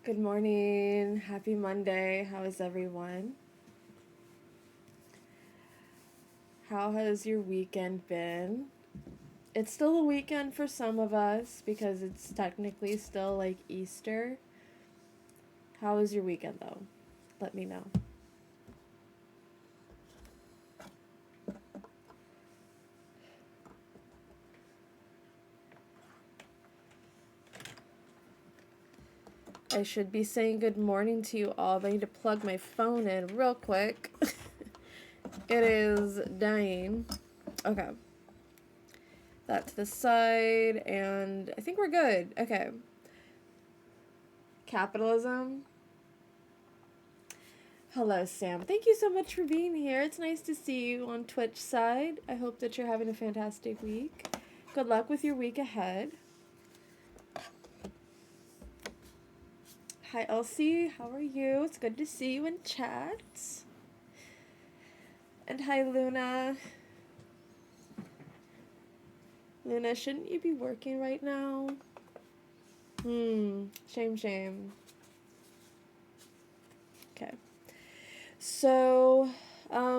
Good morning. Happy Monday. How is everyone? How has your weekend been? It's still a weekend for some of us because it's technically still like Easter. How was your weekend though? Let me know. I should be saying good morning to you all, but I need to plug my phone in real quick. It is dying. Okay. That to the side, and I think we're good. Okay. Capitalism. Hello, Sam. Thank you so much for being here. It's nice to see you on Twitch side. I hope that you're having a fantastic week. Good luck with your week ahead. Hi, Elsie. How are you? It's good to see you in chat. And hi, Luna. Luna, shouldn't you be working right now? Shame. Okay. So,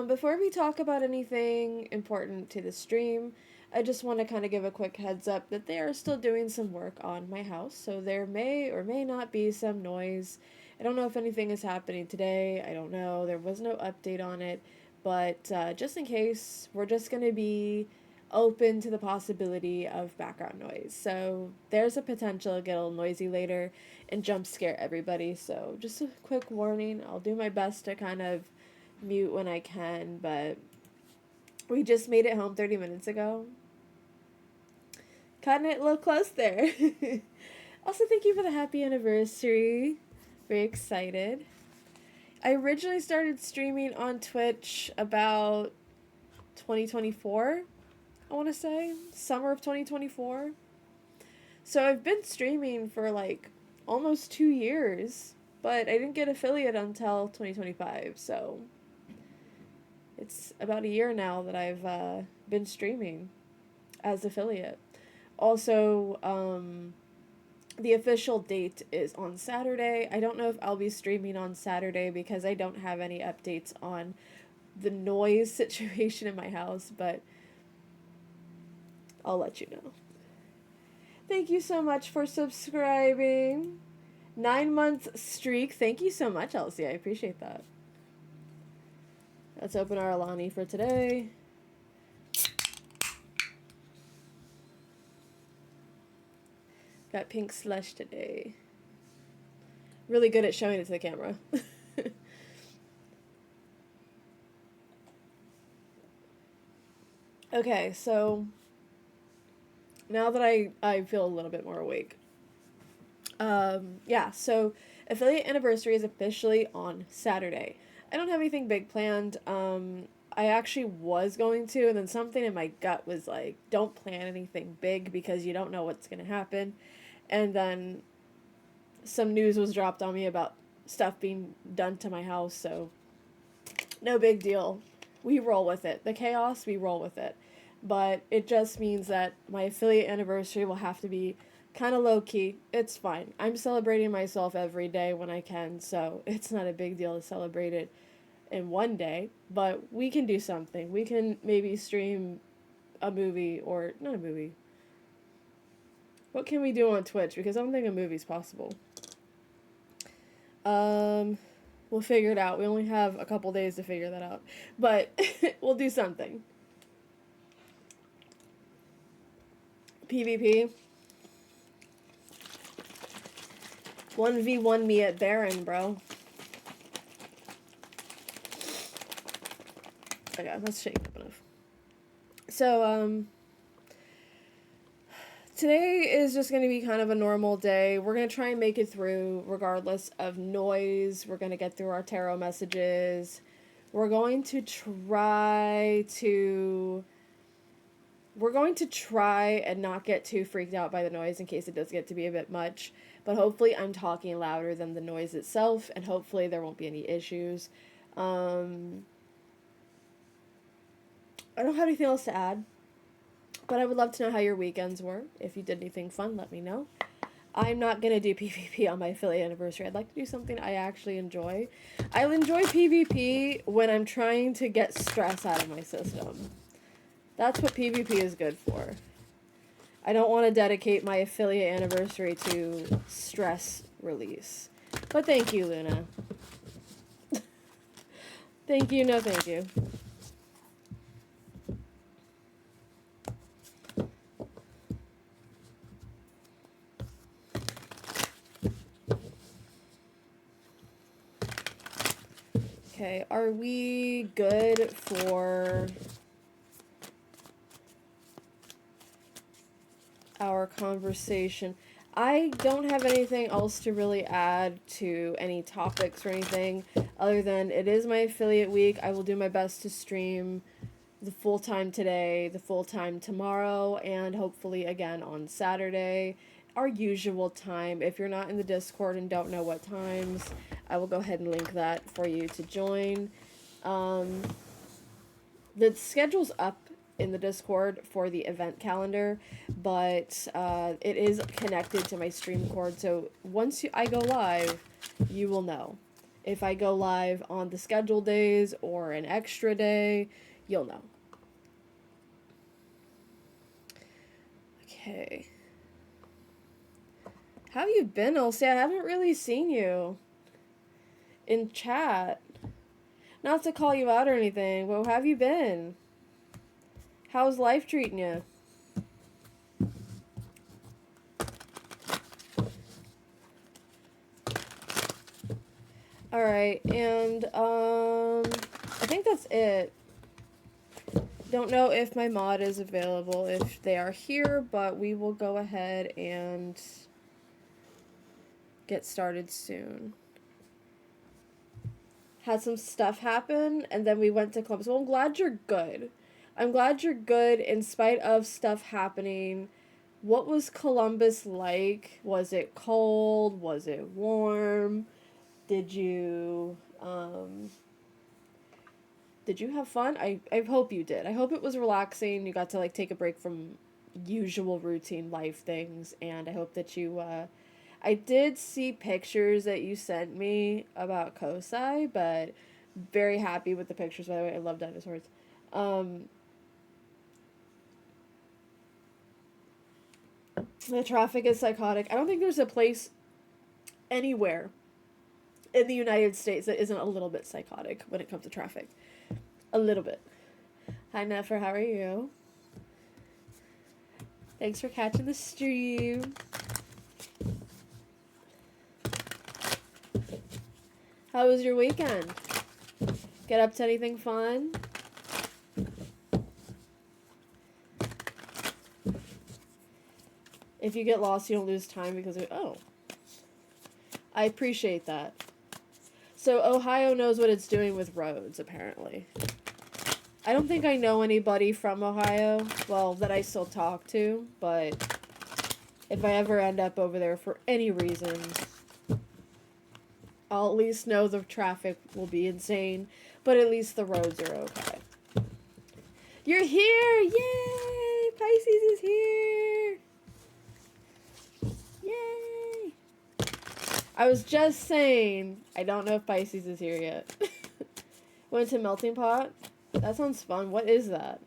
before we talk about anything important to the stream, I just want to kind of give a quick heads up that they are still doing some work on my house, so there may or may not be some noise. I don't know if anything is happening today. I don't know. There was no update on it, but just in case, we're just going to be open to the possibility of background noise. So there's a potential to get a little noisy later and jump scare everybody. So just a quick warning. I'll do my best to kind of mute when I can, but we just made it home 30 minutes ago. Cutting it a little close there. Also, thank you for the happy anniversary. Very excited. I originally started streaming on Twitch about 2024, I want to say. Summer of 2024. So I've been streaming for like almost 2 years, but I didn't get affiliate until 2025. So it's about a year now that I've been streaming as affiliate. Also, the official date is on Saturday. I don't know if I'll be streaming on Saturday because I don't have any updates on the noise situation in my house, but I'll let you know. Thank you so much for subscribing. 9 month streak. Thank you so much, Elsie. I appreciate that. Let's open our Alani for today. Got pink slush today. Really good at showing it to the camera. Okay, so now that I feel a little bit more awake. Yeah, so affiliate anniversary is officially on Saturday. I don't have anything big planned. I actually was going to, and then something in my gut was like, don't plan anything big because you don't know what's going to happen. And then some news was dropped on me about stuff being done to my house, so no big deal. We roll with it. The chaos, we roll with it. But it just means that my affiliate anniversary will have to be kind of low key. It's fine. I'm celebrating myself every day when I can, so it's not a big deal to celebrate it in one day. But we can do something. We can maybe stream a movie, or not a movie. What can we do on Twitch? Because I don't think a movie's possible. We'll figure it out. We only have a couple days to figure that out. But we'll do something. PvP. 1v1 me at Baron, bro. Okay, let's shake up enough. So, today is just going to be kind of a normal day. We're going to try and make it through regardless of noise. We're going to get through our tarot messages. We're going to try and not get too freaked out by the noise in case it does get to be a bit much. But hopefully I'm talking louder than the noise itself, and hopefully there won't be any issues. I don't have anything else to add, but I would love to know how your weekends were. If you did anything fun, let me know. I'm not gonna do PvP on my affiliate anniversary. I'd like to do something I actually enjoy. I'll enjoy PvP when I'm trying to get stress out of my system. That's what PvP is good for. I don't want to dedicate my affiliate anniversary to stress release. But thank you, Luna. Thank you, no thank you. Okay, are we good for our conversation? I don't have anything else to really add to any topics or anything other than it is my affiliate week. I will do my best to stream the full time today, the full time tomorrow, and hopefully again on Saturday. Our usual time. If you're not in the Discord and don't know what times, I will go ahead and link that for you to join. The schedule's up in the Discord for the event calendar, but it is connected to my stream cord. So once I go live, you will know. If I go live on the scheduled days or an extra day, you'll know. Okay. How have you been, Elsie? I haven't really seen you in chat. Not to call you out or anything, but how have you been? How's life treating you? Alright, and I think that's it. Don't know if my mod is available, if they are here, but we will go ahead and get started soon. Had some stuff happen, and then we went to Columbus. Well, I'm glad you're good. I'm glad you're good in spite of stuff happening. What was Columbus like? Was it cold? Was it warm? Did you have fun? I hope you did. I hope it was relaxing. You got to like take a break from usual routine life things, and I hope that you I did see pictures that you sent me about Kosai, but very happy with the pictures, by the way. I love dinosaurs. The traffic is psychotic. I don't think there's a place anywhere in the United States that isn't a little bit psychotic when it comes to traffic. A little bit. Hi, Nefer. How are you? Thanks for catching the stream. How was your weekend? Get up to anything fun? If you get lost, you don't lose time because of... Oh. I appreciate that. So Ohio knows what it's doing with roads, apparently. I don't think I know anybody from Ohio, well, that I still talk to, but if I ever end up over there for any reason, I'll at least know the traffic will be insane, but at least the roads are okay. You're here! Yay! Pisces is here! Yay! I was just saying, I don't know if Pisces is here yet. Went to Melting Pot? That sounds fun. What is that?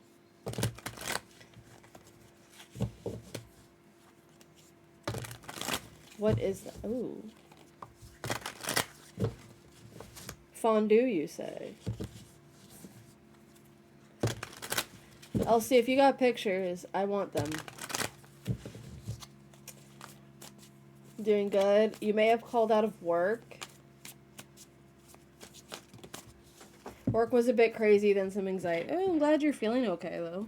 What is that? Ooh. Fondue, you say? Elsie, if you got pictures, I want them. Doing good. You may have called out of work. Work was a bit crazy, then some anxiety. Oh, I'm glad you're feeling okay, though.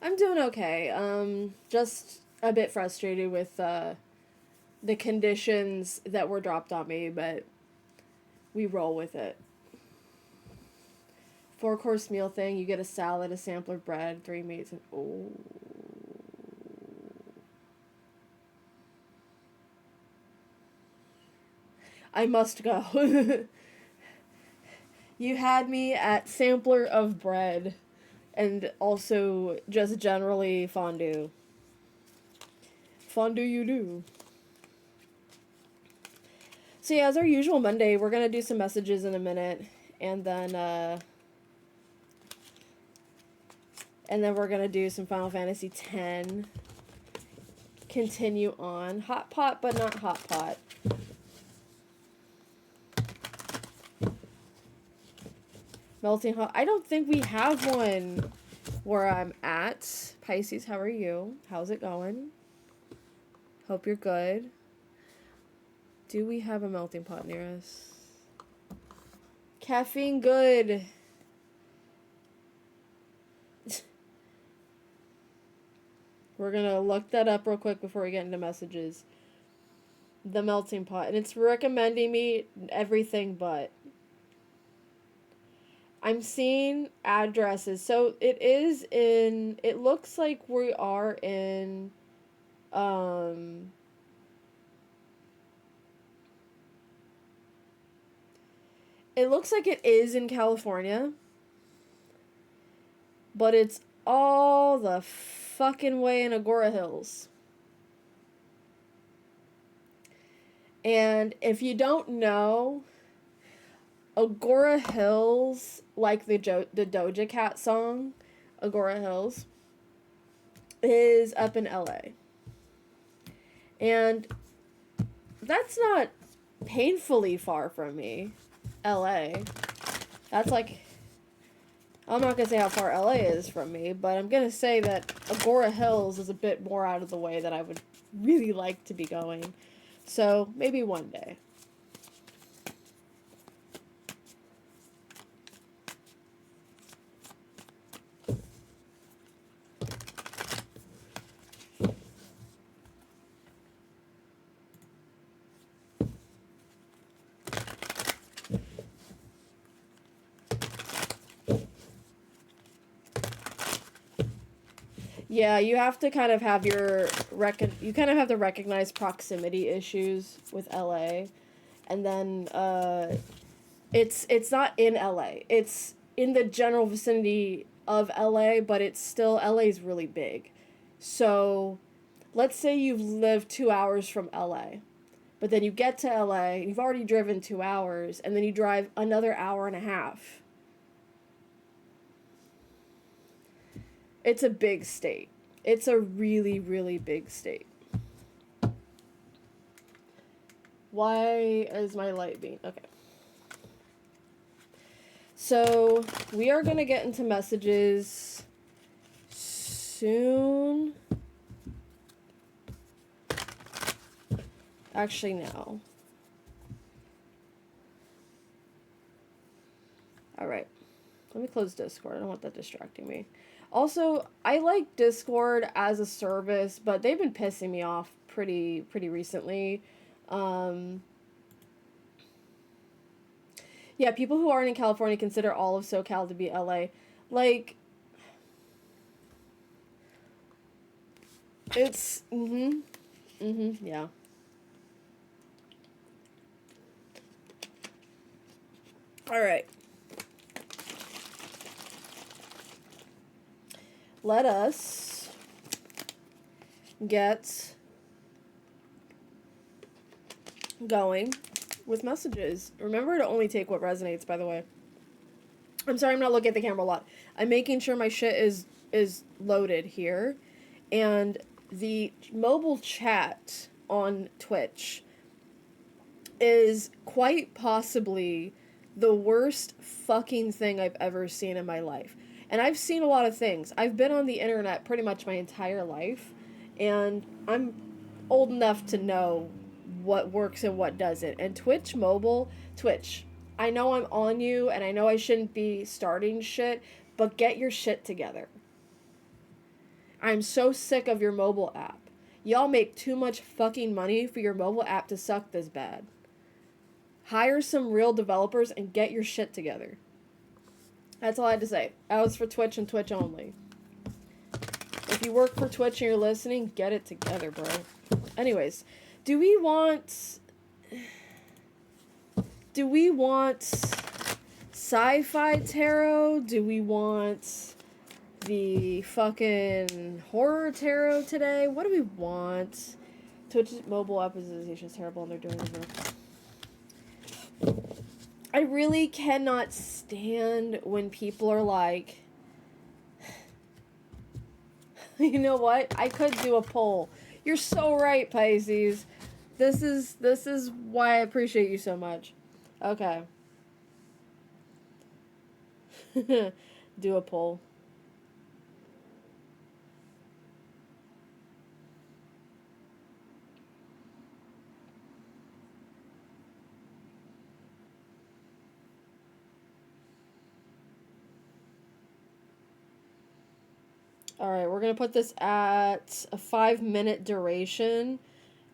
I'm doing okay. Just a bit frustrated with the conditions that were dropped on me, but we roll with it. 4-course meal thing. You get a salad, a sampler bread, 3 meats, and oh. I must go. You had me at sampler of bread and also just generally fondue. Fondue you do. So yeah, as our usual Monday, we're gonna do some messages in a minute, and then we're gonna do some Final Fantasy X. Continue on hot pot, but not hot pot. Melting hot. I don't think we have one where I'm at. Pisces, how are you? How's it going? Hope you're good. Do we have a melting pot near us? Caffeine good. We're gonna look that up real quick before we get into messages. The melting pot. And it's recommending me everything but. I'm seeing addresses. So it is in, it looks like we are in, it looks like it is in California. But it's all the fucking way in Agora Hills. And if you don't know, Agora Hills, like the Doja Cat song, Agora Hills, is up in LA. And that's not painfully far from me, LA. That's like, I'm not going to say how far LA is from me, but I'm going to say that Agora Hills is a bit more out of the way than I would really like to be going. So, maybe one day. Yeah, you have to kind of have your you kind of have to recognize proximity issues with LA, and then it's not in LA. It's in the general vicinity of LA, but it's still LA's really big. So, let's say you've lived 2 hours from LA, but then you get to LA, you've already driven 2 hours, and then you drive another hour and a half. It's a big state. It's a really, really big state. Why is my light being... Okay. So, we are going to get into messages soon. Actually, no. Alright. Let me close Discord. I don't want that distracting me. Also, I like Discord as a service, but they've been pissing me off pretty recently. Yeah, people who aren't in California consider all of SoCal to be LA. Like, it's, yeah. Alright. Let us get going with messages. Remember to only take what resonates, by the way. I'm sorry I'm not looking at the camera a lot. I'm making sure my shit is loaded here. And the mobile chat on Twitch is quite possibly the worst fucking thing I've ever seen in my life. And I've seen a lot of things. I've been on the internet pretty much my entire life, and I'm old enough to know what works and what doesn't. And Twitch, I know I'm on you, and I know I shouldn't be starting shit, but get your shit together. I'm so sick of your mobile app. Y'all make too much fucking money for your mobile app to suck this bad. Hire some real developers and get your shit together. That's all I had to say. That was for Twitch and Twitch only. If you work for Twitch and you're listening, get it together, bro. Anyways, do we want sci-fi tarot? Do we want the fucking horror tarot today? What do we want? Twitch mobile app is terrible and they're doing it. I really cannot stand when people are like, you know what? I could do a poll. You're so right, Pisces. This is why I appreciate you so much. Okay. Do a poll. Alright, we're gonna put this at a 5-minute duration,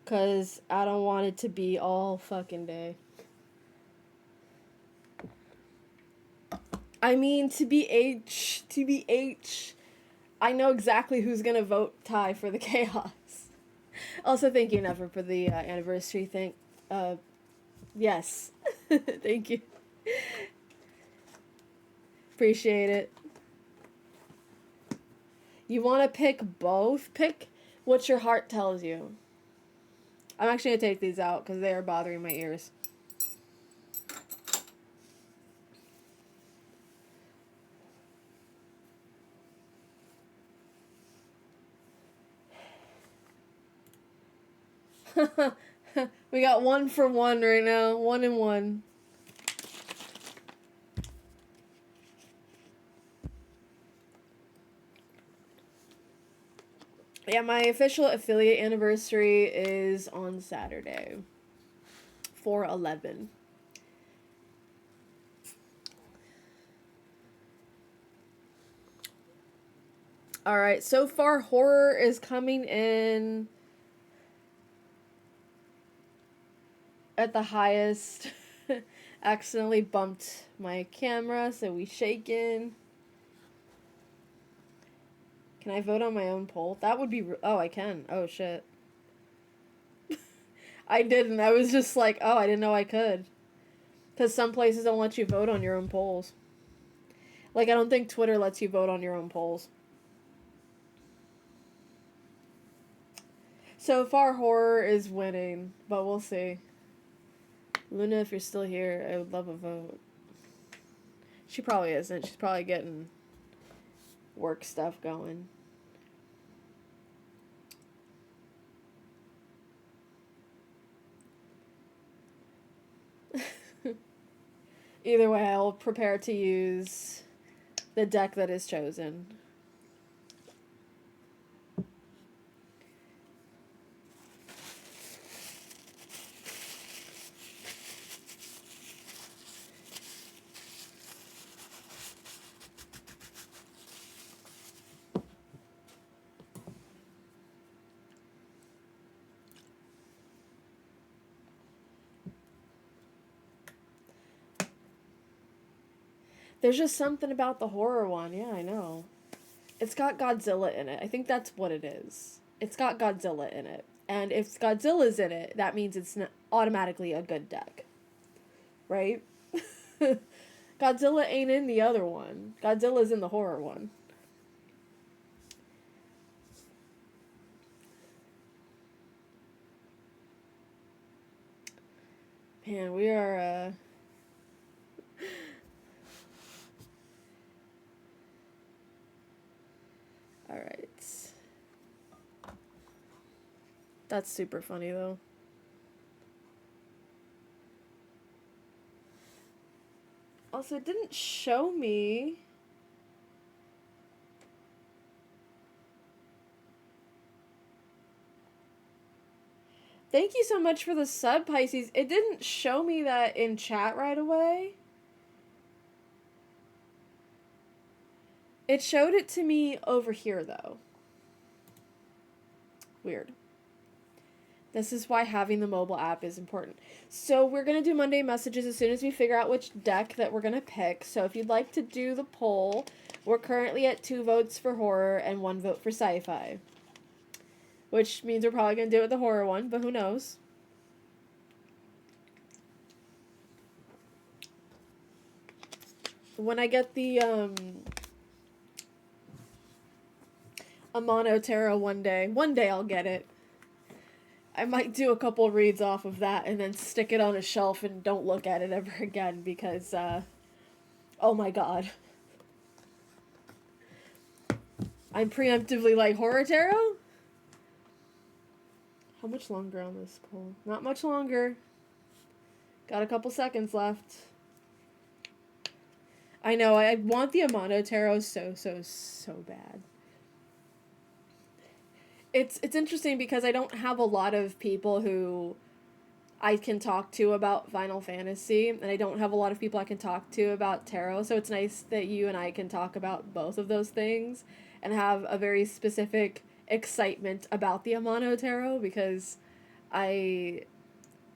because I don't want it to be all fucking day. I mean, TBH, I know exactly who's gonna vote Ty for the chaos. Also, thank you, Never, for the anniversary thing. Yes. Thank you. Appreciate it. You want to pick both? Pick what your heart tells you. I'm actually going to take these out because they are bothering my ears. We got 1 for 1 right now. 1 and 1. Yeah, my official affiliate anniversary is on Saturday. 4/11. Alright, so far horror is coming in at the highest. Accidentally bumped my camera, so we shaking. Can I vote on my own poll? That would be... Oh, I can. Oh, shit. I didn't. I was just like, oh, I didn't know I could. Because some places don't let you vote on your own polls. Like, I don't think Twitter lets you vote on your own polls. So far, horror is winning, but we'll see. Luna, if you're still here, I would love a vote. She probably isn't. She's probably getting work stuff going. Either way, I'll prepare to use the deck that is chosen. There's just something about the horror one. Yeah, I know. It's got Godzilla in it. I think that's what it is. It's got Godzilla in it. And if Godzilla's in it, that means it's not automatically a good deck. Right? Godzilla ain't in the other one. Godzilla's in the horror one. Man, we are, Alright. That's super funny, though. Also, it didn't show me... Thank you so much for the sub, Pisces. It didn't show me that in chat right away. It showed it to me over here, though. Weird. This is why having the mobile app is important. So we're going to do Monday messages as soon as we figure out which deck that we're going to pick. So if you'd like to do the poll, we're currently at 2 votes for horror and 1 vote for sci-fi. Which means we're probably going to do it with the horror one, but who knows? When I get the Amano Tarot one day I'll get it. I might do a couple reads off of that and then stick it on a shelf and don't look at it ever again because, oh my god. I'm preemptively like, horror tarot? How much longer on this poll? Not much longer. Got a couple seconds left. I know, I want the Amano Tarot so bad. It's interesting because I don't have a lot of people who I can talk to about Final Fantasy, and I don't have a lot of people I can talk to about tarot, so it's nice that you and I can talk about both of those things and have a very specific excitement about the Amano Tarot because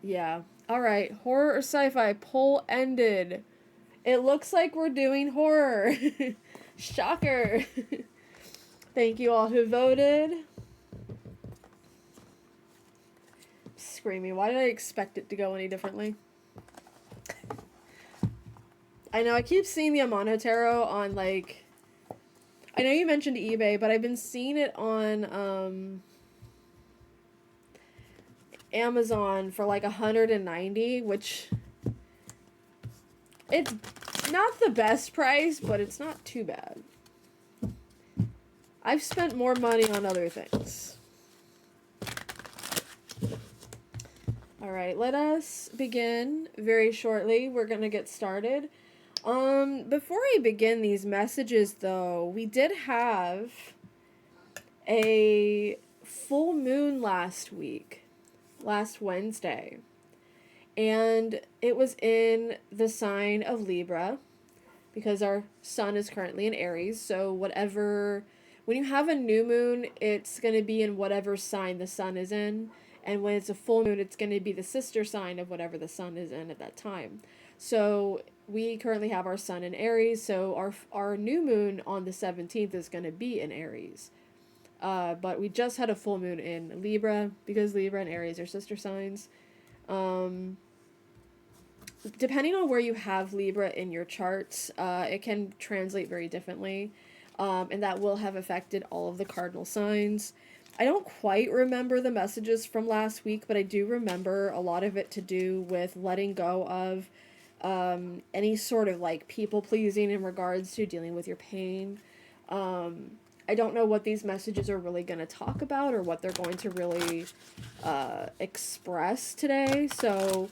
yeah. Alright, horror or sci-fi? Poll ended. It looks like we're doing horror. Shocker. Thank you all who voted. Screaming. Why did I expect it to go any differently? I know I keep seeing the Amano Tarot on, like, I know you mentioned eBay, but I've been seeing it on Amazon for like 190, which it's not the best price, but it's not too bad. I've spent more money on other things. Alright, let us begin very shortly. We're going to get started. Before I begin these messages, though, we did have a full moon last Wednesday. And it was in the sign of Libra, because our sun is currently in Aries, so when you have a new moon, it's going to be in whatever sign the sun is in. And when it's a full moon, it's going to be the sister sign of whatever the sun is in at that time. So we currently have our sun in Aries, so our new moon on the 17th is going to be in Aries. But we just had a full moon in Libra, because Libra and Aries are sister signs. Depending on where you have Libra in your charts, it can translate very differently. And that will have affected all of the cardinal signs. I don't quite remember the messages from last week, but I do remember a lot of it to do with letting go of any sort of like people pleasing in regards to dealing with your pain. I don't know what these messages are really going to talk about or what they're going to really express today. So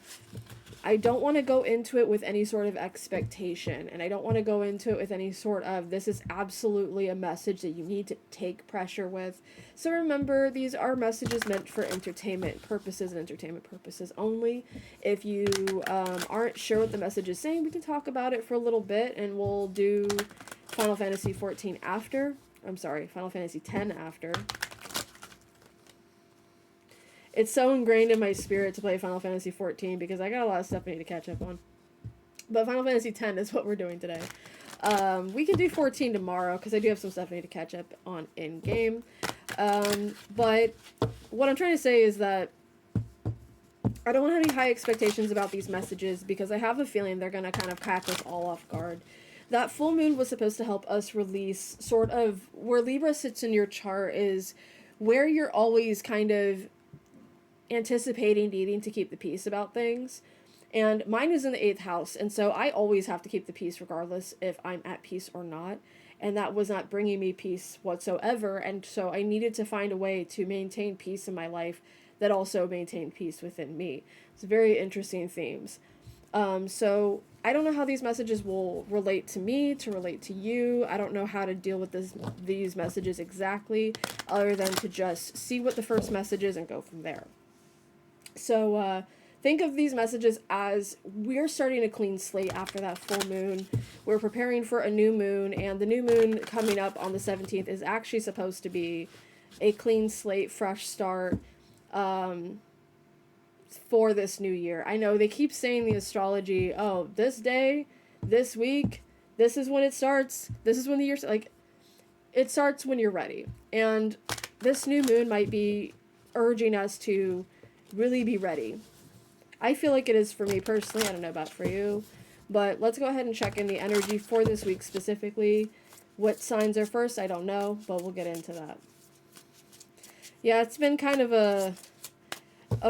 I don't want to go into it with any sort of expectation, and I don't want to go into it with any sort of, this is absolutely a message that you need to take pressure with. So remember, these are messages meant for entertainment purposes and entertainment purposes only. If you aren't sure what the message is saying, we can talk about it for a little bit, and we'll do Final Fantasy 14 after. I'm sorry, Final Fantasy 10 after. It's so ingrained in my spirit to play Final Fantasy 14 because I got a lot of stuff I need to catch up on. But Final Fantasy 10 is what we're doing today. We can do 14 tomorrow because I do have some stuff I need to catch up on in-game. But what I'm trying to say is that I don't want to have any high expectations about these messages because I have a feeling they're going to kind of catch us all off guard. That full moon was supposed to help us release sort of where Libra sits in your chart is where you're always kind of anticipating needing to keep the peace about things. And mine is in the 8th house, and so I always have to keep the peace regardless if I'm at peace or not. And that was not bringing me peace whatsoever, and so I needed to find a way to maintain peace in my life that also maintained peace within me. It's very interesting themes. So I don't know how these messages will relate to me, to relate to you. I don't know how to deal with these messages exactly, other than to just see what the first message is and go from there. So, think of these messages as we're starting a clean slate after that full moon. We're preparing for a new moon, and the new moon coming up on the 17th is actually supposed to be a clean slate, fresh start. for this new year. I know they keep saying the astrology, oh, this day, this week, this is when it starts, this is when the year, like, it starts when you're ready. And this new moon might be urging us to really be ready. I feel like it is for me personally. I don't know about for you. But let's go ahead and check in the energy for this week specifically. What signs are first, I don't know, but we'll get into that. Yeah, it's been kind of a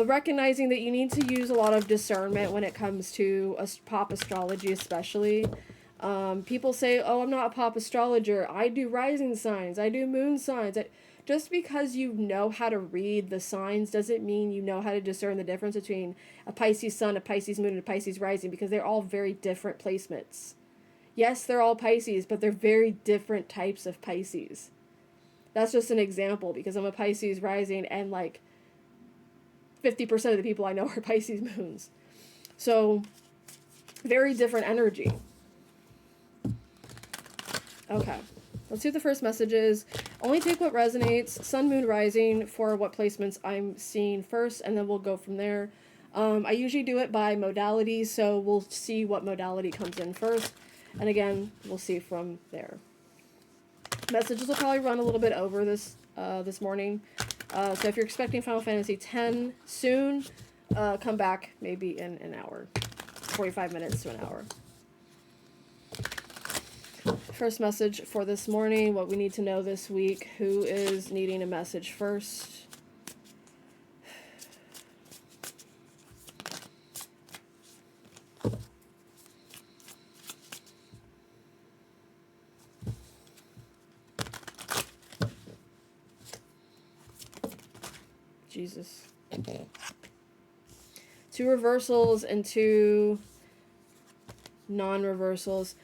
recognizing that you need to use a lot of discernment when it comes to pop astrology, especially. People say, oh, I'm not a pop astrologer. I do rising signs. I do moon signs. Just because you know how to read the signs doesn't mean you know how to discern the difference between a Pisces sun, a Pisces moon, and a Pisces rising, because they're all very different placements. Yes, they're all Pisces, but they're very different types of Pisces. That's just an example, because I'm a Pisces rising and like 50% of the people I know are Pisces moons. So, very different energy. Okay. Let's see what the first message is. Only take what resonates. Sun, moon, rising for what placements I'm seeing first, and then we'll go from there. I usually do it by modality, so we'll see what modality comes in first. And again, we'll see from there. Messages will probably run a little bit over this morning. So if you're expecting Final Fantasy X soon, come back maybe in an hour. 45 minutes to an hour. First message for this morning, what we need to know this week. Who is needing a message first? Jesus. 2 reversals and 2 non-reversals.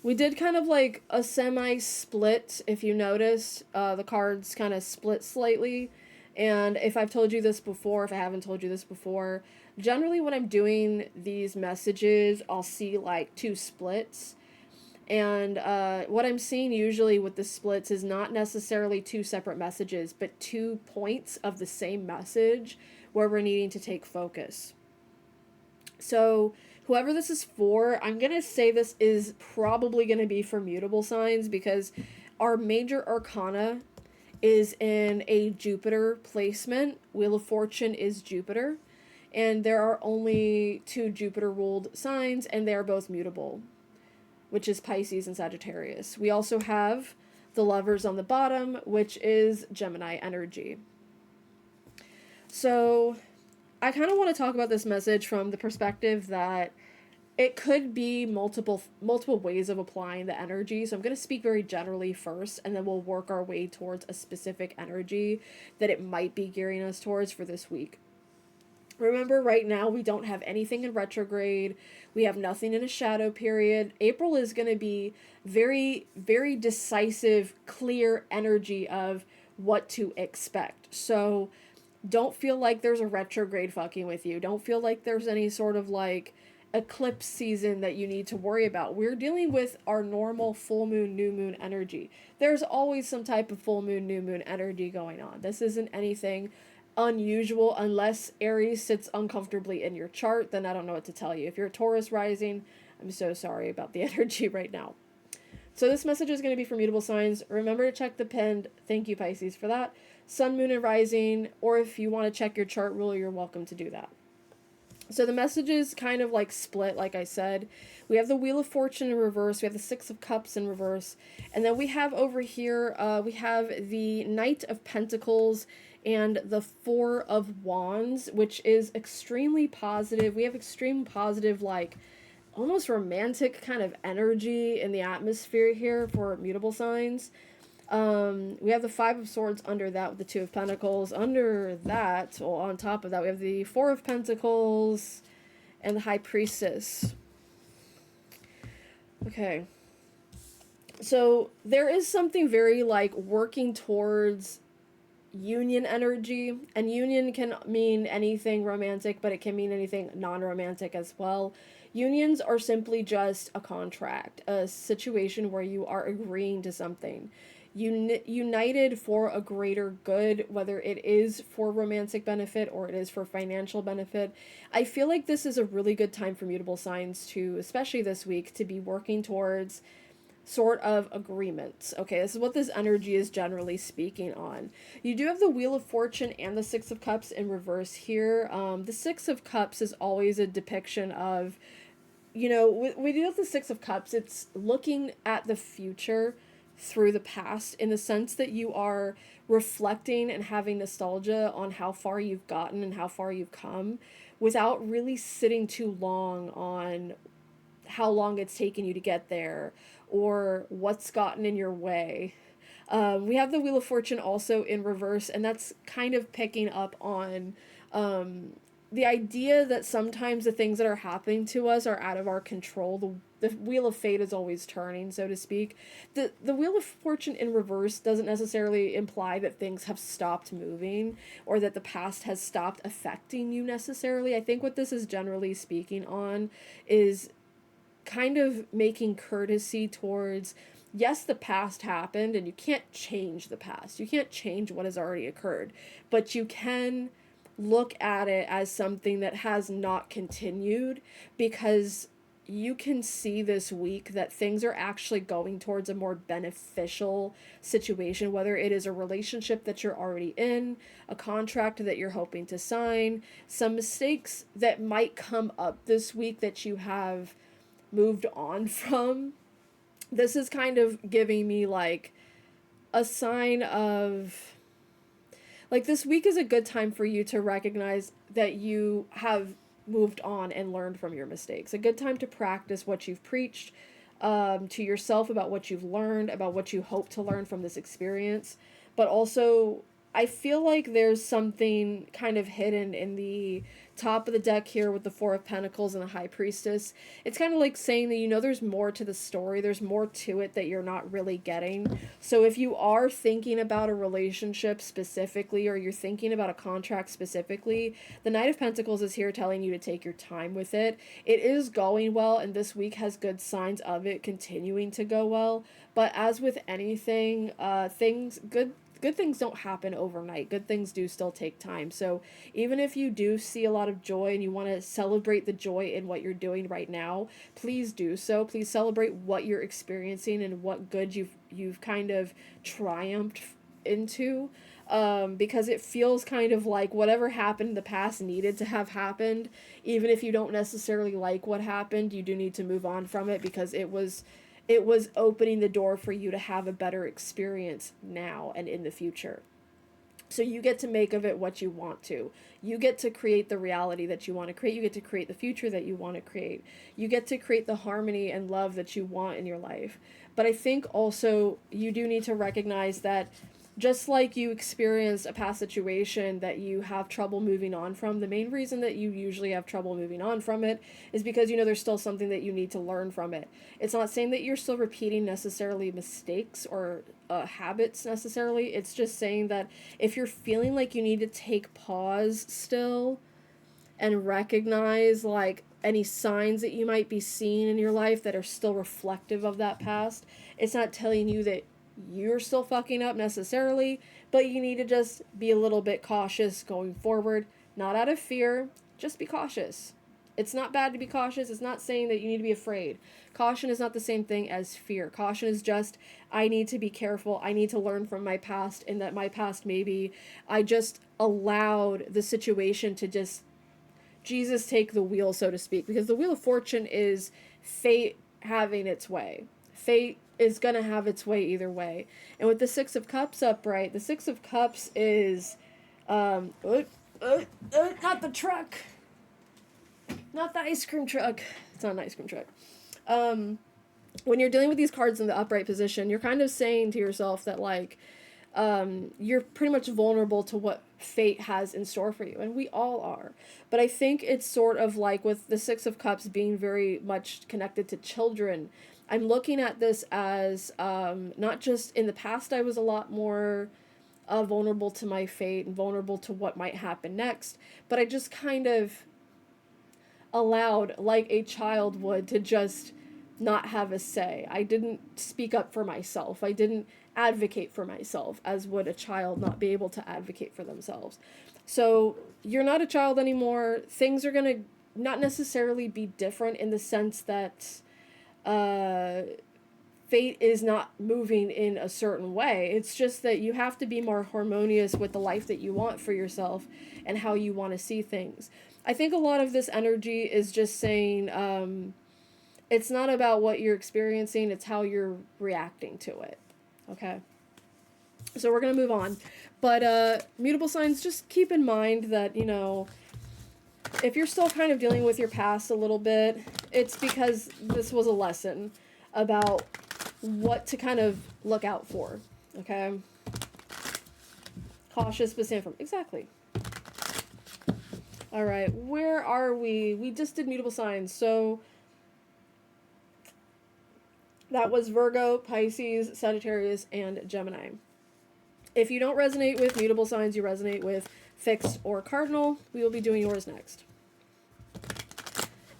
We did kind of like a semi-split, if you noticed. The cards kind of split slightly. And if I've told you this before, if I haven't told you this before, generally when I'm doing these messages, I'll see like 2 splits. And what I'm seeing usually with the splits is not necessarily 2 separate messages, but 2 points of the same message where we're needing to take focus. So whoever this is for, I'm going to say this is probably going to be for mutable signs, because our major arcana is in a Jupiter placement. Wheel of Fortune is Jupiter. And there are only 2 Jupiter-ruled signs, and they are both mutable, which is Pisces and Sagittarius. We also have the Lovers on the bottom, which is Gemini energy. So I kind of want to talk about this message from the perspective that it could be multiple ways of applying the energy. So I'm going to speak very generally first, and then we'll work our way towards a specific energy that it might be gearing us towards for this week. Remember, right now we don't have anything in retrograde. We have nothing in a shadow period. April is going to be very, very decisive, clear energy of what to expect. So don't feel like there's a retrograde fucking with you. Don't feel like there's any sort of like eclipse season that you need to worry about. We're dealing with our normal full moon, new moon energy. There's always some type of full moon, new moon energy going on. This isn't anything unusual unless Aries sits uncomfortably in your chart. Then I don't know what to tell you. If you're a Taurus rising, I'm so sorry about the energy right now. So this message is going to be for mutable signs. Remember to check the pinned. Thank you, Pisces, for that. Sun, moon, and rising, or if you want to check your chart rule, you're welcome to do that. So the message is kind of like split, like I said. We have the Wheel of Fortune in reverse. We have the 6 of Cups in reverse. And then we have over here, we have the Knight of Pentacles and the 4 of Wands, which is extremely positive. We have extreme positive, like, almost romantic kind of energy in the atmosphere here for mutable signs. We have the 5 of Swords under that with the 2 of Pentacles. Under that, well, on top of that, we have the 4 of Pentacles and the High Priestess. Okay. So there is something very like working towards union energy, and union can mean anything romantic, but it can mean anything non-romantic as well. Unions are simply just a contract, a situation where you are agreeing to something. united for a greater good, whether it is for romantic benefit or it is for financial benefit. I feel like this is a really good time for mutable signs to, especially this week, to be working towards sort of agreements. Okay, this is what this energy is generally speaking on. You do have the Wheel of Fortune and the Six of Cups in reverse here. The Six of Cups is always a depiction of, when you have the Six of Cups, it's looking at the future through the past, in the sense that you are reflecting and having nostalgia on how far you've gotten and how far you've come without really sitting too long on how long it's taken you to get there or what's gotten in your way. We have the Wheel of Fortune also in reverse, and that's kind of picking up on the idea that sometimes the things that are happening to us are out of our control. The wheel of fate is always turning, so to speak. The Wheel of Fortune in reverse doesn't necessarily imply that things have stopped moving or that the past has stopped affecting you necessarily. I think what this is generally speaking on is kind of making courtesy towards, yes, the past happened and you can't change the past. You can't change what has already occurred, but you can look at it as something that has not continued, because you can see this week that things are actually going towards a more beneficial situation, whether it is a relationship that you're already in, a contract that you're hoping to sign, some mistakes that might come up this week that you have moved on from. This is kind of giving me like a sign of, like, this week is a good time for you to recognize that you have moved on and learned from your mistakes. A good time to practice what you've preached to yourself about what you've learned, about what you hope to learn from this experience. But also, I feel like there's something kind of hidden in the top of the deck here with the Four of Pentacles and the High Priestess. It's kind of like saying that, there's more to the story. There's more to it that you're not really getting. So if you are thinking about a relationship specifically, or you're thinking about a contract specifically, the Knight of Pentacles is here telling you to take your time with it. It is going well, and this week has good signs of it continuing to go well. But as with anything, good things don't happen overnight. Good things do still take time. So even if you do see a lot of joy and you want to celebrate the joy in what you're doing right now, please do so. Please celebrate what you're experiencing and what good you've kind of triumphed into. Because it feels kind of like whatever happened in the past needed to have happened. Even if you don't necessarily like what happened, you do need to move on from it, because it was opening the door for you to have a better experience now and in the future. So you get to make of it what you want to. You get to create the reality that you want to create. You get to create the future that you want to create. You get to create the harmony and love that you want in your life. But I think also you do need to recognize that just like you experienced a past situation that you have trouble moving on from, the main reason that you usually have trouble moving on from it is because there's still something that you need to learn from it. It's not saying that you're still repeating necessarily mistakes or habits necessarily. It's just saying that if you're feeling like you need to take pause still and recognize like any signs that you might be seeing in your life that are still reflective of that past, it's not telling you that you're still fucking up necessarily, but you need to just be a little bit cautious going forward. Not out of fear, just be cautious. It's not bad to be cautious. It's not saying that you need to be afraid. Caution is not the same thing as fear. Caution is just, I need to be careful. I need to learn from my past, and that my past, maybe I just allowed the situation to just, Jesus take the wheel, so to speak, because the Wheel of Fortune is fate having its way. Fate is going to have its way either way. And with the Six of Cups upright, the Six of Cups is, not the truck. Not the ice cream truck. It's not an ice cream truck. When you're dealing with these cards in the upright position, you're kind of saying to yourself that, like, you're pretty much vulnerable to what fate has in store for you, and we all are. But I think it's sort of like with the Six of Cups being very much connected to children, I'm looking at this as not just in the past I was a lot more vulnerable to my fate and vulnerable to what might happen next, but I just kind of allowed, like a child would, to just not have a say. I didn't speak up for myself. I didn't advocate for myself as would a child not be able to advocate for themselves. So you're not a child anymore. Things are going to not necessarily be different in the sense that uh, fate is not moving in a certain way. It's just that you have to be more harmonious with the life that you want for yourself and how you want to see things. I think a lot of this energy is just saying it's not about what you're experiencing, it's how you're reacting to it. Okay? So we're going to move on. But mutable signs, just keep in mind that, you know, if you're still kind of dealing with your past a little bit, it's because this was a lesson about what to kind of look out for. Okay? Cautious but stand firm. Exactly. All right, where are we? We just did mutable signs. So that was Virgo, Pisces, Sagittarius, and Gemini. If you don't resonate with mutable signs, you resonate with fixed or cardinal, we will be doing yours next.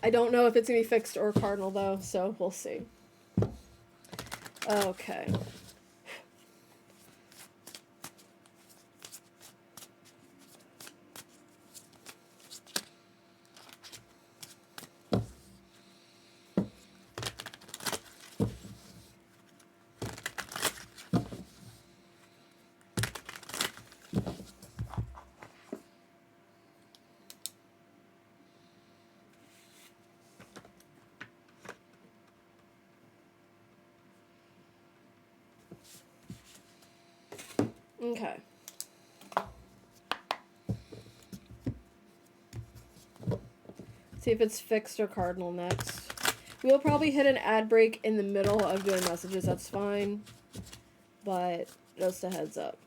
I don't know if it's going to be fixed or cardinal, though, so we'll see. Okay. Okay. See if it's fixed or cardinal next. We'll probably hit an ad break in the middle of doing messages, that's fine. But just a heads up.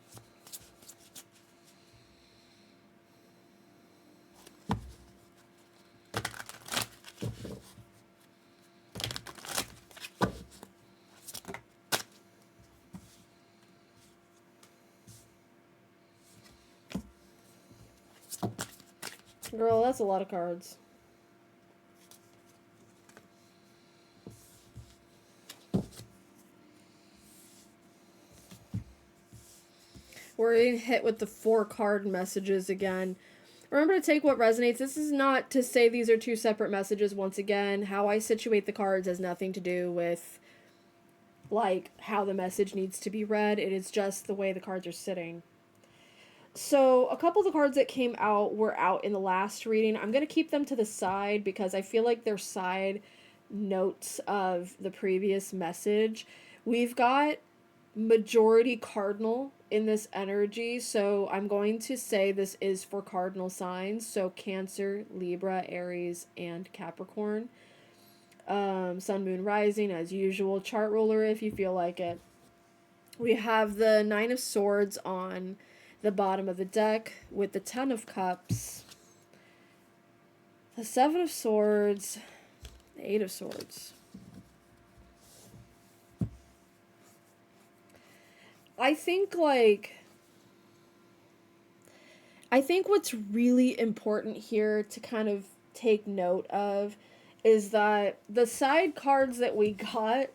Girl, that's a lot of cards. We're getting hit with the 4 card messages again. Remember to take what resonates. This is not to say these are 2 separate messages once again. How I situate the cards has nothing to do with like how the message needs to be read. It is just the way the cards are sitting. So a couple of the cards that came out were out in the last reading. I'm going to keep them to the side because I feel like they're side notes of the previous message. We've got majority cardinal in this energy, so I'm going to say this is for cardinal signs, so Cancer, Libra, Aries, and Capricorn. Sun, Moon, Rising, as usual. Chart ruler if you feel like it. We have the 9 of Swords on the bottom of the deck with the 10 of Cups, the 7 of Swords, the 8 of Swords. I think what's really important here to kind of take note of is that the side cards that we got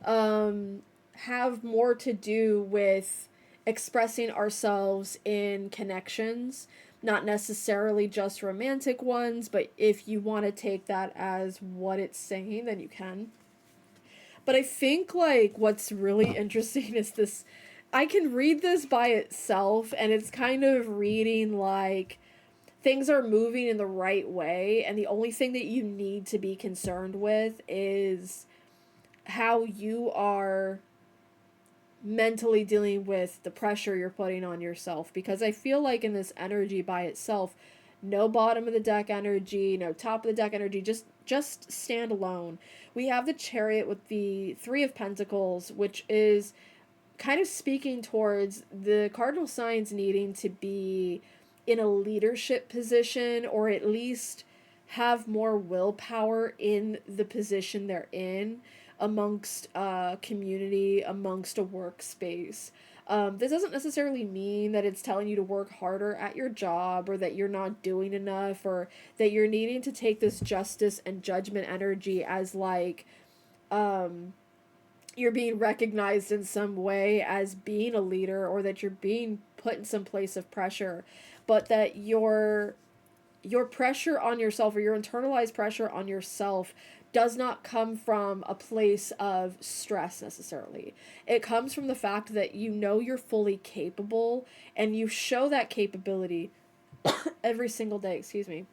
have more to do with expressing ourselves in connections, not necessarily just romantic ones, but if you want to take that as what it's saying, then you can. But I think like what's really interesting is this. I can read this by itself and it's kind of reading like things are moving in the right way, and the only thing that you need to be concerned with is how you are mentally dealing with the pressure you're putting on yourself, because I feel like in this energy by itself, no bottom of the deck energy, no top of the deck energy, just stand alone. We have the Chariot with the 3 of Pentacles, which is kind of speaking towards the cardinal signs needing to be in a leadership position, or at least have more willpower in the position they're in amongst a community, amongst a workspace. This doesn't necessarily mean that it's telling you to work harder at your job, or that you're not doing enough, or that you're needing to take this justice and judgment energy as like you're being recognized in some way as being a leader, or that you're being put in some place of pressure, but that your pressure on yourself, or your internalized pressure on yourself, does not come from a place of stress necessarily. It comes from the fact that you know you're fully capable, and you show that capability every single day, excuse me,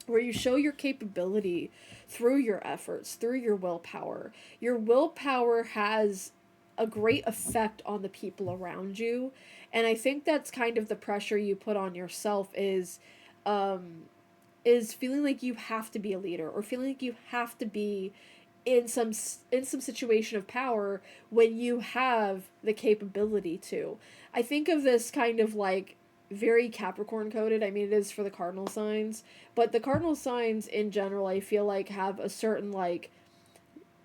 where you show your capability through your efforts, through your willpower. Your willpower has a great effect on the people around you. And I think that's kind of the pressure you put on yourself um is feeling like you have to be a leader, or feeling like you have to be in some situation of power when you have the capability to. I think of this kind of like very Capricorn coded. I mean, it is for the cardinal signs, but the cardinal signs in general, I feel like, have a certain like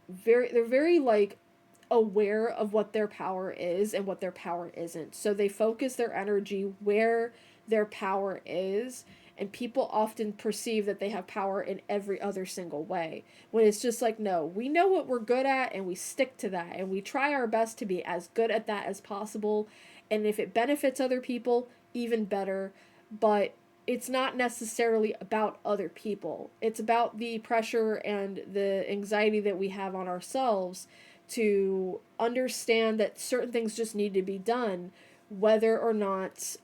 they're very like aware of what their power is and what their power isn't. So they focus their energy where their power is, and people often perceive that they have power in every other single way. When it's just like, no, we know what we're good at and we stick to that, and we try our best to be as good at that as possible. And if it benefits other people, even better. But it's not necessarily about other people. It's about the pressure and the anxiety that we have on ourselves to understand that certain things just need to be done, whether or not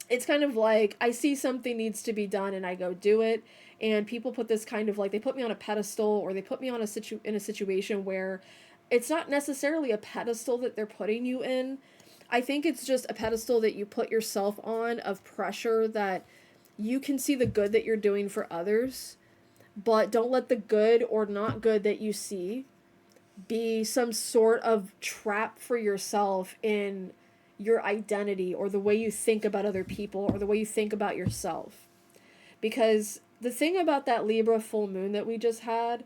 it's kind of like I see something needs to be done and I go do it. And people put this kind of like, they put me on a pedestal, or they put me on in a situation where it's not necessarily a pedestal that they're putting you in. I think it's just a pedestal that you put yourself on, of pressure that you can see the good that you're doing for others, but don't let the good or not good that you see be some sort of trap for yourself in your identity, or the way you think about other people, or the way you think about yourself. Because the thing about that Libra full moon that we just had,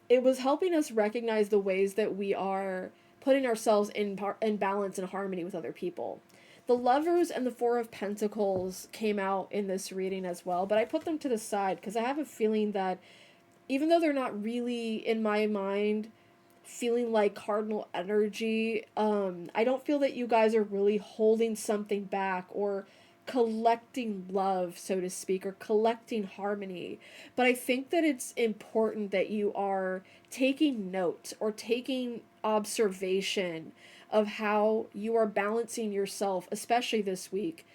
it was helping us recognize the ways that we are putting ourselves in balance and harmony with other people. The Lovers and the Four of Pentacles came out in this reading as well, but I put them to the side because I have a feeling that even though they're not really, in my mind, feeling like cardinal energy, I don't feel that you guys are really holding something back, or collecting love, so to speak, or collecting harmony. But I think that it's important that you are taking note, or taking observation of how you are balancing yourself, especially this week.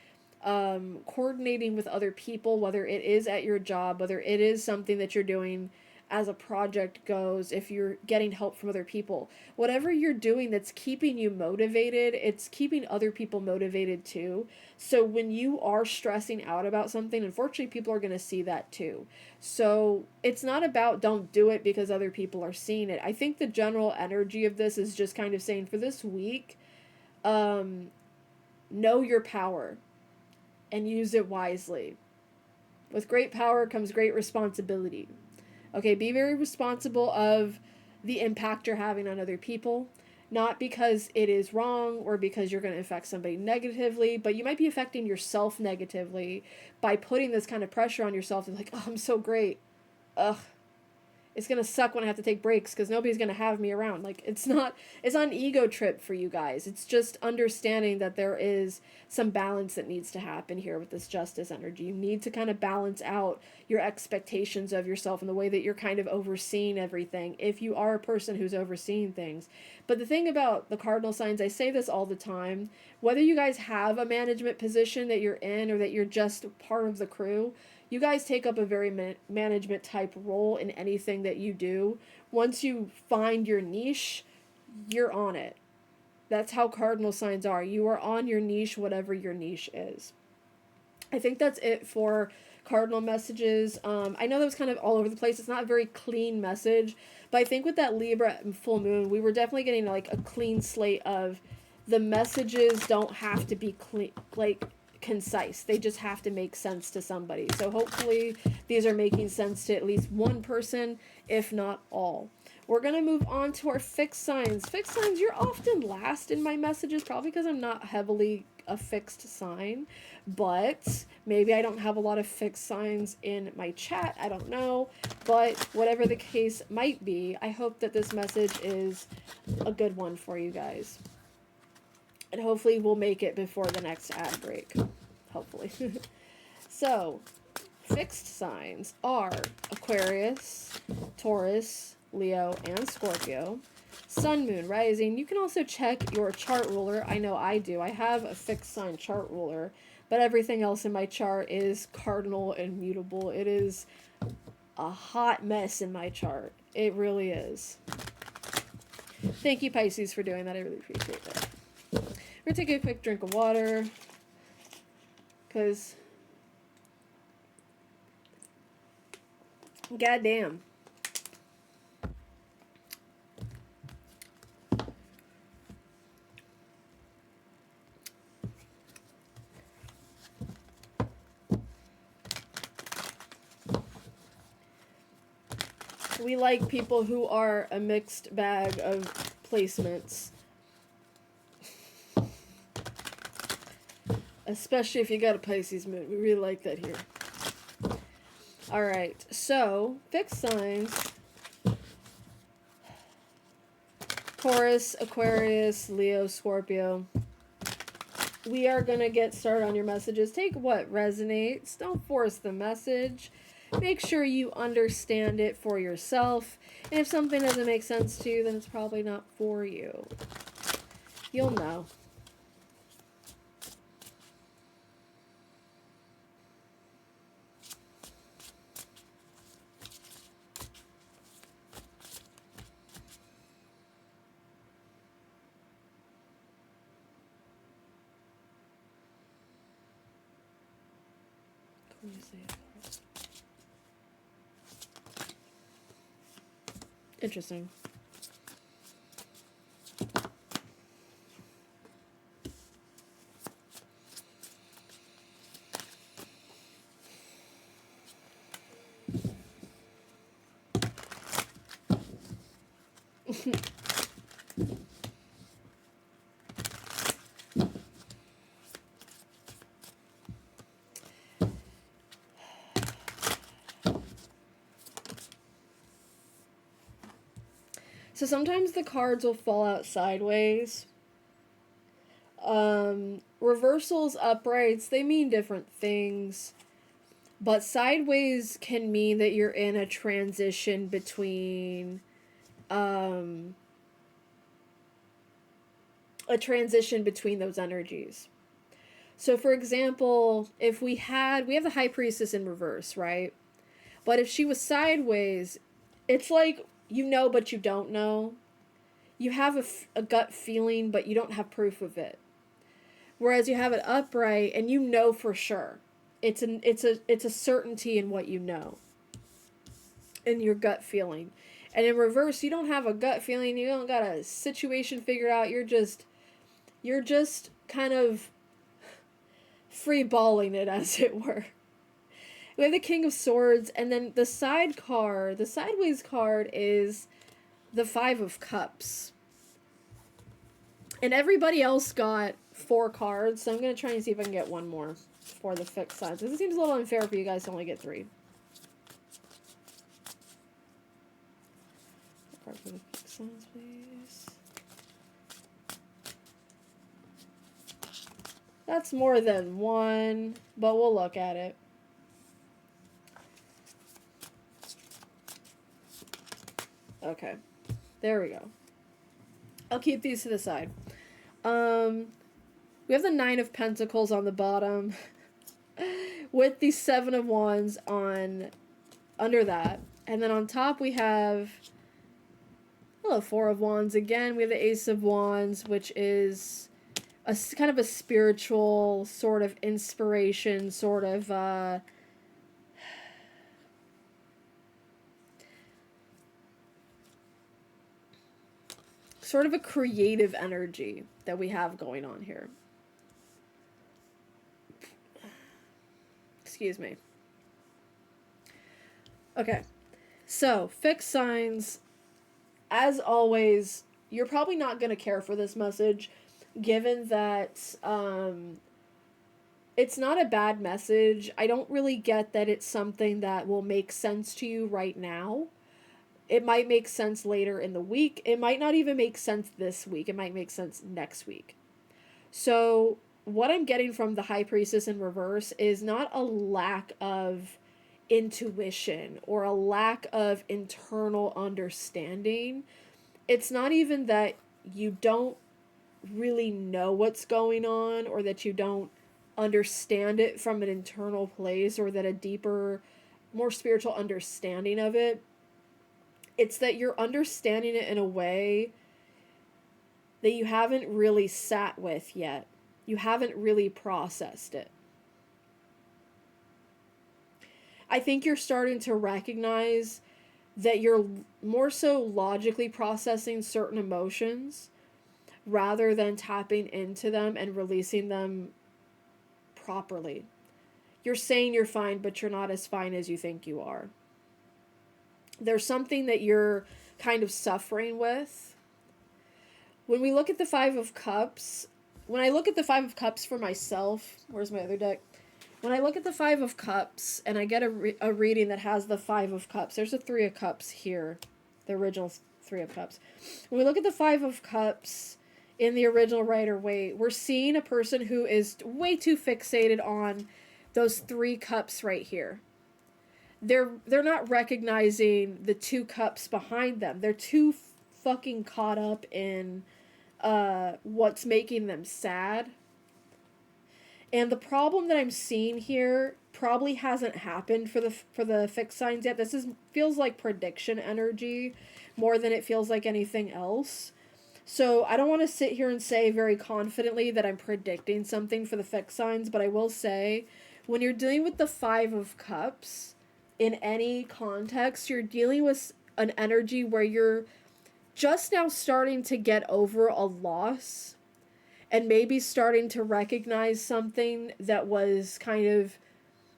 Coordinating with other people, whether it is at your job, whether it is something that you're doing as a project goes, if you're getting help from other people, whatever you're doing that's keeping you motivated, it's keeping other people motivated too. So when you are stressing out about something, unfortunately, people are going to see that too. So it's not about don't do it because other people are seeing it. I think the general energy of this is just kind of saying, for this week, know your power and use it wisely. With great power comes great responsibility. Okay, be very responsible of the impact you're having on other people. Not because it is wrong, or because you're going to affect somebody negatively, but you might be affecting yourself negatively by putting this kind of pressure on yourself. Like, oh, I'm so great. Ugh, it's going to suck when I have to take breaks because nobody's going to have me around. Like, it's not an ego trip for you guys. It's just understanding that there is some balance that needs to happen here with this justice energy. You need to kind of balance out your expectations of yourself and the way that you're kind of overseeing everything, if you are a person who's overseeing things. But the thing about the cardinal signs, I say this all the time, whether you guys have a management position that you're in, or that you're just part of the crew, you guys take up a very management type role in anything that you do. Once you find your niche, you're on it. That's how cardinal signs are. You are on your niche, whatever your niche is. I think that's it for cardinal messages. I know that was kind of all over the place. It's not a very clean message, but I think with that Libra full moon, we were definitely getting like a clean slate of the messages don't have to be clean, like concise. They just have to make sense to somebody. So hopefully these are making sense to at least one person, if not all. We're going to move on to our fixed signs. Fixed signs, you're often last in my messages, probably because I'm not heavily a fixed sign, but maybe I don't have a lot of fixed signs in my chat. I don't know. But whatever the case might be, I hope that this message is a good one for you guys. And hopefully we'll make it before the next ad break. Hopefully. So, fixed signs are Aquarius, Taurus, Leo, and Scorpio. Sun, Moon, Rising. You can also check your chart ruler. I know I do. I have a fixed sign chart ruler, but everything else in my chart is cardinal and mutable. It is a hot mess in my chart. It really is. Thank you, Pisces, for doing that. I really appreciate that. We're going to take a quick drink of water because, goddamn. We like people who are a mixed bag of placements. Especially if you got a Pisces moon. We really like that here. Alright, so fixed signs. Taurus, Aquarius, Leo, Scorpio. We are going to get started on your messages. Take what resonates. Don't force the message. Make sure you understand it for yourself. And if something doesn't make sense to you, then it's probably not for you. You'll know. Interesting. So sometimes the cards will fall out sideways. Reversals, uprights, they mean different things. But sideways can mean that you're in a transition between those energies. So for example, if we have the High Priestess in reverse, right? But if she was sideways, it's like you know but you don't know. You have a gut feeling, but you don't have proof of it. Whereas you have it upright and you know for sure. It's a certainty in what you know. In your gut feeling. And in reverse, you don't have a gut feeling, you don't got a situation figured out, you're just kind of free balling it, as it were. We have the King of Swords, and then the sideways card is the Five of Cups. And everybody else got 4 cards, so I'm going to try and see if I can get one more for the fixed signs. This seems a little unfair for you guys to only get 3. Card for the fixed signs, please. That's more than 1, but we'll look at it. Okay, there we go. I'll keep these to the side. We have the 9 of Pentacles on the bottom with the 7 of Wands under that. And then on top we have 4 of Wands again. We have the Ace of Wands, which is a kind of a spiritual sort of inspiration, sort of a creative energy that we have going on here. Excuse me. Okay, so fixed signs, as always, you're probably not going to care for this message, given that it's not a bad message. I don't really get that it's something that will make sense to you right now. It might make sense later in the week. It might not even make sense this week. It might make sense next week. So, what I'm getting from the High Priestess in reverse is not a lack of intuition or a lack of internal understanding. It's not even that you don't really know what's going on or that you don't understand it from an internal place or that a deeper, more spiritual understanding of it. It's that you're understanding it in a way that you haven't really sat with yet. You haven't really processed it. I think you're starting to recognize that you're more so logically processing certain emotions rather than tapping into them and releasing them properly. You're saying you're fine, but you're not as fine as you think you are. There's something that you're kind of suffering with. When we look at the Five of Cups, when I look at the Five of Cups for myself, where's my other deck? When I look at the Five of Cups and I get a reading that has the Five of Cups, there's a Three of Cups here, the original Three of Cups. When we look at the Five of Cups in the original Rider-Waite, we're seeing a person who is way too fixated on those three cups right here. They're not recognizing the two cups behind them. They're too fucking caught up in what's making them sad. And the problem that I'm seeing here probably hasn't happened for the fixed signs yet. Feels like prediction energy more than it feels like anything else. So I don't want to sit here and say very confidently that I'm predicting something for the fixed signs, but I will say when you're dealing with the Five of Cups in any context, you're dealing with an energy where you're just now starting to get over a loss and maybe starting to recognize something that was kind of,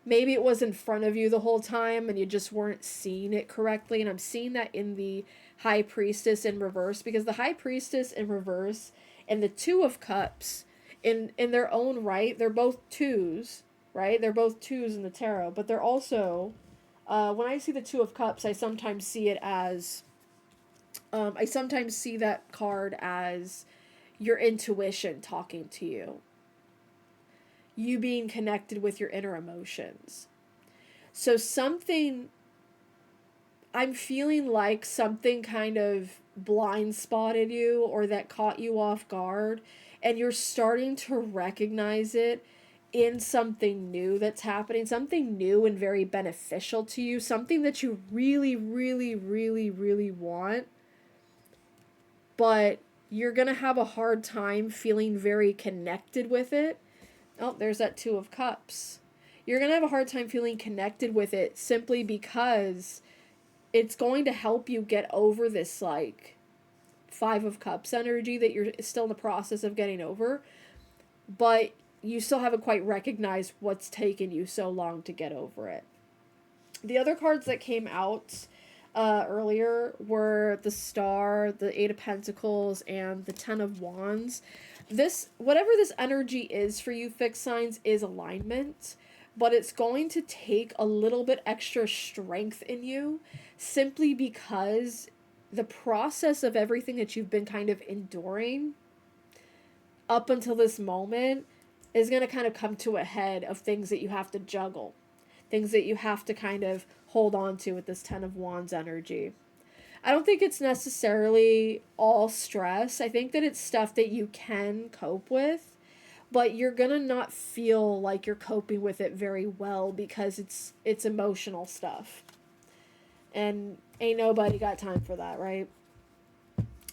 maybe it was in front of you the whole time and you just weren't seeing it correctly. And I'm seeing that in the High Priestess in reverse, because the High Priestess in reverse and the Two of Cups in their own right, they're both twos, right? They're both twos in the tarot, but they're also, when I see the Two of Cups, I sometimes see it as, I sometimes see that card as your intuition talking to you. You being connected with your inner emotions. So something, I'm feeling like something kind of blind spotted you or that caught you off guard, and you're starting to recognize it in something new that's happening, something new and very beneficial to you, something that you really, really, really, really want, but you're going to have a hard time feeling very connected with it. Oh, there's that Two of Cups. You're going to have a hard time feeling connected with it simply because it's going to help you get over this, like, Five of Cups energy that you're still in the process of getting over. But you still haven't quite recognized what's taken you so long to get over it. The other cards that came out earlier were the Star, the Eight of Pentacles, and the Ten of Wands. This, whatever this energy is for you, fixed signs, is alignment, but it's going to take a little bit extra strength in you simply because the process of everything that you've been kind of enduring up until this moment is going to kind of come to a head of things that you have to juggle, things that you have to kind of hold on to with this Ten of Wands energy. I don't think it's necessarily all stress. I think that it's stuff that you can cope with, but you're going to not feel like you're coping with it very well because it's emotional stuff. And ain't nobody got time for that, right?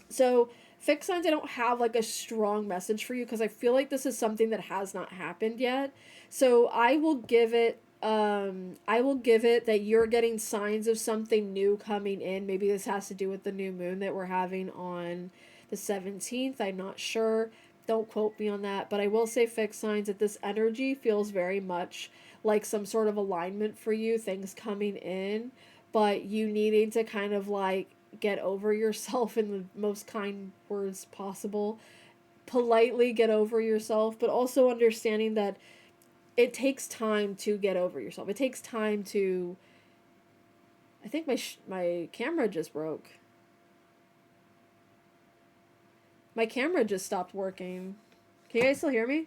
So, fixed signs, I don't have like a strong message for you because I feel like this is something that has not happened yet. So, I will give it that you're getting signs of something new coming in. Maybe this has to do with the new moon that we're having on the 17th. I'm not sure. Don't quote me on that. But I will say, fixed signs, that this energy feels very much like some sort of alignment for you, things coming in, but you needing to kind of like get over yourself in the most kind words possible politely get over yourself, but also understanding that it takes time to get over yourself. It takes time to. I think my camera just broke. My camera just stopped working. Can you guys still hear me?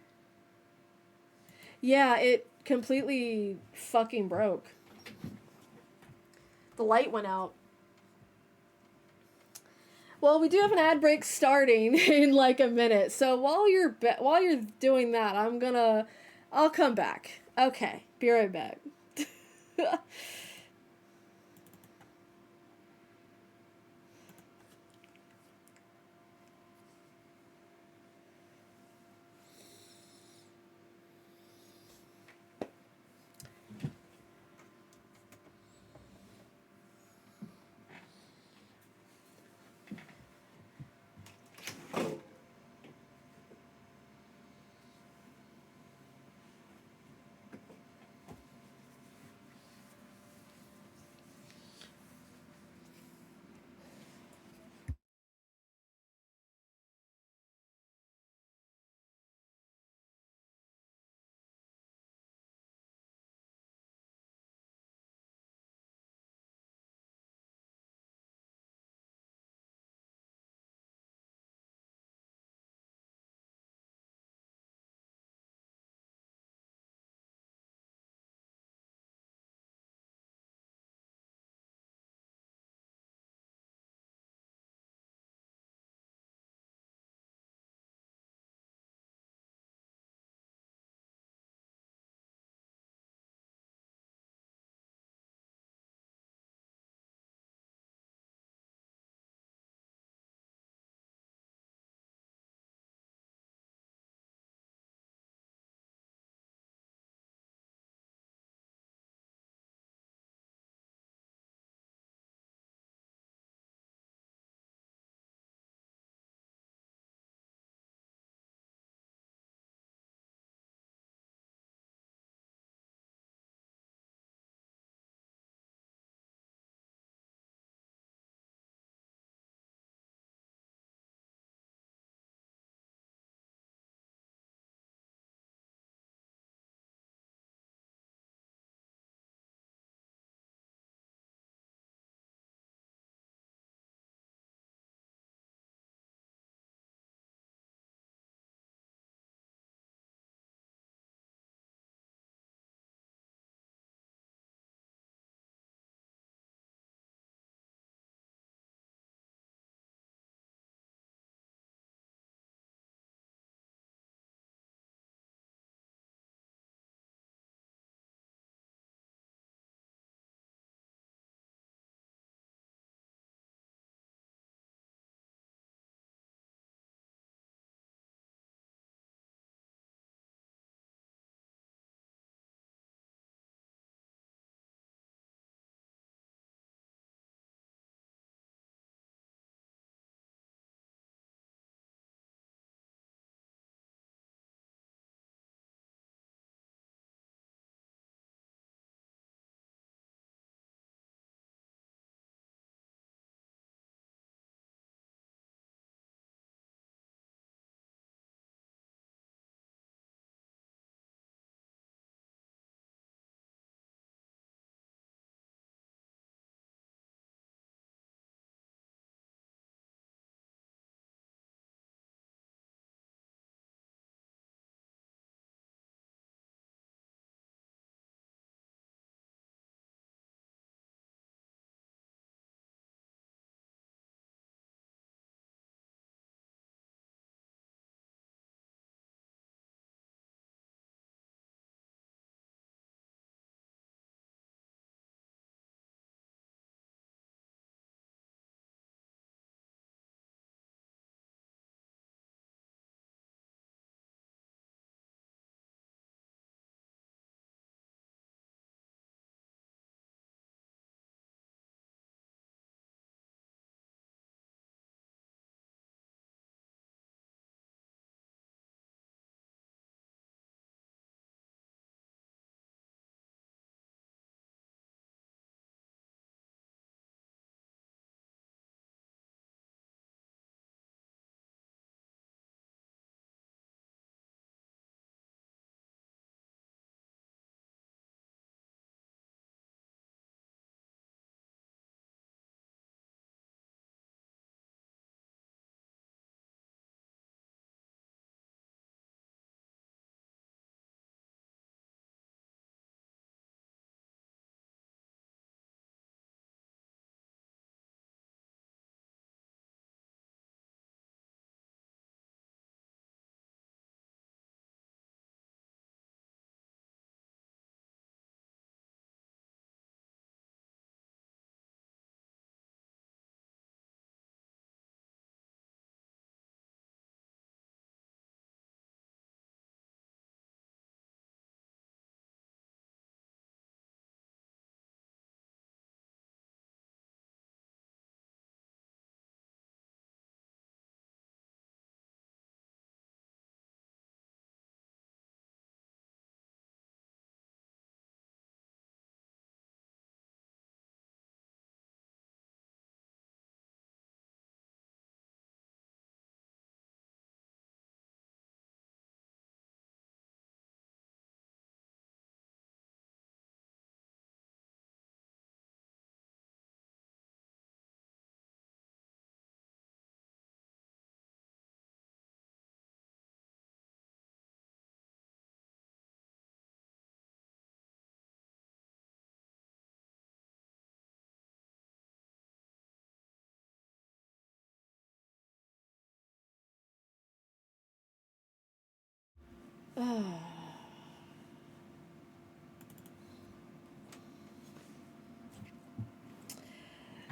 Yeah, it completely fucking broke. The light went out. Well, we do have an ad break starting in like a minute. So while you're doing that, I'll come back. Okay, be right back.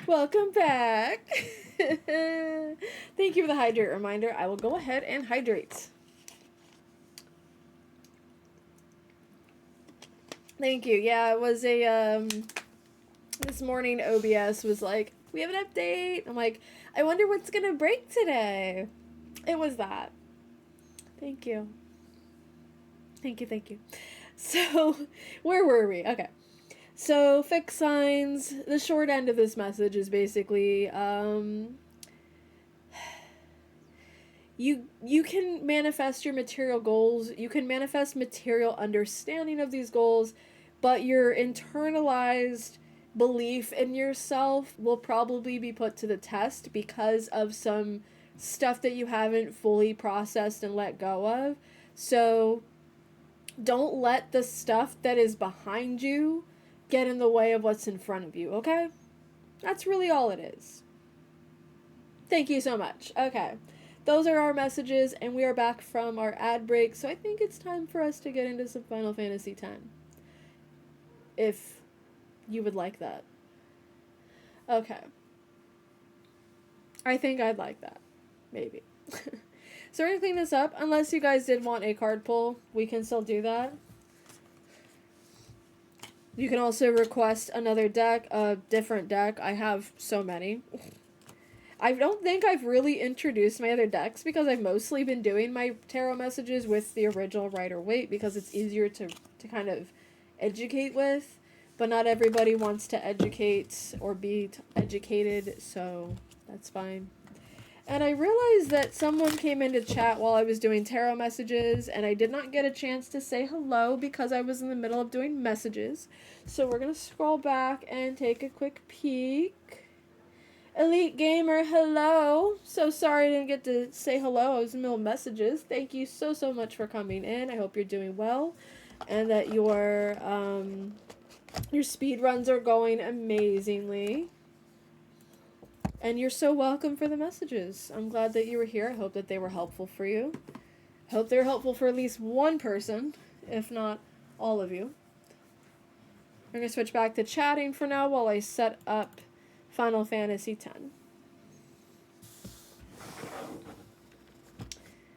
Welcome back. Thank you for the hydrate reminder. I will go ahead and hydrate. Thank you. Yeah, it was a this morning OBS was like, we have an update. I'm like, I wonder what's gonna break today. It was that. Thank you. Thank you, thank you. So, where were we? Okay. So, fixed signs. The short end of this message is basically, you can manifest your material goals. You can manifest material understanding of these goals, but your internalized belief in yourself will probably be put to the test because of some stuff that you haven't fully processed and let go of. So, don't let the stuff that is behind you get in the way of what's in front of you, okay? That's really all it is. Thank you so much. Okay. Those are our messages, and we are back from our ad break, so I think it's time for us to get into some Final Fantasy X. If you would like that. Okay. I think I'd like that. Maybe. So we're going to clean this up. Unless you guys did want a card pull, we can still do that. You can also request another deck, a different deck. I have so many. I don't think I've really introduced my other decks because I've mostly been doing my tarot messages with the original Rider-Waite because it's easier to kind of educate with. But not everybody wants to educate or be educated, so that's fine. And I realized that someone came into chat while I was doing tarot messages, and I did not get a chance to say hello because I was in the middle of doing messages. So we're going to scroll back and take a quick peek. Elite Gamer, hello. So sorry I didn't get to say hello. I was in the middle of messages. Thank you so much for coming in. I hope you're doing well and that your speed runs are going amazingly. And you're so welcome for the messages. I'm glad that you were here. I hope that they were helpful for you. Hope they're helpful for at least one person, if not all of you. We're going to switch back to chatting for now while I set up Final Fantasy X.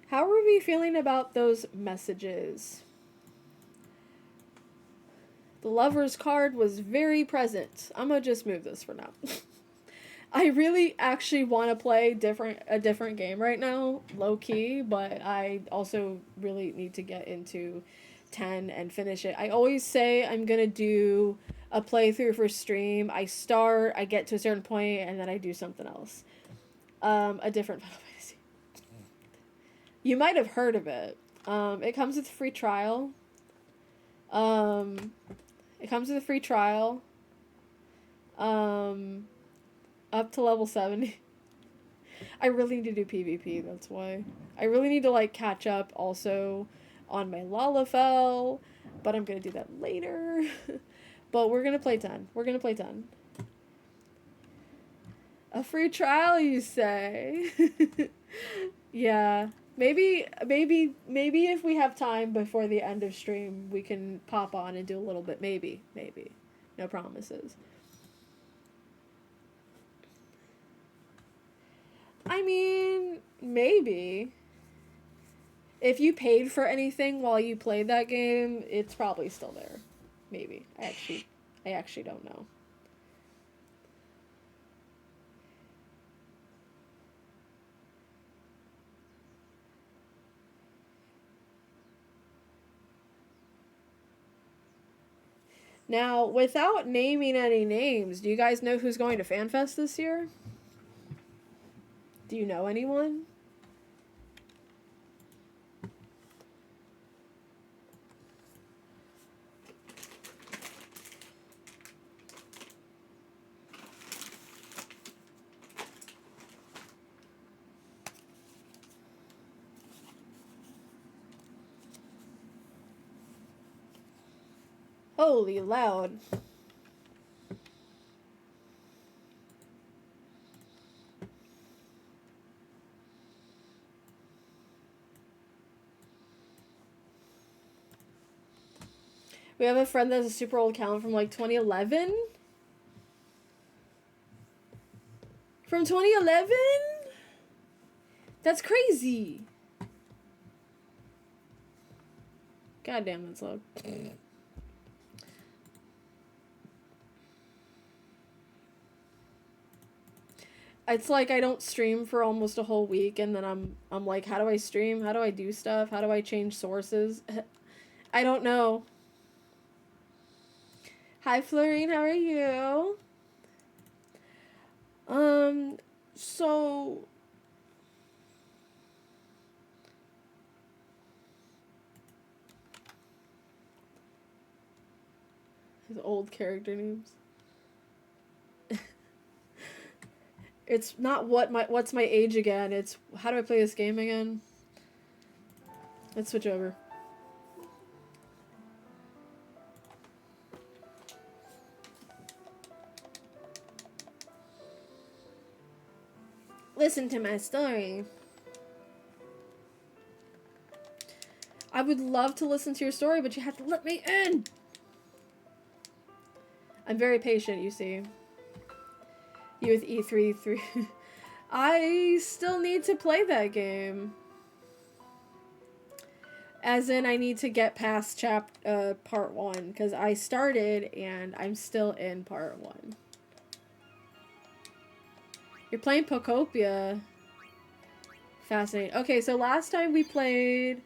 How are we feeling about those messages? The Lover's card was very present. I'm going to just move this for now. I really actually want to play a different game right now, low key, but I also really need to get into 10 and finish it. I always say I'm going to do a playthrough for stream. I get to a certain point, and then I do something else. A different Final Fantasy. You might have heard of it. It comes with a free trial. Up to level 70. I really need to do PvP, that's why. I really need to, like, catch up also on my Lalafell, but I'm gonna do that later. But we're gonna play 10. We're gonna play 10. A free trial, you say? Yeah. Maybe if we have time before the end of stream, we can pop on and do a little bit. Maybe. No promises. I mean, maybe. If you paid for anything while you played that game, it's probably still there. Maybe. I actually don't know. Now, without naming any names, do you guys know who's going to FanFest this year? Do you know anyone? Holy loud. We have a friend that has a super old account from like 2011. From 2011? That's crazy. God damn, that's low. It's like I don't stream for almost a whole week, and then I'm like, how do I stream? How do I do stuff? How do I change sources? I don't know. Hi, Florine. How are you? So his old character names. It's not what's my age again. It's how do I play this game again? Let's switch over. Listen to my story. I would love to listen to your story, but you have to let me in. I'm very patient, you see. You with E3. I still need to play that game. As in, I need to get past part 1, because I started and I'm still in part 1. You're playing Pokopia. Fascinating. Okay, so last time we played,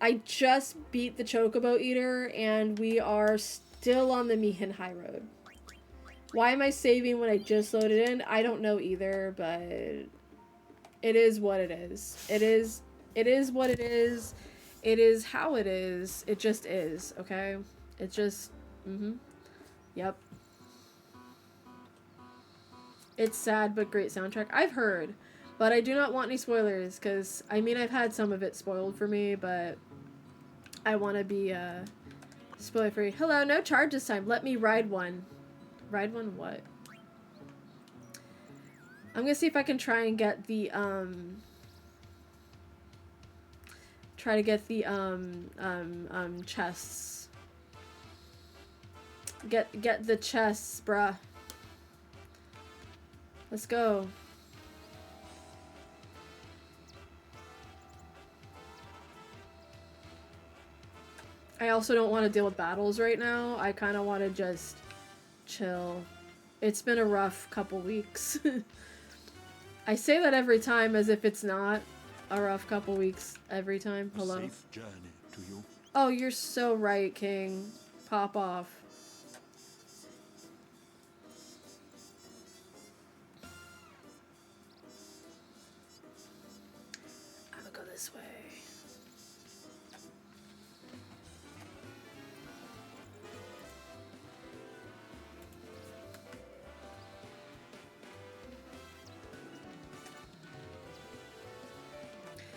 I just beat the Chocobo Eater, and we are still on the Mihin High Road. Why am I saving when I just loaded in? I don't know either, but it is what it is. It is what it is. It is how it is. It just is, okay? It just, Yep. It's sad, but great soundtrack. I've heard, but I do not want any spoilers, because, I mean, I've had some of it spoiled for me, but I want to be, spoiler-free. Hello, no charge this time. Let me ride one. Ride one what? I'm gonna see if I can try and get the, try to get the, chests. Get the chests, bruh. Let's go. I also don't want to deal with battles right now. I kind of want to just chill. It's been a rough couple weeks. I say that every time as if it's not a rough couple weeks every time. Hello. Safe journey to you. Oh, you're so right, King. Pop off. I'm gonna go this way.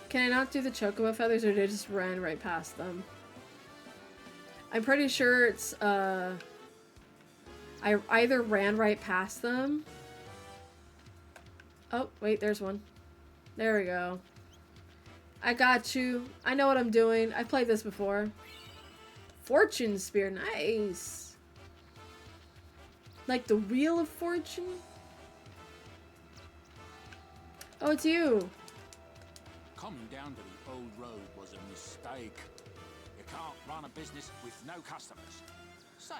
Can I not do the chocobo feathers, or did I just ran right past them? I'm pretty sure it's, I either ran right past them. Oh, wait, there's one. There we go. I got you. I know what I'm doing. I played this before. Fortune Spear, nice. Like the Wheel of Fortune? Oh, it's you. Coming down to the old road was a mistake. You can't run a business with no customers. Say,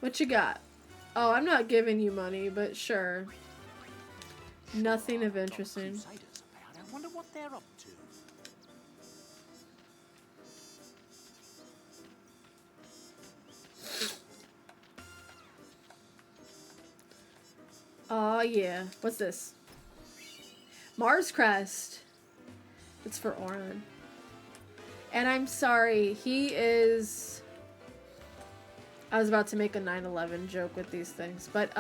what you got? Oh, I'm not giving you money, but sure. Nothing of interesting. Crusaders about. I wonder what they're up to. Oh yeah. What's this? Mars Crest. It's for Oran. And I'm sorry, he is... I was about to make a 9/11 joke with these things, but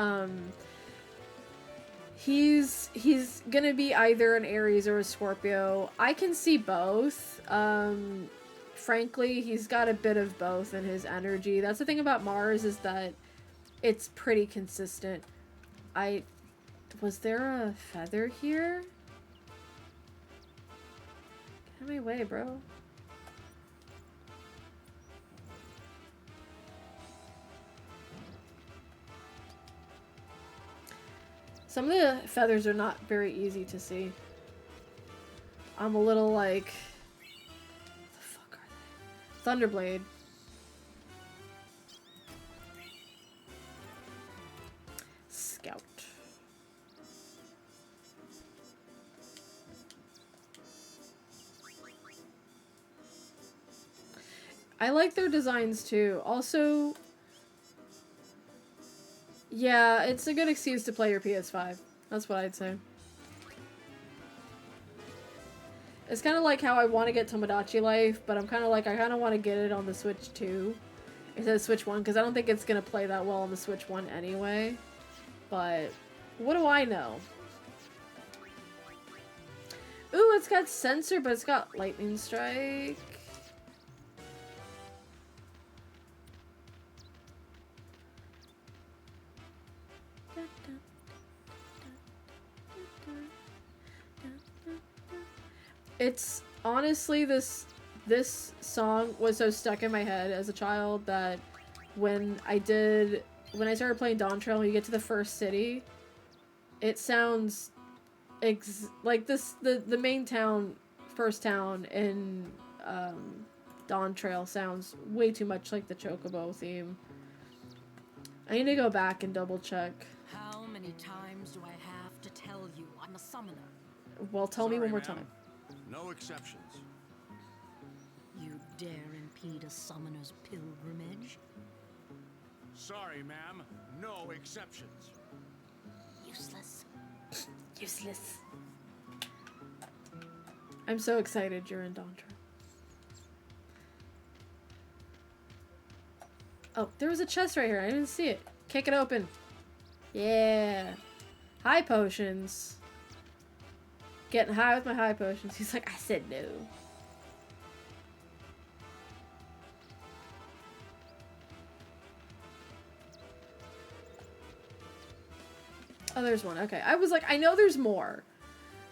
he's gonna be either an Aries or a Scorpio. I can see both. Frankly, he's got a bit of both in his energy. That's the thing about Mars, is that it's pretty consistent. Was there a feather here? Get out of my way, bro. Some of the feathers are not very easy to see. I'm a little like... What the fuck are they? Thunderblade. Scout. I like their designs too. Also, yeah, it's a good excuse to play your PS5. That's what I'd say. It's kind of like how I want to get Tomodachi Life, but I'm kind of like, I kind of want to get it on the Switch 2 instead of Switch 1, because I don't think it's going to play that well on the Switch 1 anyway. But what do I know? Ooh, it's got Sensor, but it's got Lightning Strike. It's honestly this song was so stuck in my head as a child that when I started playing Dawntrail, when you get to the first city, it sounds like the main town, first town in Dawntrail sounds way too much like the Chocobo theme. I need to go back and double check. How many times do I have to tell you I'm a summoner? Well, tell me one more time. No exceptions. You dare impede a summoner's pilgrimage? Sorry, ma'am. No exceptions. Useless. Useless. I'm so excited you're in Dawntrail. Oh, there was a chest right here. I didn't see it. Kick it open. Yeah. High potions. Getting high with my high potions. He's like, I said no. Oh, there's one. Okay. I was like, I know there's more.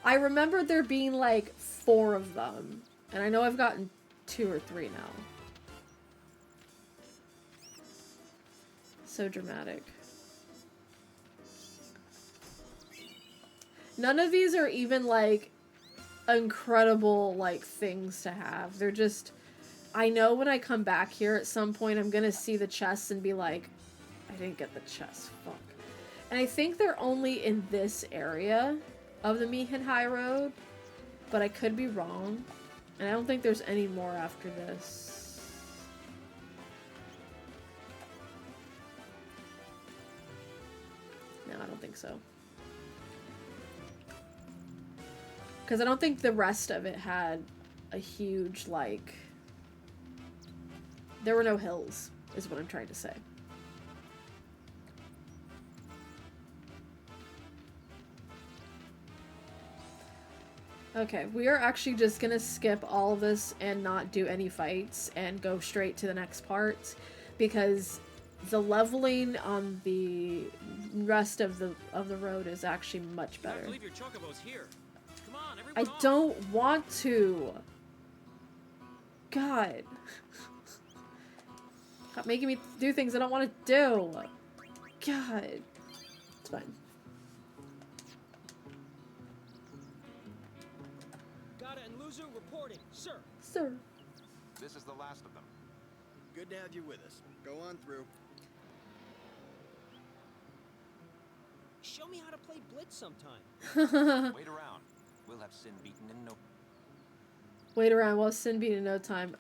I remembered there being like 4 of them. And I know I've gotten 2 or 3 now. So dramatic. None of these are even, like, incredible, like, things to have. They're just... I know when I come back here at some point, I'm gonna see the chests and be like, I didn't get the chest. Fuck. And I think they're only in this area of the Mihin High Road, but I could be wrong. And I don't think there's any more after this. No, I don't think so. Because I don't think the rest of it had a huge, like... There were no hills, is what I'm trying to say. Okay, we are actually just gonna skip all of this and not do any fights and go straight to the next part, because the leveling on the rest of the road is actually much better. Leave your chocobos here. Come on, I everyone don't want to. God. Stop making me do things I don't want to do. God. It's fine. Gata and Luzu reporting, sir. Sir. This is the last of them. Good to have you with us. Go on through. Show me how to play Blitz sometime. Wait around. We'll have Sin beaten in no... Wait around while Sin beat in no time.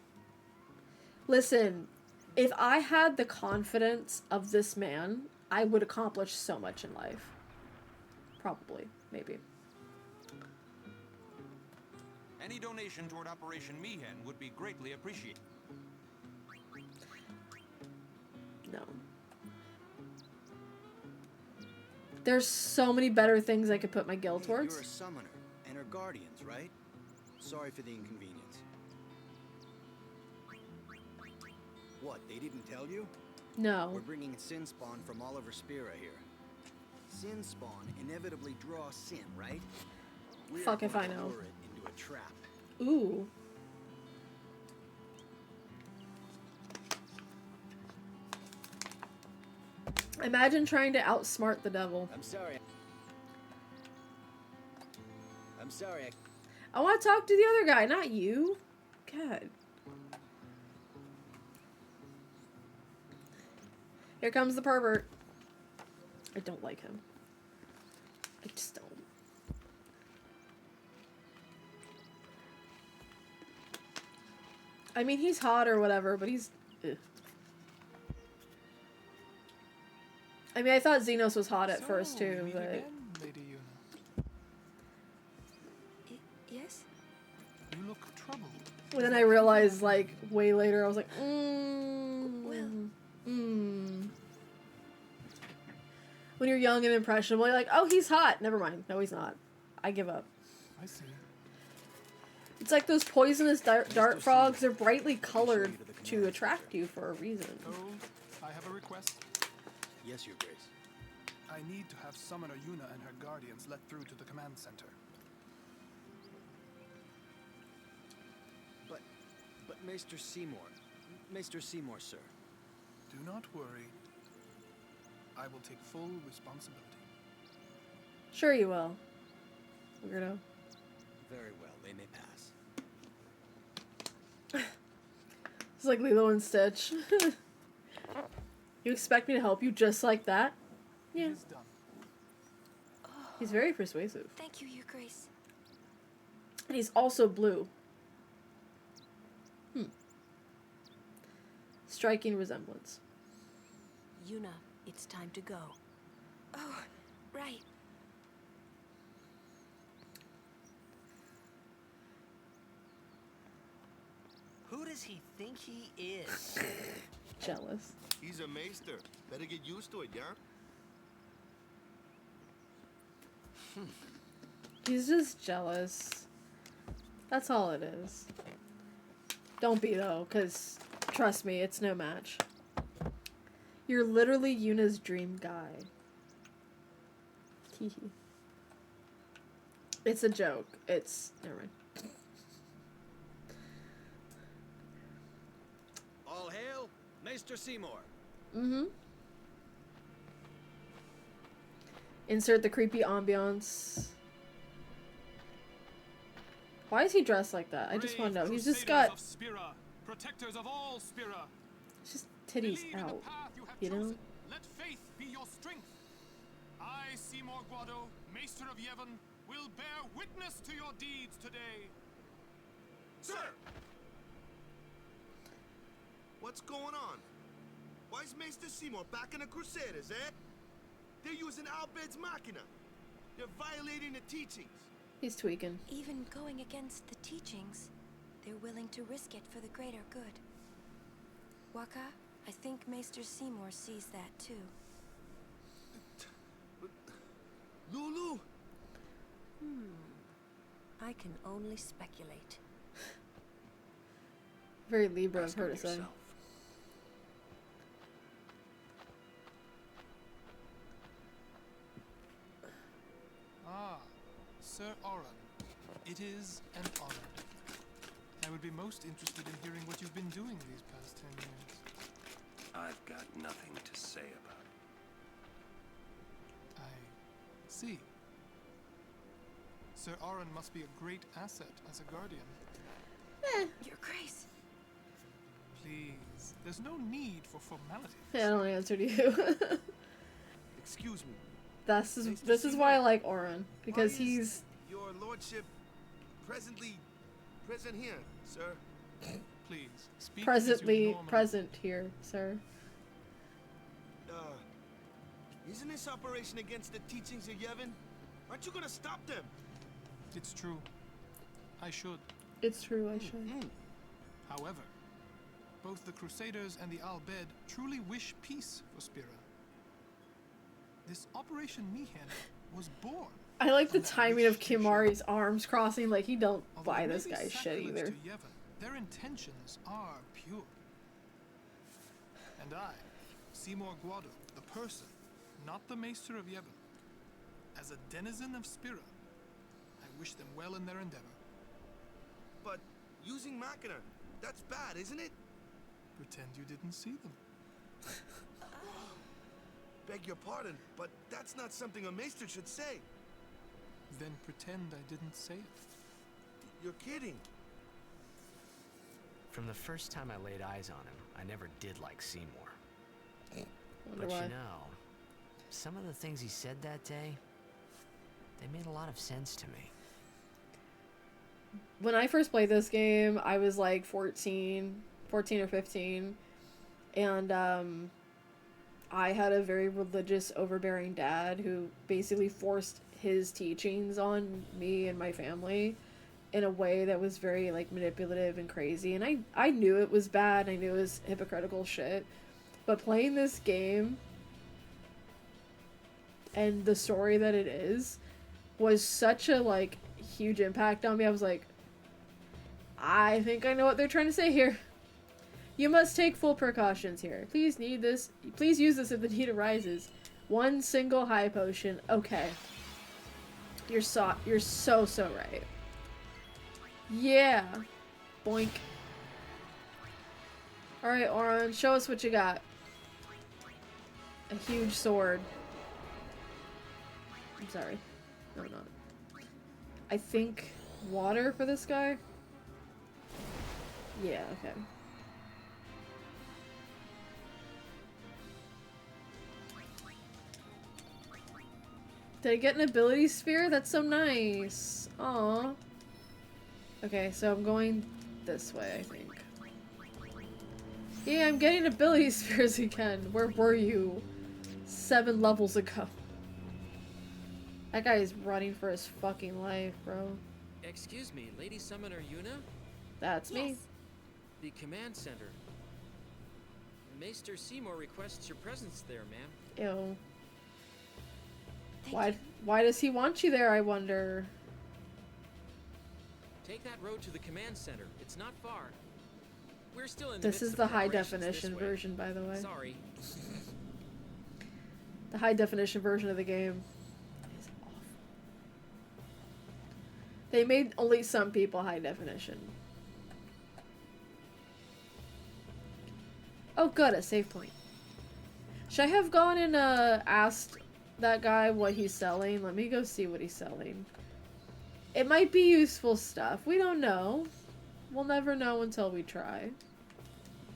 Listen, if I had the confidence of this man, I would accomplish so much in life. Probably. Maybe. Any donation toward Operation Mihin would be greatly appreciated. No. There's so many better things I could put my guild towards. You're a summoner, and are guardians, right? Sorry for the inconvenience. What, they didn't tell you? No. We're bringing Sin Spawn from Oliver Spira here. Sin Spawn inevitably draws Sin, right? We're Fuck if going I to know. lure it into a trap. Ooh. Imagine trying to outsmart the devil. I'm sorry. sorry. I want to talk to the other guy, not you. God. Here comes the pervert. I don't like him. I just don't. I mean, he's hot or whatever, but he's... Ugh. I mean, I thought Xenos was hot at first, too, meet but... again, Lady Yuna. Yes? You look troubled. And then I realized, like, way later, I was like, When you're young and impressionable, you're like, oh, he's hot. Never mind. No, he's not. I give up. I see. It's like those poisonous dart frogs. They're brightly colored to attract you for a reason. Harold, I have a request. Yes, Your Grace. I need to have Summoner Yuna and her guardians let through to the command center. But Maester Seymour. Maester Seymour, sir. Do not worry. I will take full responsibility. Sure you will. Weirdo. Very well, they may pass. It's like Lilo and Stitch. You expect me to help you just like that? Yeah. It is done. He's very persuasive. Thank you, Your Grace. And he's also blue. Striking resemblance. Yuna, it's time to go. Oh, right. Who does he think he is? Jealous. He's a maester. Better get used to it, yeah? He's just jealous. That's all it is. Don't be though, because trust me, it's no match. You're literally Yuna's dream guy. Teehee. It's a joke. It's... Never mind. All hail, Maester Seymour. Mm-hmm. Insert the creepy ambiance. Why is he dressed like that? I just want to know. He's just got... Of Spira, protectors of all Spira. It's just titties Believe in the out. path you have You know? chosen. Let faith be your strength. I, Seymour Guado, Maester of Yevon, will bear witness to your deeds today. Sir! What's going on? Why is Maester Seymour backing the Crusaders, eh? They're using Albed's Machina. They're violating the teachings. He's tweaking. Even going against the teachings, they're willing to risk it for the greater good. Waka, I think Maester Seymour sees that too. Lulu! I can only speculate. Very Libra of Ask her him to say. yourself. Ah, Sir Oran. It is an honor. I would be most interested in hearing what you've been doing these past 10 years. I've got nothing to say about it. I see. Sir Oran must be a great asset as a guardian. Your Grace. Please, there's no need for formalities. Yeah, I don't answer to you. Excuse me. This is why I like Oren, because Why is he's... Your Lordship present here, sir. Please, speak presently as you normally- present here, sir. Isn't this operation against the teachings of Yevon? Aren't you gonna stop them? It's true. I should. It's true, I should. However, both the Crusaders and the Al Bhed truly wish peace for Spira. This Operation Mihen was born. I like the from that timing of wish to share. Kimari's arms crossing, like he don't Although buy it may this be guy's shit sacrilege either. to Yevon, their intentions are pure. And I, Seymour Guado, the person, not the Maester of Yevon, as a denizen of Spira, I wish them well in their endeavor. But using Machina, that's bad, isn't it? Pretend you didn't see them. Beg your pardon, but that's not something a maester should say. then pretend I didn't say it. You're kidding. From the first time I laid eyes on him, I never did like Seymour. Wonder But why. you know, some of the things he said that day, they made a lot of sense to me. When I first played this game, I was like 14 or 15, and I had a very religious, overbearing dad who basically forced his teachings on me and my family in a way that was very like manipulative and crazy, and I knew it was bad, I knew it was hypocritical shit, but playing this game and the story that it is was such a like huge impact on me. I was like, I think I know what they're trying to say here. You must take full precautions here. Please use this if the need arises. One single high potion. Okay. You're so right. Yeah. Boink. Alright, Auron, show us what you got. A huge sword. I'm sorry. No, not. I think water for this guy? Yeah, okay. Did I get an ability sphere? That's so nice. Aw. Okay, so I'm going this way, I think. Yeah, I'm getting ability spheres again. Where were you 7 levels ago? That guy is running for his fucking life, bro. Excuse me, Lady Summoner Yuna? That's me. The command center. Maester Seymour requests your presence there, ma'am. Ew. Why does he want you there, I wonder? Take that road to the command center. It's not far. We're still in the This midst is of the high preparations definition this way. version, by the way. Sorry. The high definition version of the game is awful. They made only some people high definition. Oh good, a save point. Should I have gone and asked that guy what he's selling? Let me go see what he's selling. It might be useful stuff. We don't know. We'll never know until we try.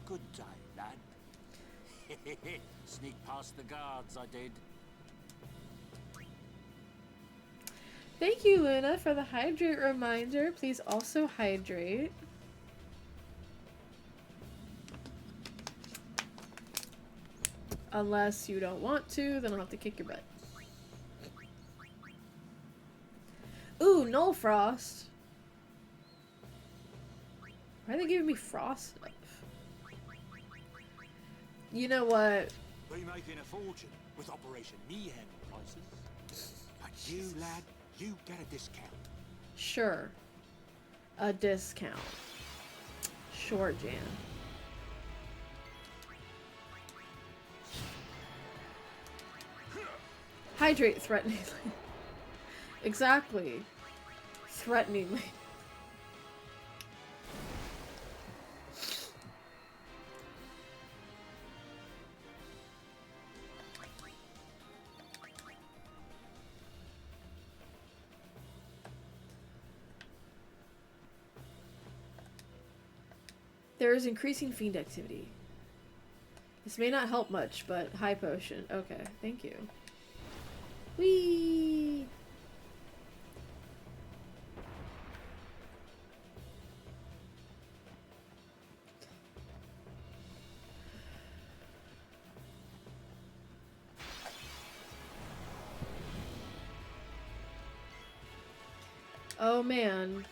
Good day, lad. Sneak past the guards, I did. Thank you, Luna, for the hydrate reminder. Please also hydrate. Unless you don't want to, then I'll have to kick your butt. Ooh, Null Frost. Why are they giving me frost stuff? You know what? We're making a fortune with Operation Mayhem prices. But you, lad, you get a discount. Sure. A discount. Sure, Jan. Hydrate threateningly. Exactly. Threateningly. There is increasing fiend activity. This may not help much, but high potion. Okay, thank you. Whee! Oh man.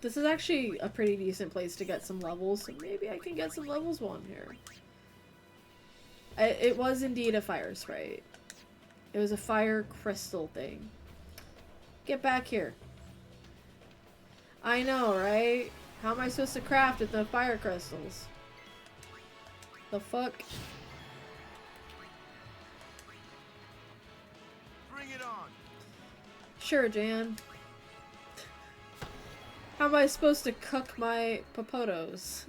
This is actually a pretty decent place to get some levels, so maybe I can get some levels 1 here. It was indeed a fire sprite. It was a fire crystal thing. Get back here. I know, right? How am I supposed to craft with no fire crystals? The fuck? Bring it on. Sure, Jan. How am I supposed to cook my popotos?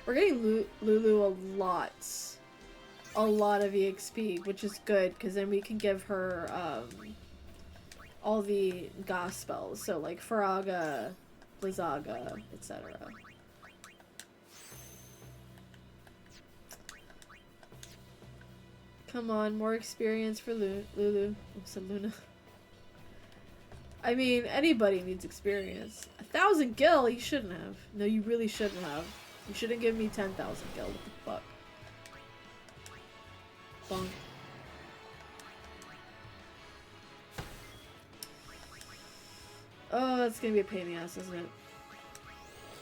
We're getting Lulu a lot of EXP, which is good, because then we can give her, all the Goth spells, so like Faraga, Blizzaga, etc. Come on, more experience for Lulu. I said Luna. I mean, anybody needs experience. 1,000 gil? You shouldn't have. No, you really shouldn't have. You shouldn't give me 10,000 gil. What the fuck? Bonk. Oh, that's gonna be a pain in the ass, isn't it?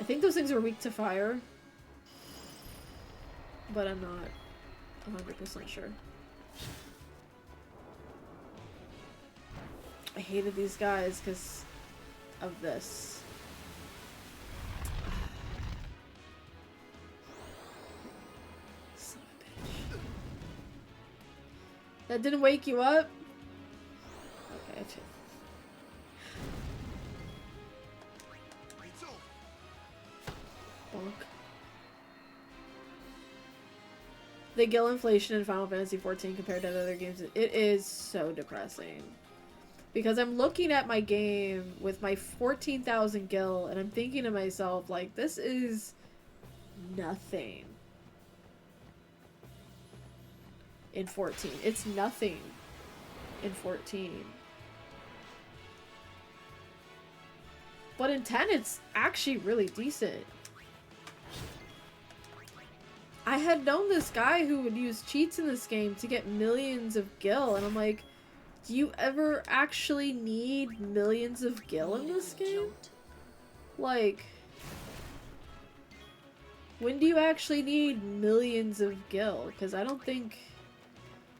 I think those things are weak to fire. But I'm not 100% sure. I hated these guys because of this. Son of a bitch. That didn't wake you up? Okay, bonk. The gil inflation in Final Fantasy XIV compared to other games, it is so depressing. Because I'm looking at my game with my 14,000 gil, and I'm thinking to myself, like, this is nothing in 14. It's nothing in 14. But in 10, it's actually really decent. I had known this guy who would use cheats in this game to get millions of gil, and I'm like, do you ever actually need millions of gil in this game? Like, when do you actually need millions of gil? Because I don't think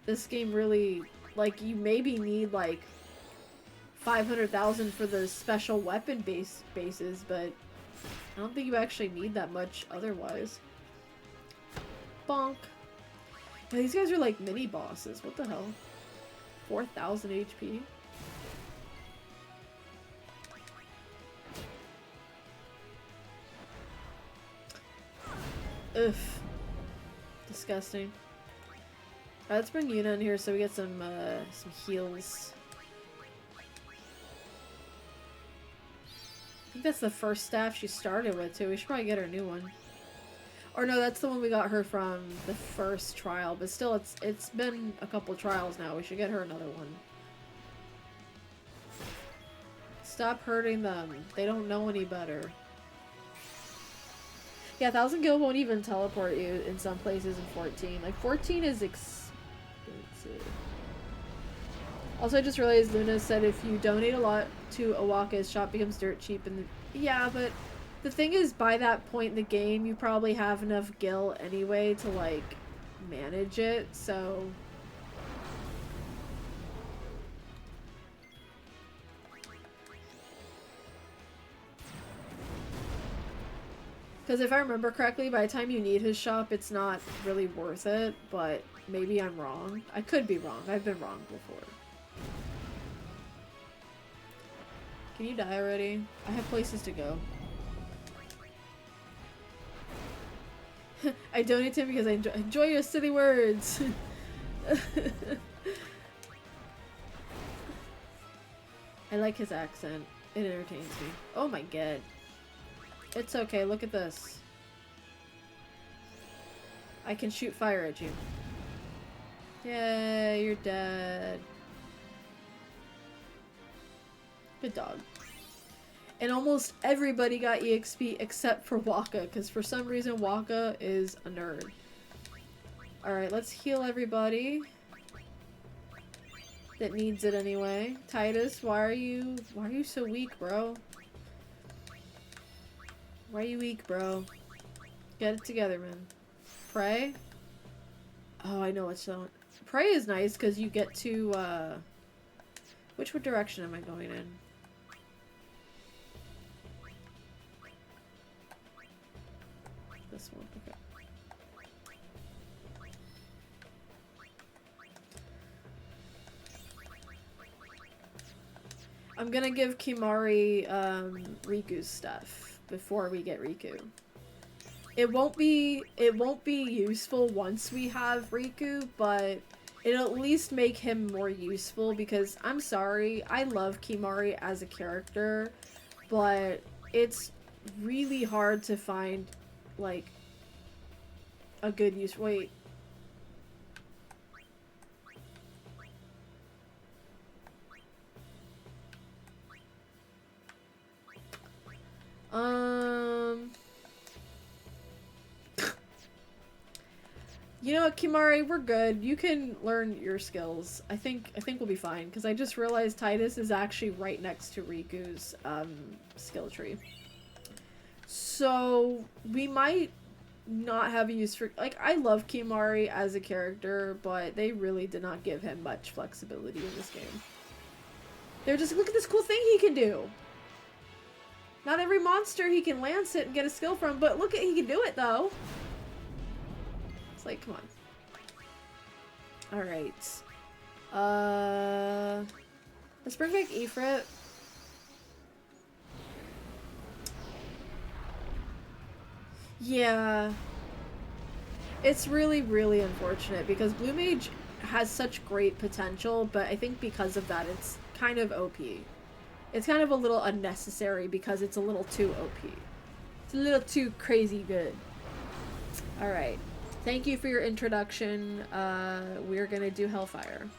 this game really, like, you maybe need, like, 500,000 for the special weapon bases, but I don't think you actually need that much otherwise. Bonk. Yeah, these guys are like mini bosses. What the hell? 4,000 HP. Ugh. Disgusting. Alright, let's bring Yuna in here so we get some heals. I think that's the first staff she started with, too. We should probably get her a new one. Or no, that's the one we got her from the first trial, but still, it's been a couple trials now. We should get her another one. Stop hurting them. They don't know any better. Yeah, 1,000 gil won't even teleport you in some places in 14. Like, 14 is expensive. Also, I just realized Luna said if you donate a lot to Awaka, his shop becomes dirt cheap. And yeah, but the thing is, by that point in the game, you probably have enough gil anyway to, like, manage it, so... Because if I remember correctly, by the time you need his shop, it's not really worth it, but maybe I'm wrong. I could be wrong. I've been wrong before. Can you die already? I have places to go. I donate to him because I enjoy your silly words. I like his accent. It entertains me. Oh my god. It's okay, look at this. I can shoot fire at you. Yay, you're dead. Good dog. And almost everybody got EXP except for Wakka, because for some reason Wakka is a nerd. Alright, let's heal everybody that needs it anyway. Titus, why are you so weak, bro? Why are you weak, bro? Get it together, man. Pray? Oh, I know what's Prey is nice because you get to, which direction am I going in? This one, okay. I'm gonna give Kimahri, Riku's stuff before we get Riku. It won't be useful once we have Riku, but it'll at least make him more useful because I'm sorry, I love Kimahri as a character, but it's really hard to find, like, a good use. Wait. You know what, Kimahri, we're good. You can learn your skills. I think we'll be fine, because I just realized Tidus is actually right next to Riku's skill tree. So we might not have a use for, like, I love Kimahri as a character, but they really did not give him much flexibility in this game. They're just, look at this cool thing he can do. Not every monster he can lance it and get a skill from, but look at, he can do it though. It's like, come on. Alright. Let's bring back Ifrit. Yeah. It's really, really unfortunate because Blue Mage has such great potential, but I think because of that it's kind of OP. It's kind of a little unnecessary because it's a little too OP. It's a little too crazy good. Alright. Thank you for your introduction. We're gonna do Hellfire.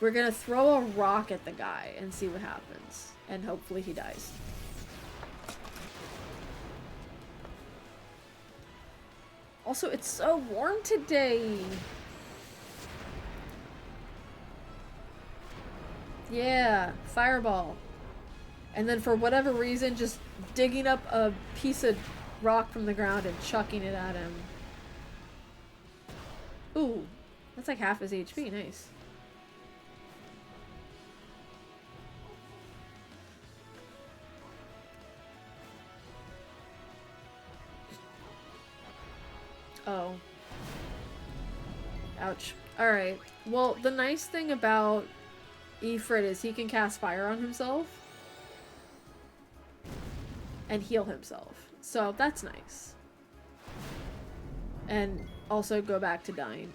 We're gonna throw a rock at the guy and see what happens. And hopefully he dies. Also, it's so warm today. Yeah, fireball. And then for whatever reason, just digging up a piece of rock from the ground and chucking it at him. Ooh, that's like half his HP, nice. Oh. Ouch. Alright. Well, the nice thing about Ifrit is he can cast fire on himself. And heal himself. So that's nice. And also go back to dying.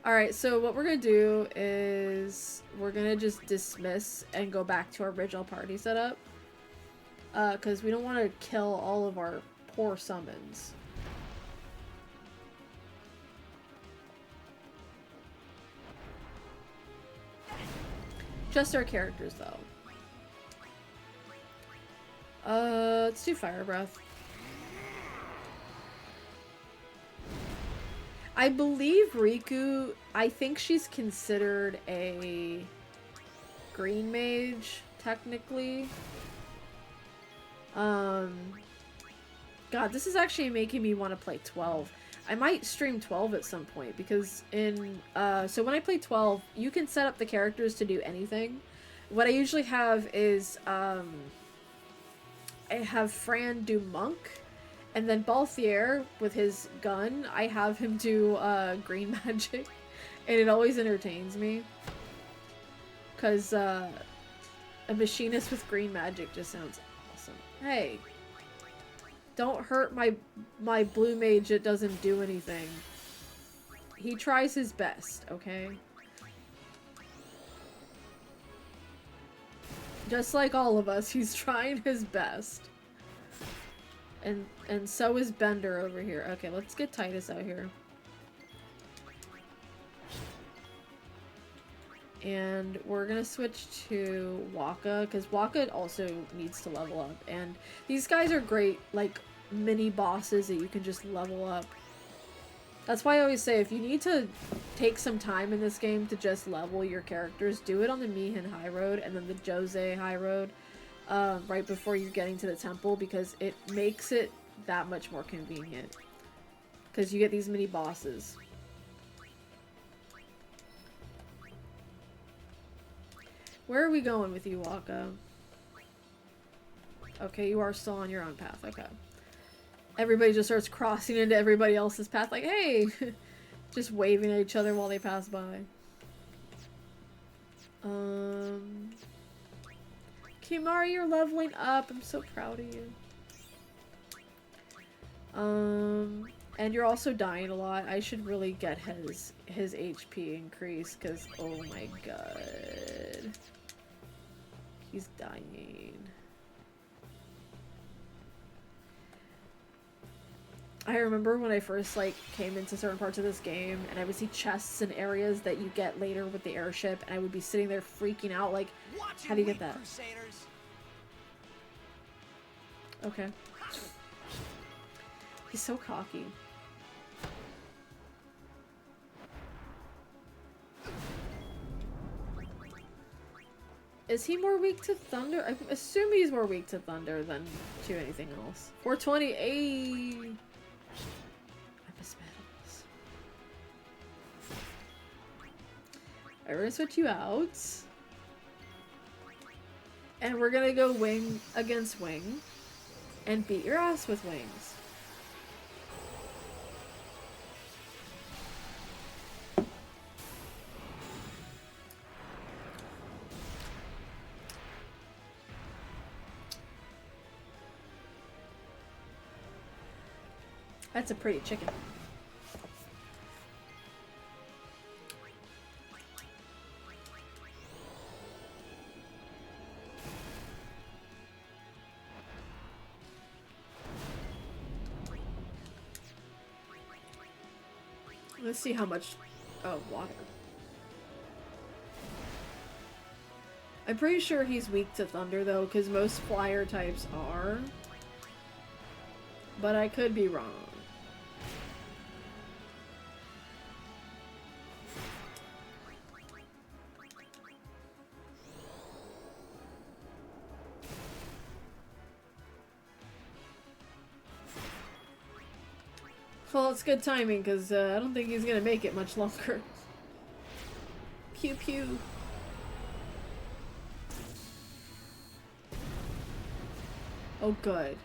Alright, so what we're gonna do is we're gonna just dismiss and go back to our original party setup. Because we don't want to kill all of our poor summons. Just our characters, though. Let's do Fire Breath. I believe Riku, I think she's considered a green mage, technically. God, this is actually making me want to play 12. I might stream 12 at some point because in, so when I play 12, you can set up the characters to do anything. What I usually have is, I have Fran do Monk, and then Balthier, with his gun, I have him do, green magic, and it always entertains me. Because, a machinist with green magic just sounds awesome. Hey! Don't hurt my blue mage that doesn't do anything. He tries his best, okay? Just like all of us, he's trying his best. And so is Bender over here. Okay, let's get Tidus out here. And we're gonna switch to Wakka, because Wakka also needs to level up. And these guys are great, like, mini bosses that you can just level up. That's why I always say, if you need to take some time in this game to just level your characters, do it on the Mi'ihen High Road and then the Jose High Road, right before you're getting to the temple, because it makes it that much more convenient. Because you get these mini bosses. Where are we going with you, Waka? Okay, you are still on your own path. Okay. Everybody just starts crossing into everybody else's path like, hey! Just waving at each other while they pass by. Kimari, you're leveling up. I'm so proud of you. And you're also dying a lot. I should really get his HP increase, because oh my god. He's dying. I remember when I first like came into certain parts of this game and I would see chests and areas that you get later with the airship, and I would be sitting there freaking out like, how do you get that? Crusaders. Okay. He's so cocky. Is he more weak to thunder? I assume he's more weak to thunder than to anything else. 428. I miss metals. Alright, we're gonna switch you out. And we're gonna go wing against wing. And beat your ass with wings. That's a pretty chicken. Let's see how much... Oh, water. I'm pretty sure he's weak to thunder, though, because most flyer types are. But I could be wrong. Well, it's good timing, because I don't think he's gonna make it much longer. Pew pew. Oh, good.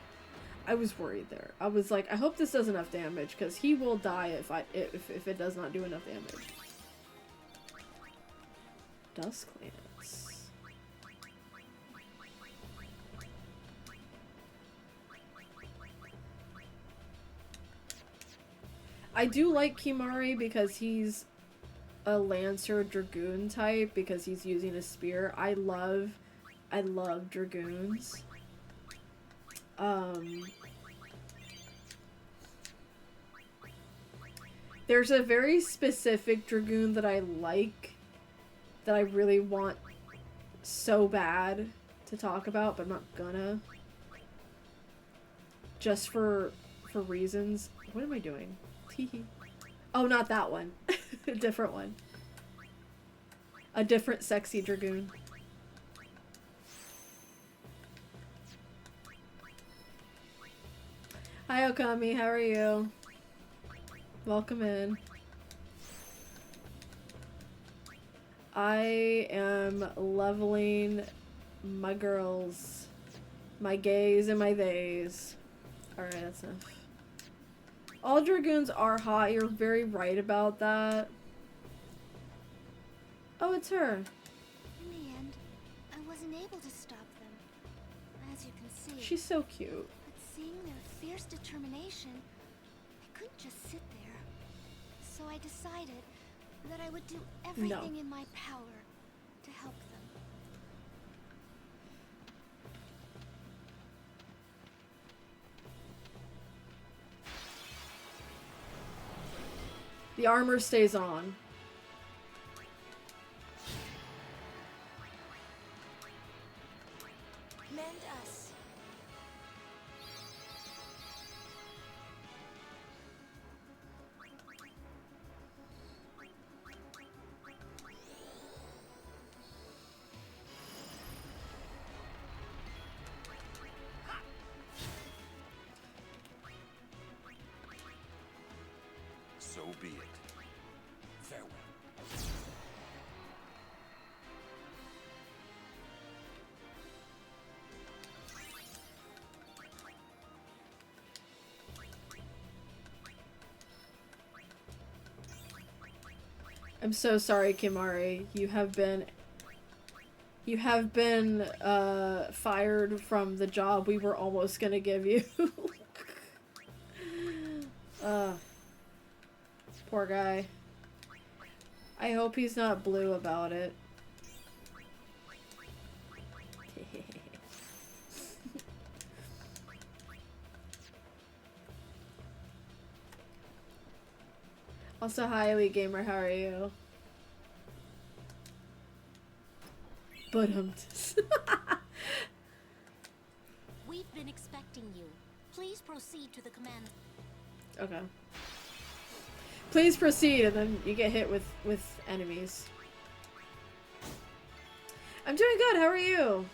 I was worried there. I was like, I hope this does enough damage, because he will die if it does not do enough damage. Dusk Lance. I do like Kimari because he's a Lancer Dragoon type because he's using a spear. I love Dragoons. There's a very specific Dragoon that I like, that I really want so bad to talk about, but I'm not gonna. Just for reasons. What am I doing? Oh, not that one. A different one. A different sexy Dragoon. Hi Okami, how are you? Welcome in. I am leveling my girls. My gays and my theys. Alright, that's enough. All Dragoons are hot, you're very right about that. Oh, it's her. In the end, I wasn't able to stop them. As you can see. She's so cute. But seeing their fierce determination, I couldn't just sit there. So I decided that I would do everything in my power to help them. The armor stays on. Mend us. So be it. Farewell. I'm so sorry, Kimari. You have been fired from the job we were almost gonna give you. Poor guy. I hope he's not blue about it. Also, hi, Elite Gamer, how are you? But We've been expecting you. Please proceed to the command. Okay. Please proceed, and then you get hit with enemies. I'm doing good, how are you?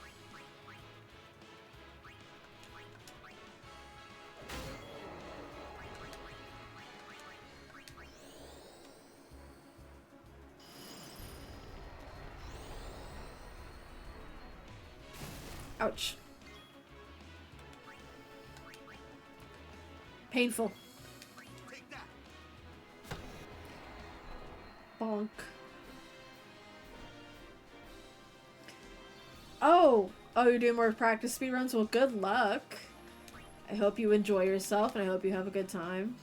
Ouch. Painful. Bonk. Oh! Oh, you're doing more practice speedruns? Well, good luck. I hope you enjoy yourself, and I hope you have a good time.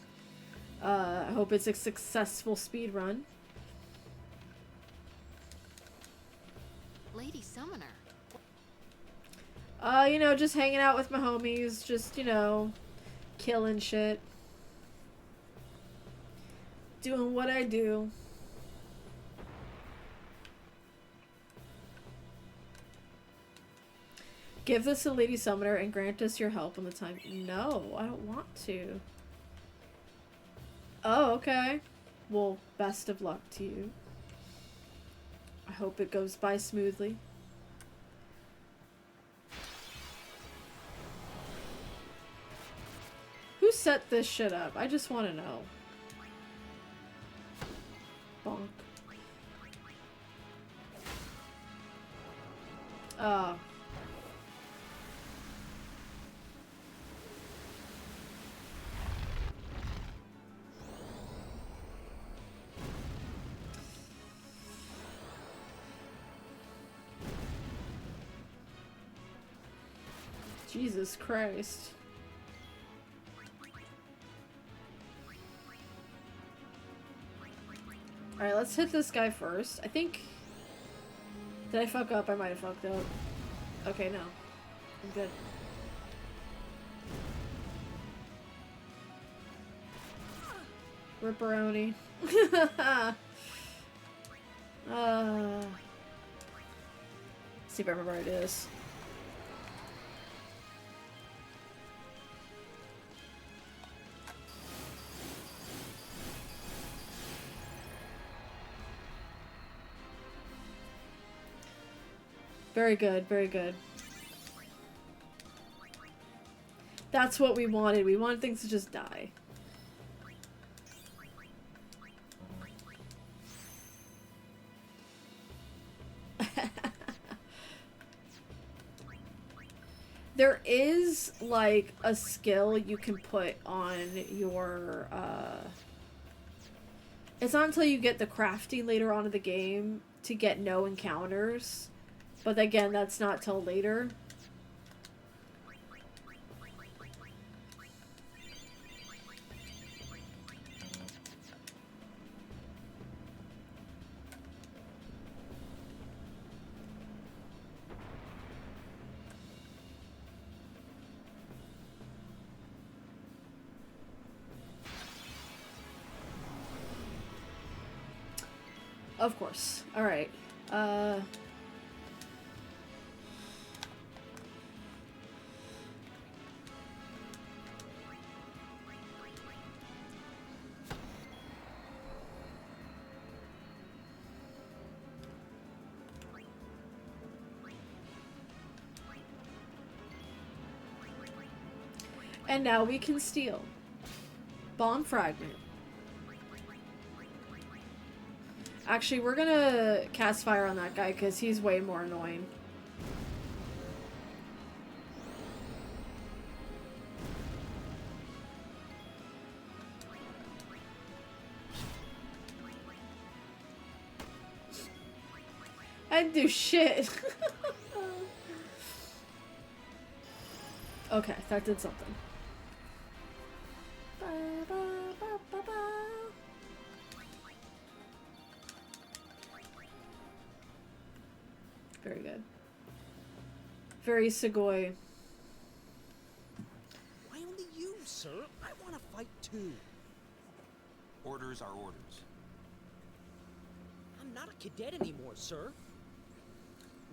I hope it's a successful speedrun. Lady Summoner. You know, just hanging out with my homies, just, you know, killing shit. Doing what I do. Give this to Lady Summoner and grant us your help when the time— No, I don't want to. Oh, okay. Well, best of luck to you. I hope it goes by smoothly. Who set this shit up? I just want to know. Bonk. Jesus Christ. Alright, let's hit this guy first. I think... Did I fuck up? I might have fucked up. Okay, no. I'm good. Ripperoni. See if I remember what it is. Very good, very good. That's what we wanted. We wanted things to just die. There is, like, a skill you can put on your, It's not until you get the crafting later on in the game to get no encounters. But again, that's not till later. Of course. Alright. And now we can steal. Bomb fragment. Actually, we're gonna cast fire on that guy because he's way more annoying. I didn't do shit. Okay, that did something. Ba, ba, ba, ba, ba. Very good. Very Sugoi. Why only you, sir? I want to fight too. Orders are orders. I'm not a cadet anymore, sir.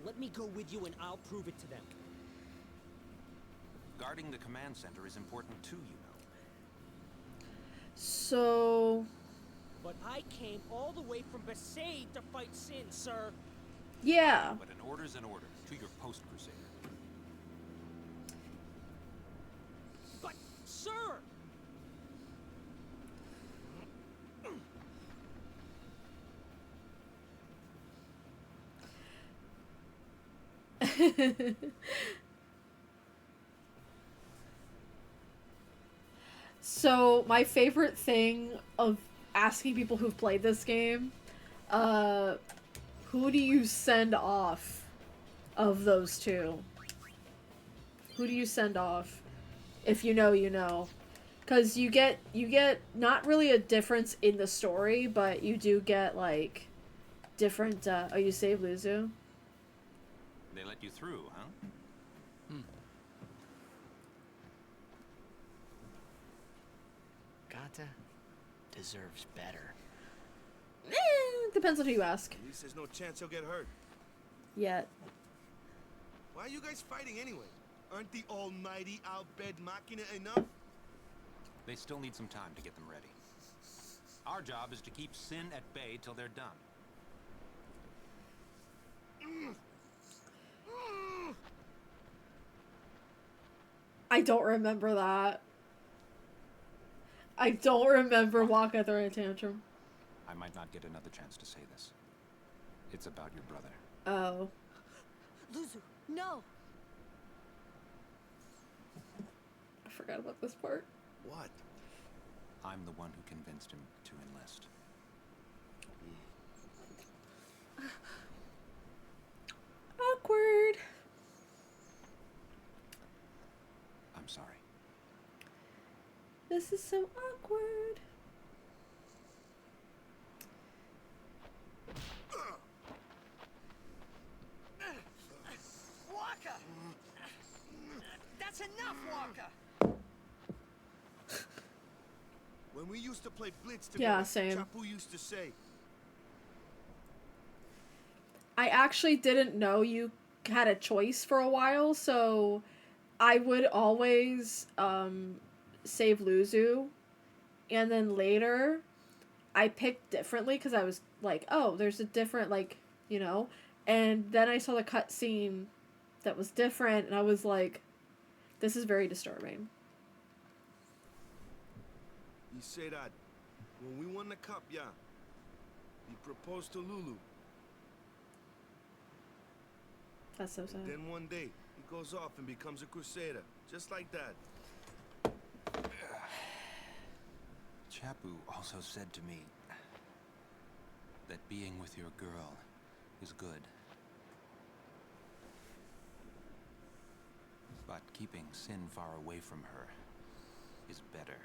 Let me go with you and I'll prove it to them. Guarding the command center is important too, you know. So... But I came all the way from Besaid to fight Sin, sir. Yeah. But an order's an order. To your post, Crusader. But, sir! So, my favorite thing of asking people who've played this game, who do you send off of those two? Who do you send off? If you know, you know. Because you get not really a difference in the story, but you do get, like, different, oh, you save Luzu? They let you through, huh? Gata deserves better. Depends on who you ask. At least there's no chance he'll get hurt. Yet. Why are you guys fighting anyway? Aren't the almighty Al Bhed Machina enough? They still need some time to get them ready. Our job is to keep Sin at bay till they're done. I don't remember that. I don't remember Wakka throwing a tantrum. I might not get another chance to say this. It's about your brother. Oh. Luzu, no! I forgot about this part. What? I'm the one who convinced him to enlist. Awkward. I'm sorry. This is so awkward. Wakka! That's enough, Wakka! When we used to play Blitz together, Yeah, same. Chapu used to say, I actually didn't know you had a choice for a while, so I would always save Luzu, and then later I picked differently because I was like, oh, there's a different, like, you know, and then I saw the cutscene that was different, and I was like, this is very disturbing. he say that when we won the cup, yeah, he proposed to Lulu. That's so sad. Then one day, he goes off and becomes a crusader, just like that. Chapu also said to me that being with your girl is good. But keeping Sin far away from her is better.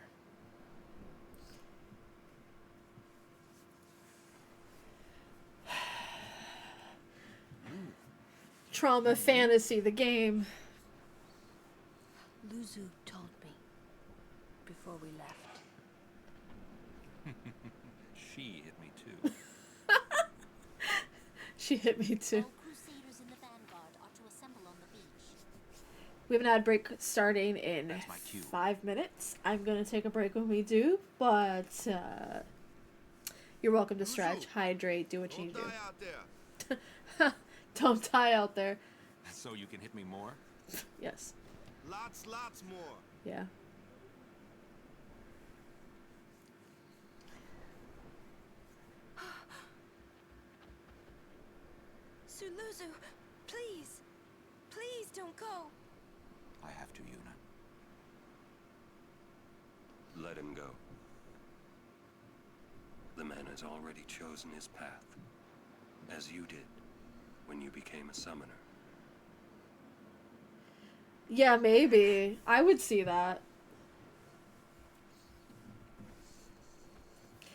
Trauma Fantasy, the game. Luzu told me before we left. She hit me too. She hit me too. All Crusaders in the vanguard are to assemble on the beach. We have an ad break starting in That's my cue. 5 minutes. I'm going to take a break when we do, but you're welcome to stretch, hydrate, do what you need to Don't do. die out there. Don't die out there. So you can hit me more? Yes. Lots more. Yeah. Sir Luzu, please! Please don't go! I have to, Yuna. Let him go. The man has already chosen his path, as you did. when you became a summoner. Yeah, maybe. I would see that.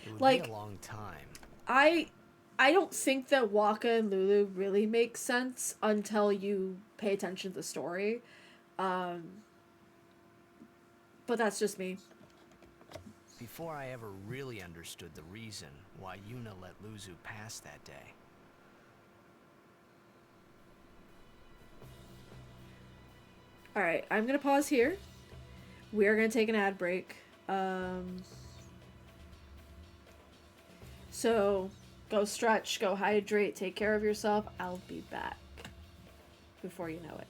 It would Like, be a long time. I don't think that Waka and Lulu really make sense until you pay attention to the story. But that's just me. Before I ever really understood the reason why Yuna let Luzu pass that day. Alright, I'm gonna pause here. We're gonna take an ad break. So, go stretch, go hydrate, take care of yourself. I'll be back before you know it.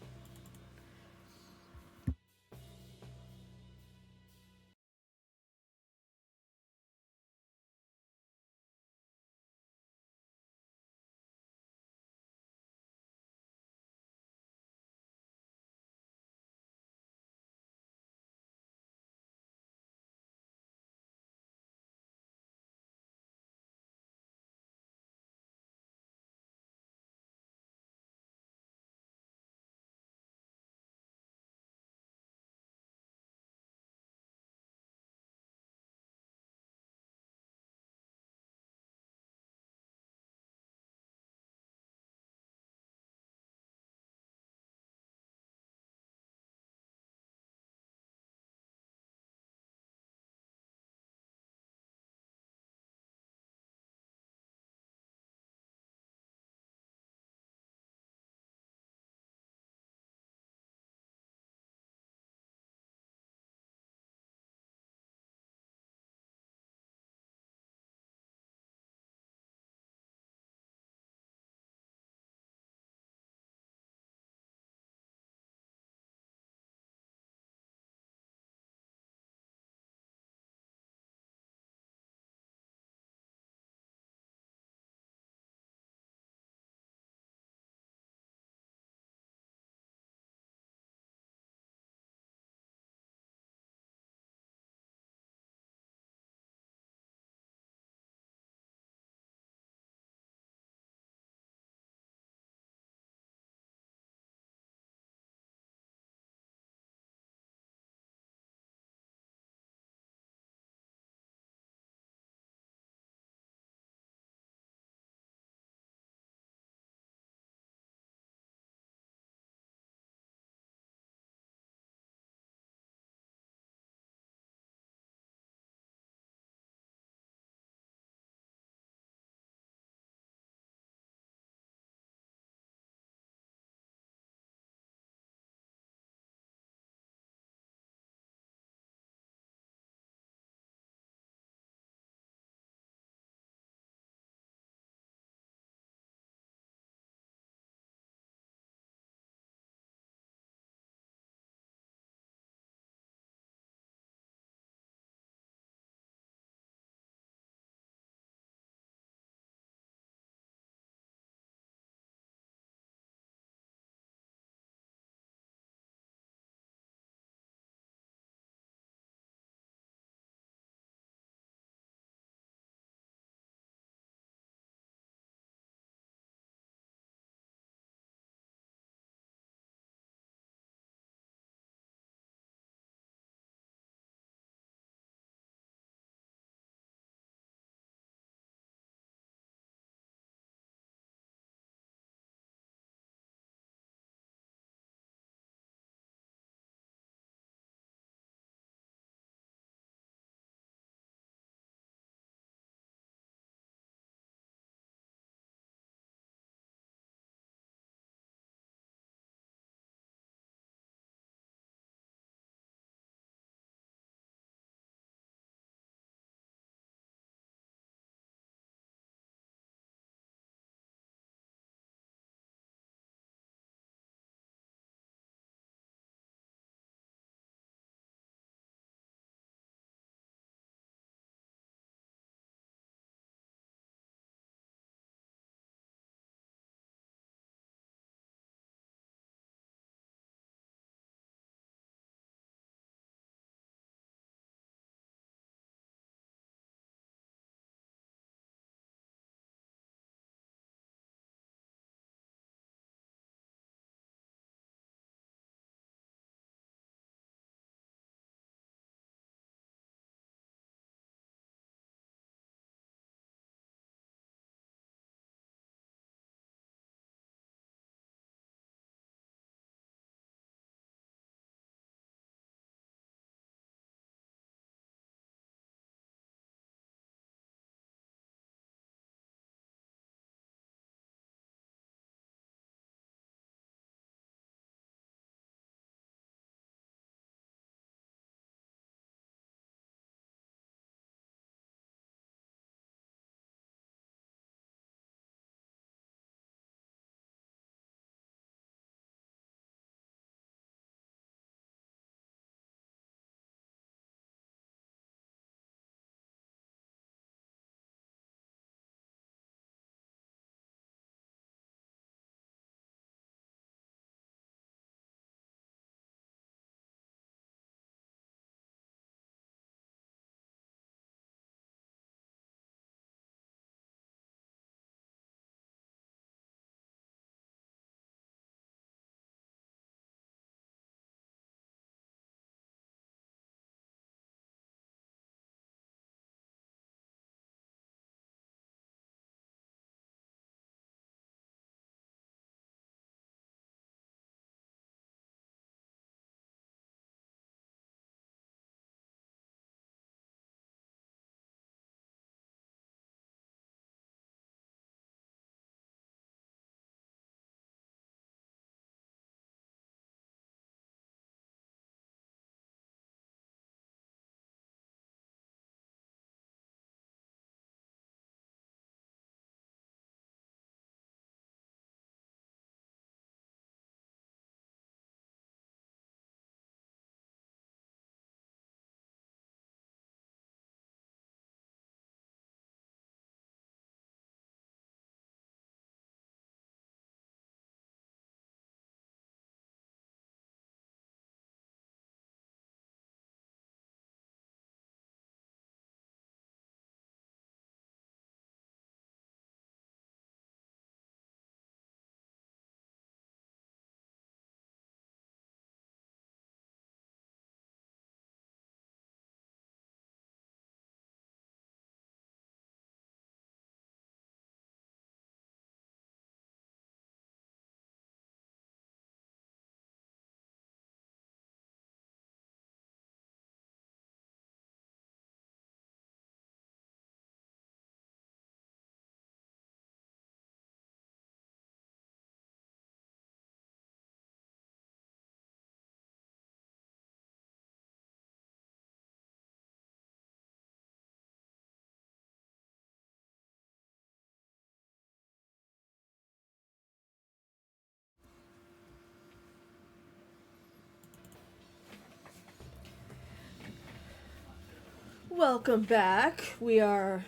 Welcome back. We are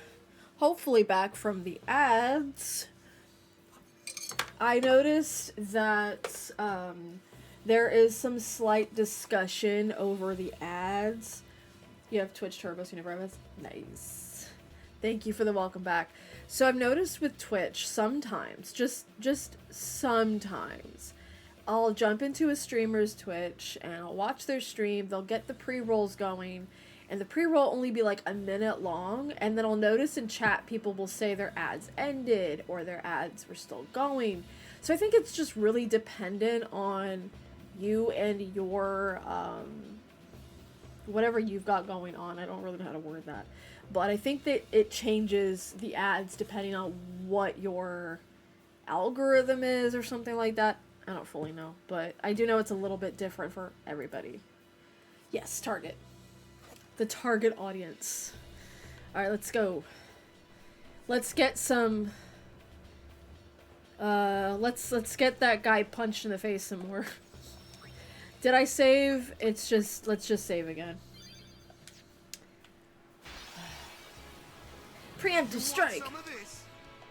hopefully back from the ads. I noticed that there is some slight discussion over the ads. You have Twitch Turbo Universe. Nice. Thank you for the welcome back. So I've noticed with Twitch, sometimes, just sometimes, I'll jump into a streamer's Twitch and I'll watch their stream. They'll get the pre-rolls going, and the pre-roll only be like a minute long, and then I'll notice in chat people will say their ads ended or their ads were still going. So I think it's just really dependent on you and your whatever you've got going on. I don't really know how to word that, but I think that it changes the ads depending on what your algorithm is or something like that. I don't fully know, but I do know it's a little bit different for everybody. Yes, target. The target audience. Alright, let's go. Let's get some... let's get that guy punched in the face some more. Did I save? It's just... Let's just save again. Preemptive strike!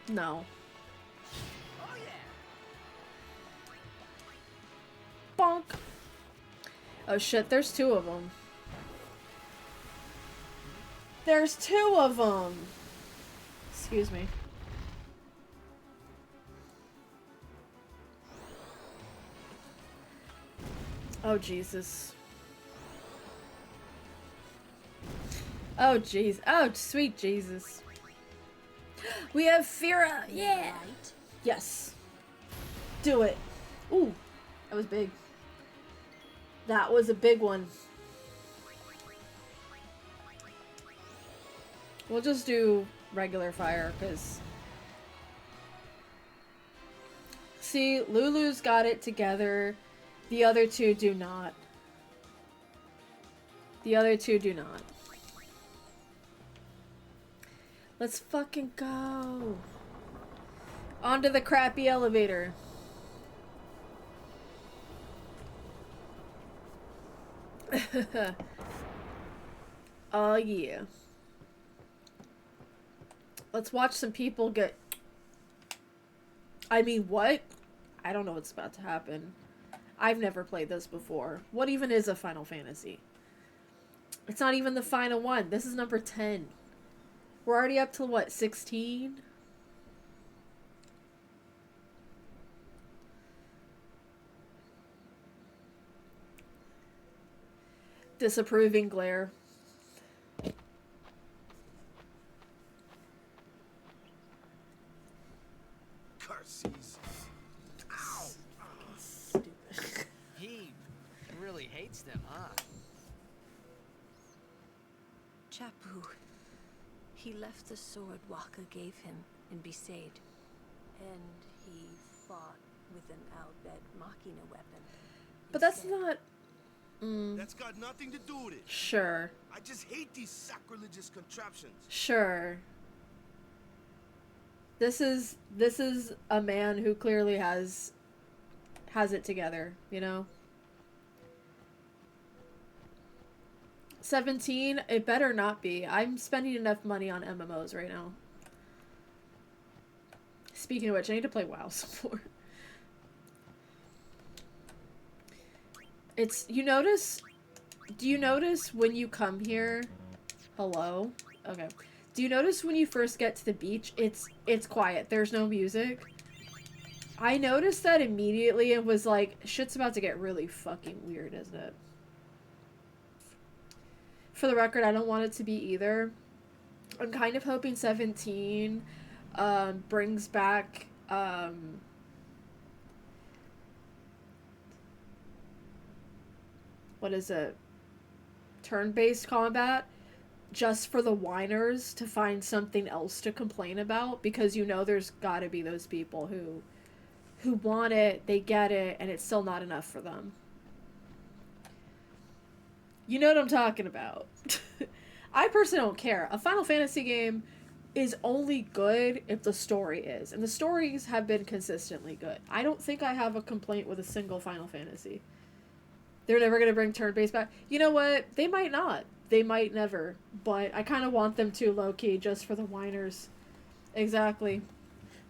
No. Bonk. Oh shit, there's two of them. There's two of them! Excuse me. Oh Jesus. Oh jeez. Oh sweet Jesus. We have Fira! Yeah! Yes. Do it. Ooh. That was big. That was a big one. We'll just do regular fire, because... See, Lulu's got it together. The other two do not. The other two do not. Let's fucking go. Onto the crappy elevator. Oh yeah. Let's watch some people get... I mean, what? I don't know what's about to happen. I've never played this before. What even is a Final Fantasy? It's not even the final one. This is number 10. We're already up to what, 16? Disapproving glare. Curses. Ow. Stupid. He really hates them, huh? Chapu. He left the sword Waka gave him in Besaid. And he fought with an Al-Bhed Machina weapon. But that's not... That's got nothing to do with it. Sure. I just hate these sacrilegious contraptions. Sure. This is a man who clearly has it together, you know? 17? It better not be. I'm spending enough money on MMOs right now. Speaking of which, I need to play WoW some more. It's, do you notice when you come here? Hello? Okay. Do you notice when you first get to the beach, it's quiet. There's no music. I noticed that immediately and was like, shit's about to get really fucking weird, isn't it? For the record, I don't want it to be either. I'm kind of hoping 17 brings back what is it? Turn-based combat, just for the whiners to find something else to complain about, because you know there's gotta be those people who want it, they get it, and it's still not enough for them. You know what I'm talking about. I personally don't care. A Final Fantasy game is only good if the story is, and the stories have been consistently good. I don't think I have a complaint with a single Final Fantasy. They're never going to bring turn-based back. You know what? They might not. they might never, but I kind of want them to, low-key, just for the whiners. Exactly.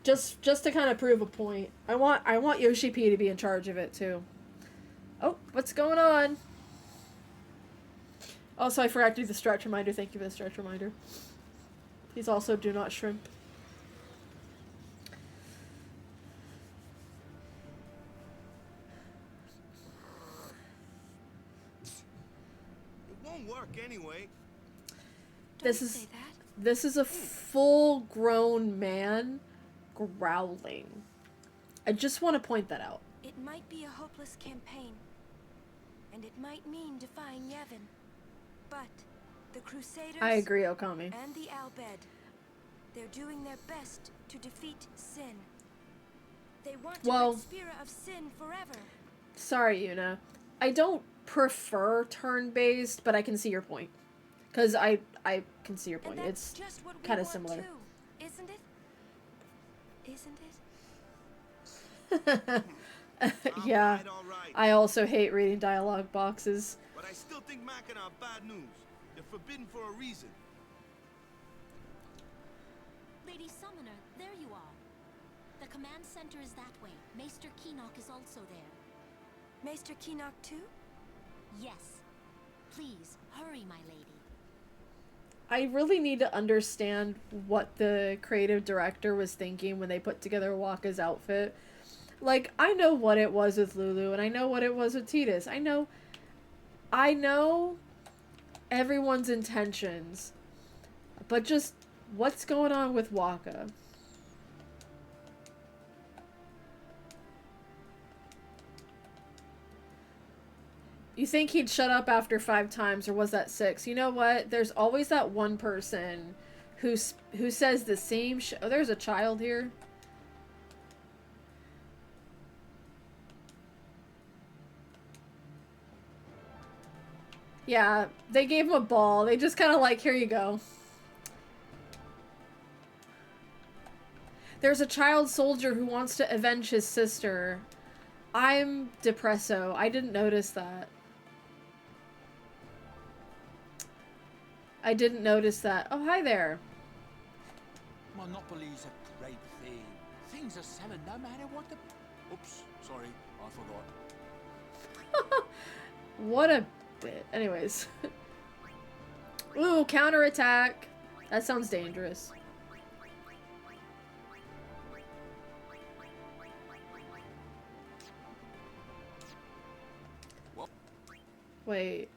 Just to kind of prove a point. I want Yoshi P to be in charge of it too. Oh, what's going on? Also, I forgot to do the stretch reminder. Thank you for the stretch reminder. He's also do not shrimp. It won't work anyway. This is a full-grown man growling. I just want to point that out. It might be a hopeless campaign, and it might mean defying Yevon, but the Crusaders... I agree, Okami. ...and the Al Bhed, they're doing their best to defeat Sin. They want to rid Spira of Sin forever. Sorry, Yuna. I don't prefer turn-based, but I can see your point. Because I can see your point. It's kind of similar. Too, isn't it? Isn't it? Yeah. All right. I also hate reading dialogue boxes. But I still think Machina are bad news. They're forbidden for a reason. Lady Summoner, there you are. The command center is that way. Maester Keenock is also there. Maester Keenock too? Yes. Please, hurry, my lady. I really need to understand what the creative director was thinking when they put together Wakka's outfit. Like, I know what it was with Lulu, and I know what it was with Tidus. I know everyone's intentions, but just what's going on with Wakka? You think he'd shut up after 5 times, or was that 6? You know what? There's always that one person who says the same oh, there's a child here. Yeah, they gave him a ball. They just kind of like, here you go. There's a child soldier who wants to avenge his sister. I'm depresso. I didn't notice that. I didn't notice that. Oh, hi there. Monopoly's a great thing. Things are selling no matter what the... Oops, sorry, I forgot. What a bit. Anyways. Ooh, counterattack. That sounds dangerous. What? Wait.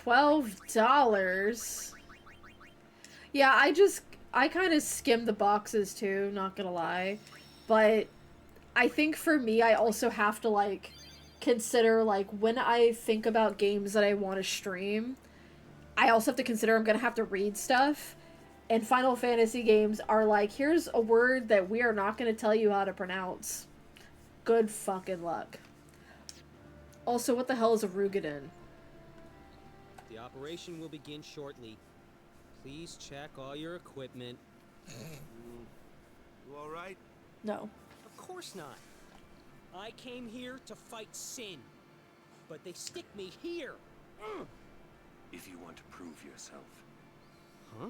$12? Yeah, I kind of skimmed the boxes too, not gonna lie. But I think for me, I also have to, like, consider, like, when I think about games that I want to stream, I also have to consider I'm gonna have to read stuff. And Final Fantasy games are like, here's a word that we are not gonna tell you how to pronounce. Good fucking luck. Also, what the hell is a Rugadin? The operation will begin shortly. Please check all your equipment. You all right? No. Of course not. I came here to fight Sin, but they stick me here. If you want to prove yourself. Huh?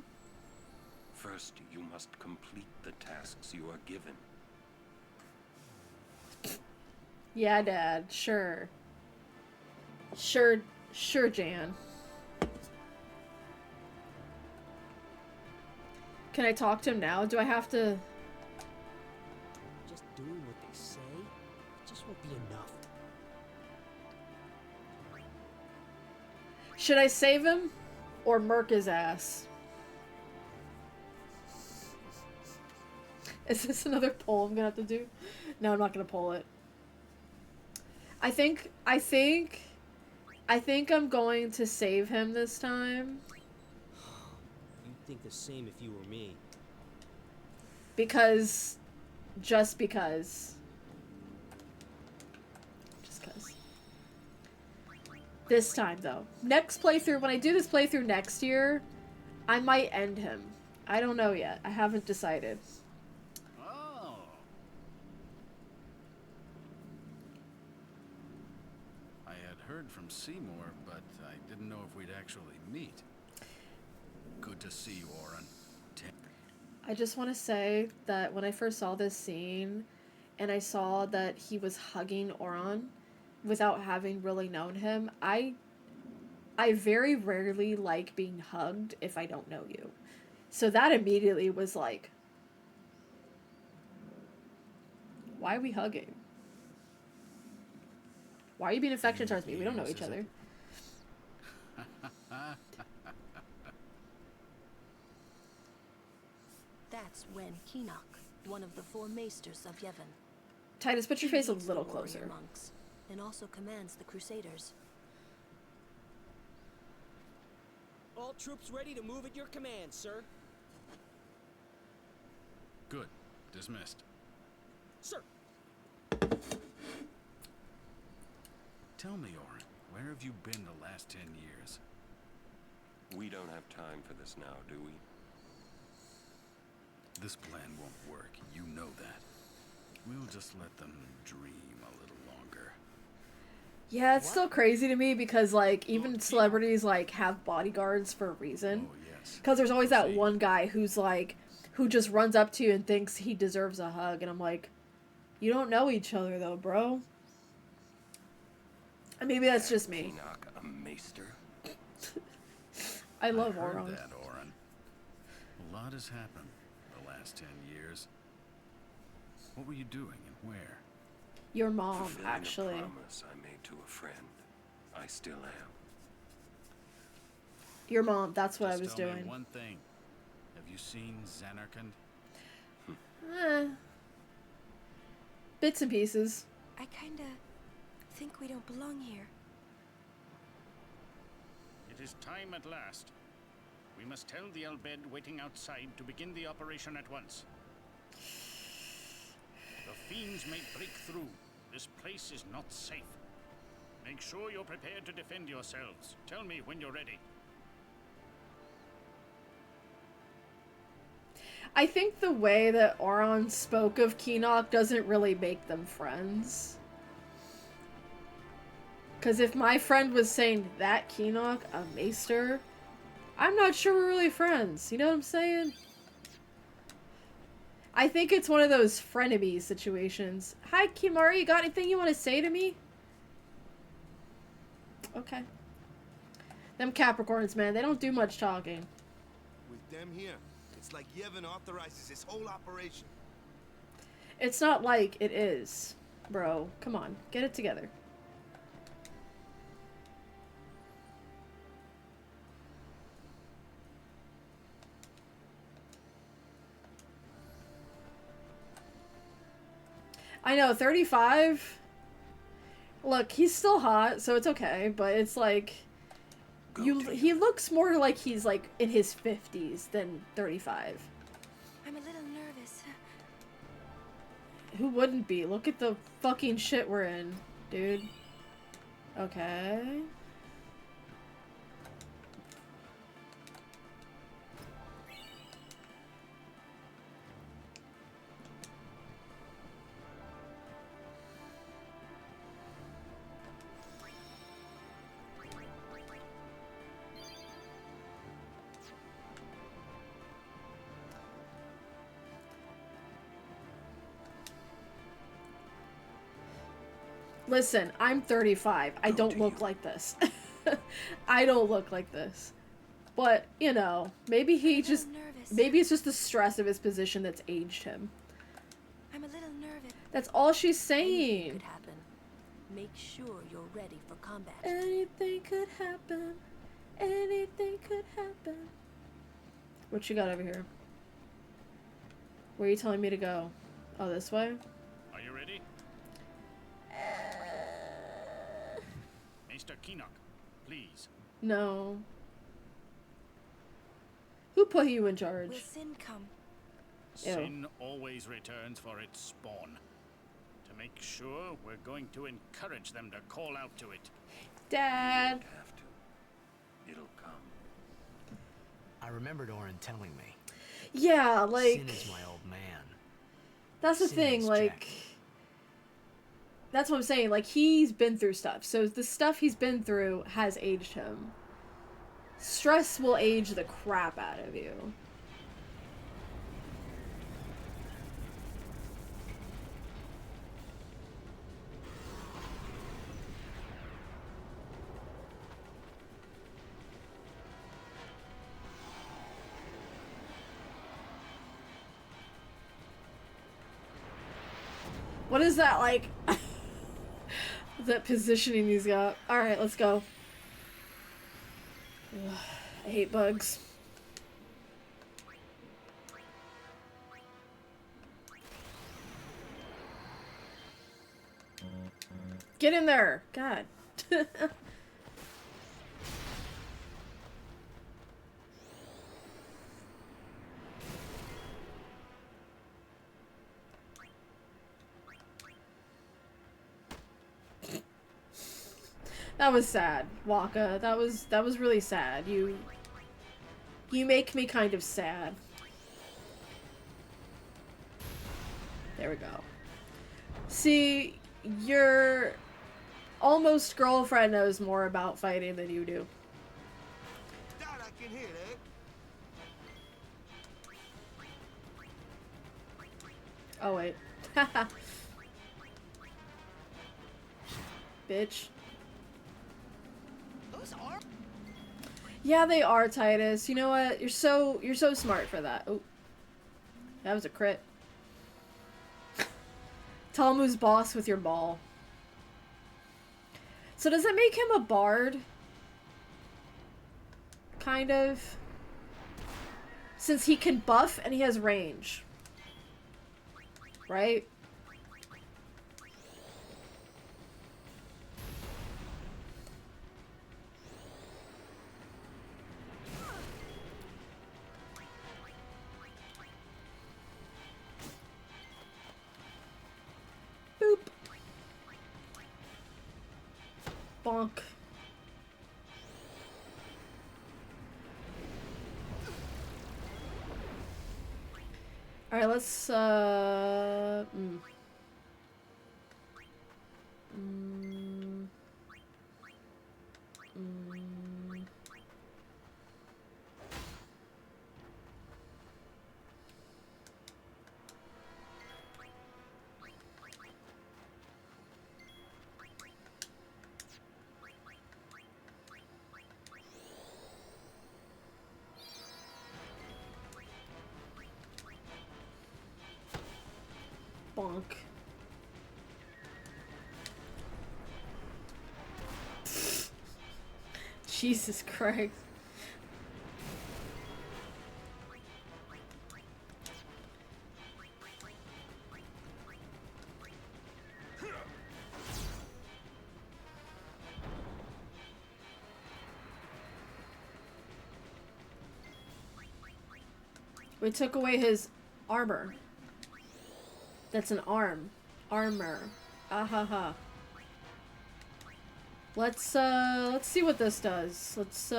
First, you must complete the tasks you are given. Yeah, Dad. Sure. Sure, Jan. Can I talk to him now? Do I have to... Just doing what they say, it just won't be enough. Should I save him? Or murk his ass? Is this another poll I'm gonna have to do? No, I'm not gonna poll it. I think I'm going to save him this time. You'd think the same if you were me. Because... Just because. This time, though. Next playthrough, when I do this playthrough next year, I might end him. I don't know yet. I haven't decided. Oh. I had heard heard from Seymour, but I didn't know if we'd actually meet. Good to see you, Orin. I just want to say that when I first saw this scene and I saw that he was hugging Oron without having really known him, I very rarely like being hugged if I don't know you. So that immediately was like, why are we hugging? Why are you being affectionate towards me? We don't know each other. That's Wen Keenock, one of the 4 maesters of Yevon. Titus, put your face a He leads little the warrior closer. monks, and also commands the Crusaders. All troops ready to move at your command, sir. Good. Dismissed. Sir. Tell me, Orin, where have you been the last 10 years? We don't have time for this now, do we? This plan won't work. You know that. We'll just let them dream a little longer. Yeah, it's still crazy to me because, like, even celebrities, like, have bodyguards for a reason. Oh, yes. Because there's always that one guy who's, like, who just runs up to you and thinks he deserves a hug. And I'm like, you don't know each other, though, bro. And maybe that's just me. Keenock, a maester? I love heard Oron. that, Orin. A lot has happened the last 10 years. What were you doing and where? Your mom, Fulfilling actually. a promise I made to a friend. I still am. Your mom, that's what Just I was tell me doing. one thing. Have you seen Zanarkand? Bits and pieces. I kinda think we don't belong here. It is time at last. We must tell the Al Bhed waiting outside to begin the operation at once. The fiends may break through. This place is not safe. Make sure you're prepared to defend yourselves. Tell me when you're ready. I think the way that Oron spoke of Keenock doesn't really make them friends. Because if my friend was saying that Keenock, a maester, I'm not sure we're really friends. You know what I'm saying? I think it's one of those frenemies situations. Hi, Kimari, you got anything you want to say to me? Okay. Them Capricorns, man, they don't do much talking. With them here, it's like Yevon authorizes this whole operation. It's not like it is, bro. Come on, get it together. I know, 35. Look, he's still hot, so it's okay, but it's like he looks more like he's like in his 50s than 35. I'm a little nervous. Who wouldn't be? Look at the fucking shit we're in, dude. Okay. Listen, I'm 35. I don't look like this. I don't look like this. But, you know, maybe maybe it's just the stress of his position that's aged him. I'm a little nervous. That's all she's saying. Anything could happen. Make sure you're ready for combat. Anything could happen. Anything could happen. What you got over here? Where are you telling me to go? Oh, this way? Are you ready? Maester Keenock, please. No. Who put you in charge? Will Sin come? Sin always returns for its spawn. To make sure, we're going to encourage them to call out to it. Dad. Have to. It'll come. I remembered Orin telling me. Yeah, like... Sin is my old man. That's the Sin thing, is like... Jackie. that's what I'm saying. Like, he's been through stuff. So the stuff he's been through has aged him. Stress will age the crap out of you. What is that, like? That positioning he's got. Alright, let's go. Ugh, I hate bugs. Get in there! God. That was sad, Waka. That was really sad. You make me kind of sad. There we go. See, your almost girlfriend knows more about fighting than you do. That I can hear, eh? Oh wait. Bitch. Yeah, they are, Titus. You know what? You're so smart for that. Oh. That was a crit. Tell him who's boss with your ball. So does that make him a bard? Kind of. Since he can buff and he has range. Right? Boop. Bonk. Alright, let's, bonk. Jesus Christ. We took away his armor. That's an arm. Armor. Ahaha. Let's see what this does. Let's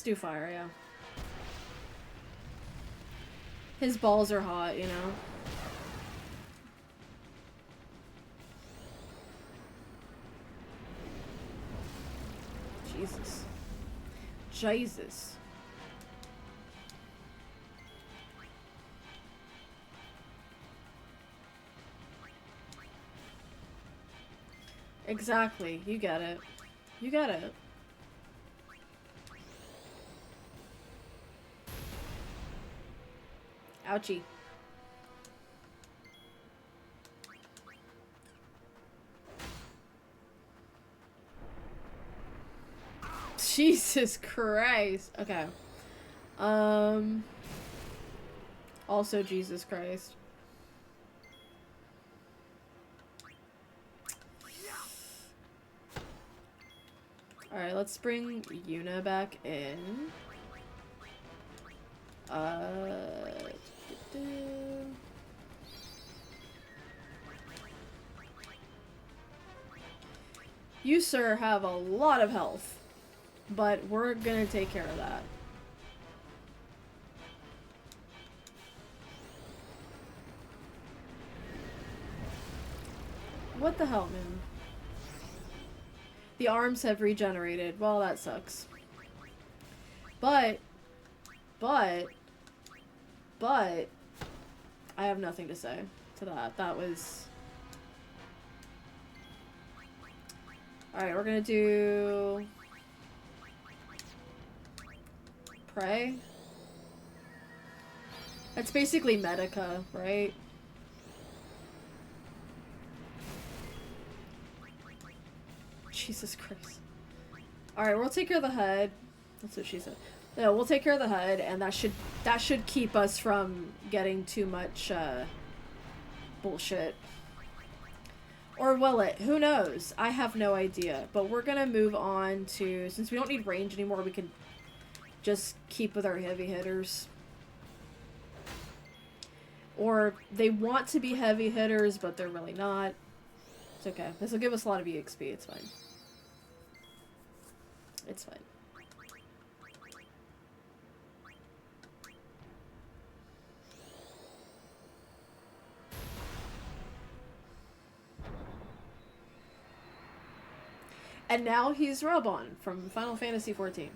do fire, yeah. His balls are hot, you know. Jesus. Jesus. Exactly. You get it. You get it. Ouchie. Jesus Christ. Okay. Also Jesus Christ. Alright, let's bring Yuna back in. You, sir, have a lot of health, but we're gonna take care of that. What the hell, man? The arms have regenerated. Well, that sucks. But, I have nothing to say to that. That was... Alright, we're gonna do... Pray? That's basically Medica, right? Jesus Christ. Alright, we'll take care of the head. That's what she said. No, we'll take care of the head, and that should keep us from getting too much, bullshit. Or will it? Who knows? I have no idea. But we're gonna move on to... Since we don't need range anymore, we can just keep with our heavy hitters. Or they want to be heavy hitters, but they're really not. It's okay. This will give us a lot of EXP. It's fine. It's fine. And now he's Robon from Final Fantasy XIV.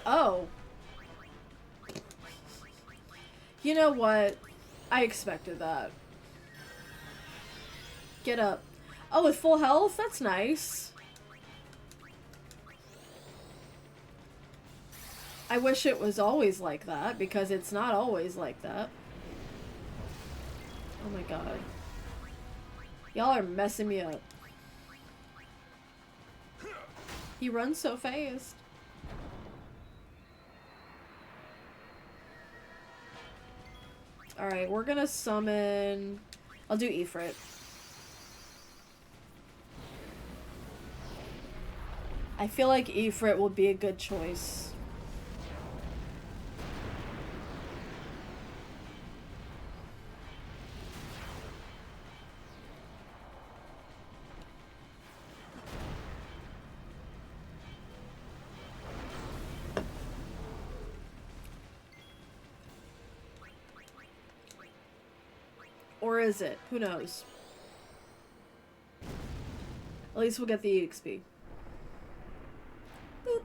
Oh. You know what? I expected that. Get up. Oh, with full health? That's nice. I wish it was always like that, because it's not always like that. Oh my god. Y'all are messing me up. He runs so fast. Alright, we're gonna summon... I'll do Ifrit. I feel like Ifrit will be a good choice. Or is it? Who knows? At least we'll get the EXP. Boop.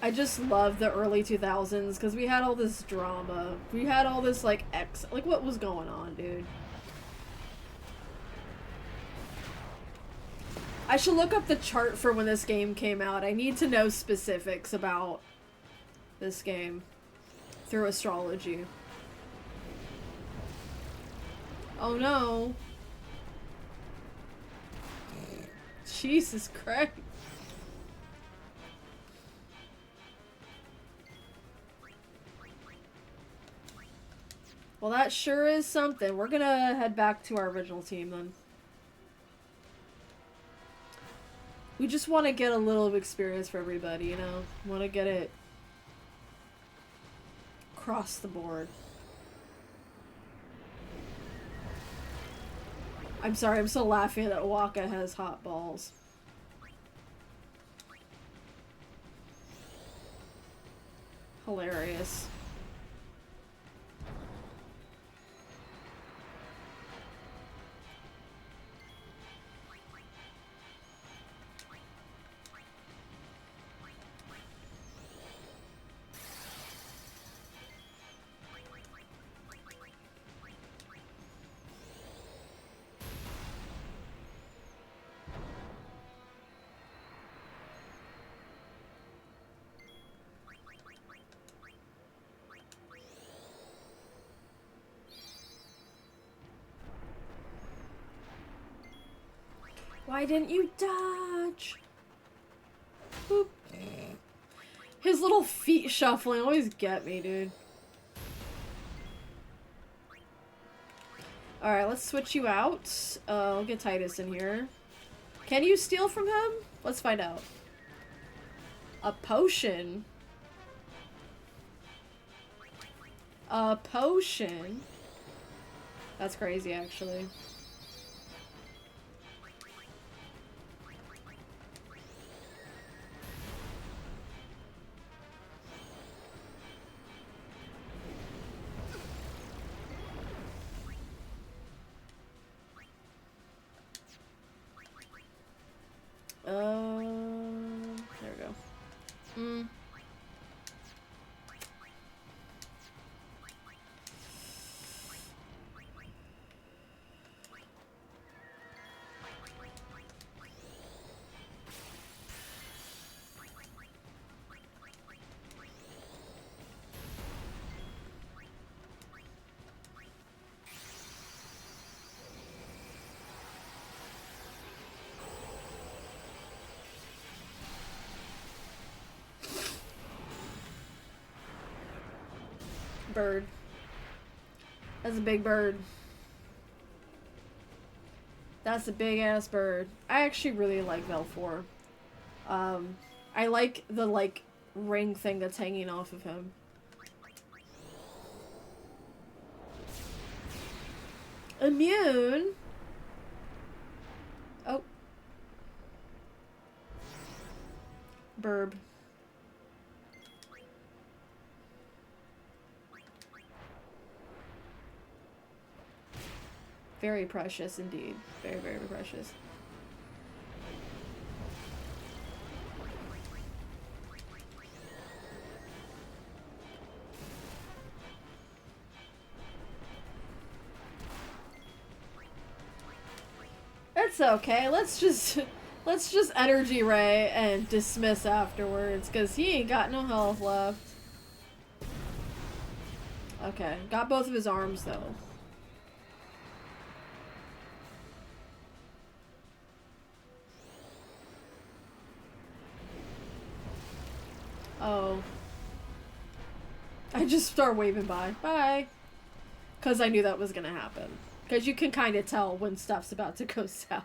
I just love the early 2000s because we had all this drama. We had all this like what was going on, dude? I should look up the chart for when this game came out. I need to know specifics about this game through astrology. Oh no. Jesus Christ. Well, that sure is something. We're gonna head back to our original team then. We just want to get a little experience for everybody, you know? Want to get it across the board. I'm sorry, I'm still laughing that Waka has hot balls. Hilarious. Why didn't you dodge? Boop. His little feet shuffling always get me, dude. Alright, let's switch you out. I'll get Titus in here. Can you steal from him? Let's find out. A potion? A potion? That's crazy, actually. There we go. Bird. That's a big bird. That's a big ass bird. I actually really like Velfor. I like the ring thing that's hanging off of him. Immune? Oh. Burb. Very precious indeed. Very, very precious. It's okay. Let's just energy ray and dismiss afterwards, cause he ain't got no health left. Okay, got both of his arms though. Oh. I just start waving by. Bye. Because I knew that was going to happen. Because you can kind of tell when stuff's about to go south.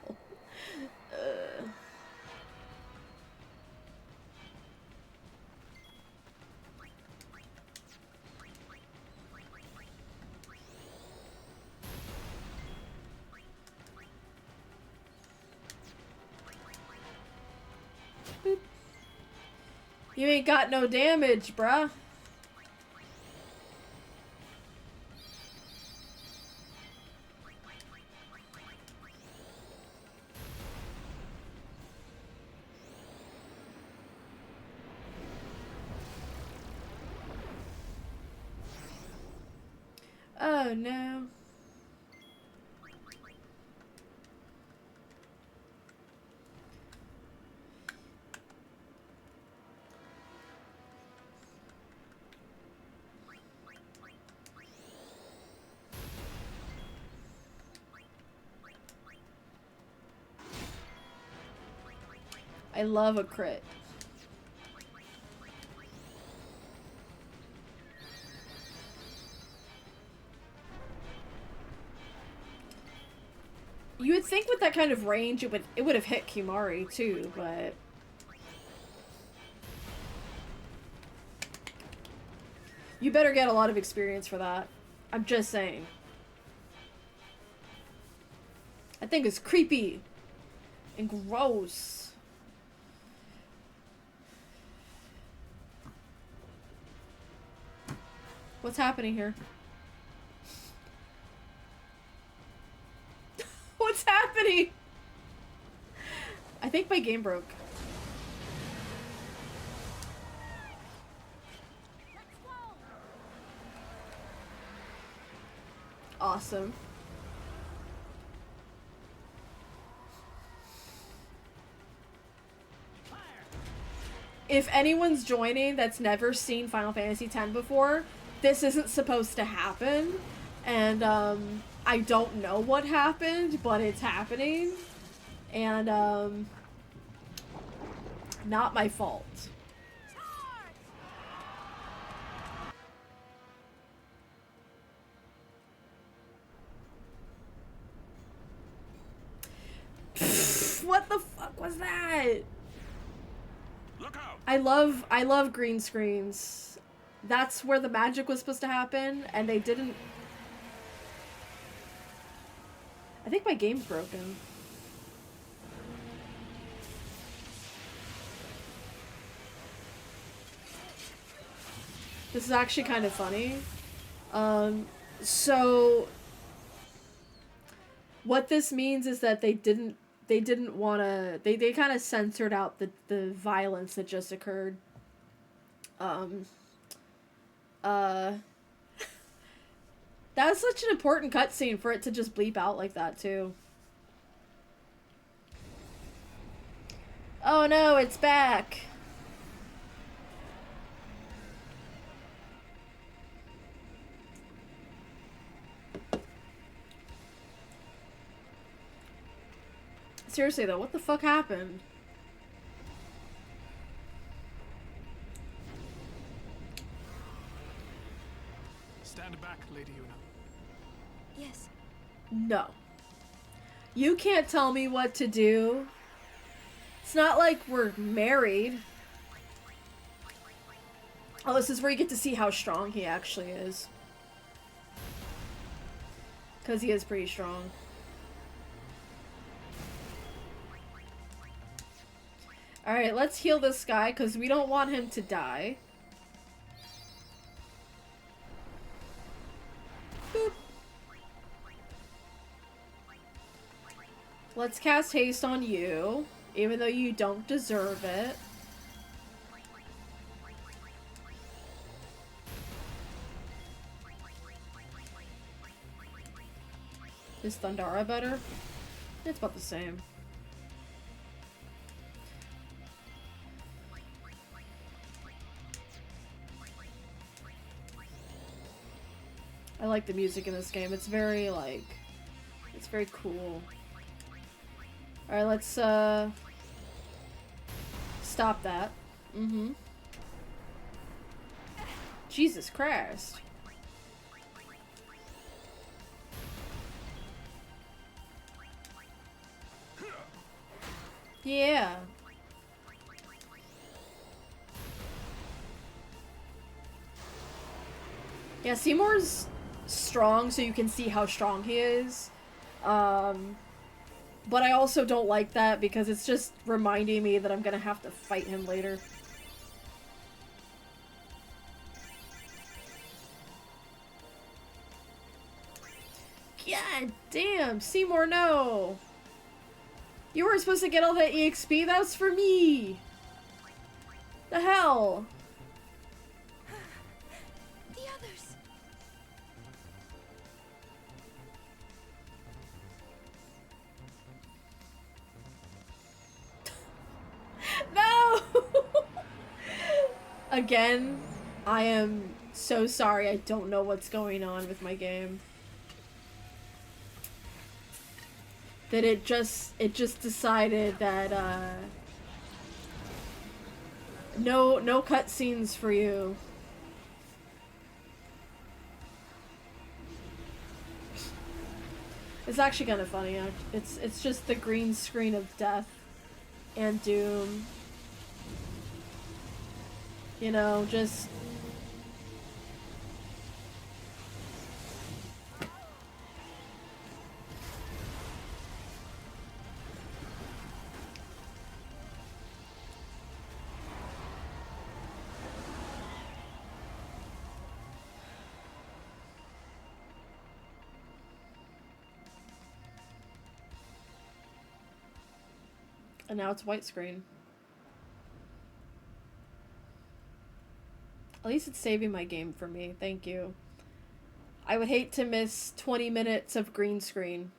Boop. You ain't got no damage, bruh. Oh no. I love a crit. You would think with that kind of range it would have hit Kimahri too, but you better get a lot of experience for that. I'm just saying. I think it's creepy and gross. What's happening here? What's happening? I think my game broke. Awesome. If anyone's joining that's never seen Final Fantasy X before, this isn't supposed to happen. And, I don't know what happened, but it's happening. And, not my fault. What the fuck was that? Look out! I love green screens. That's where the magic was supposed to happen, and they didn't. I think my game's broken. This is actually kind of funny. So what this means is that they didn't want to, they kind of censored out the violence that just occurred. That was such an important cutscene for it to just bleep out like that too. Oh no, it's back. Seriously though, what the fuck happened? Stand back, Lady Yuna. Yes. No. You can't tell me what to do. It's not like we're married. Oh, this is where you get to see how strong he actually is. Because he is pretty strong. Alright, let's heal this guy, because we don't want him to die. Boop. Let's cast haste on you, even though you don't deserve it. Is Thundara better? It's about the same. I like the music in this game. It's very, like, it's very cool. Alright, let's, stop that. Mm-hmm. Jesus Christ. Yeah. Yeah, Seymour's strong, so you can see how strong he is. But I also don't like that because it's just reminding me that I'm gonna have to fight him later. God damn, Seymour, no! You weren't supposed to get all that EXP, that was for me! The hell? The others. No! Again, I am so sorry. I don't know what's going on with my game. That it just decided that, no cutscenes for you. It's actually kind of funny. It's just the green screen of death and doom. You know, just... And now it's white screen. At least it's saving my game for me. Thank you. I would hate to miss 20 minutes of green screen.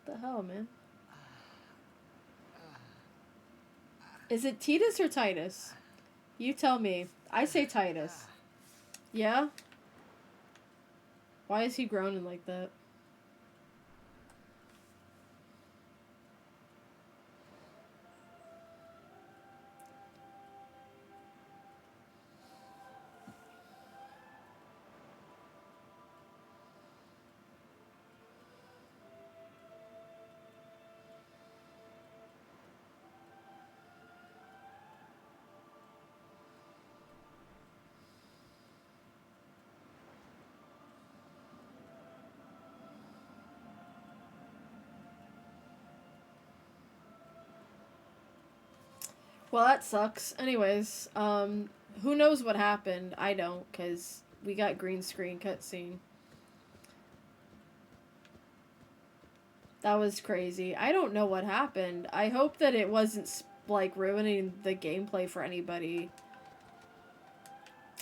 What the hell, man? Is it Titus or Titus? You tell me. I say Titus. Yeah? Why is he groaning like that? Well, that sucks. Anyways, who knows what happened? I don't, because we got green screen cutscene. That was crazy. I don't know what happened. I hope that it wasn't, like, ruining the gameplay for anybody.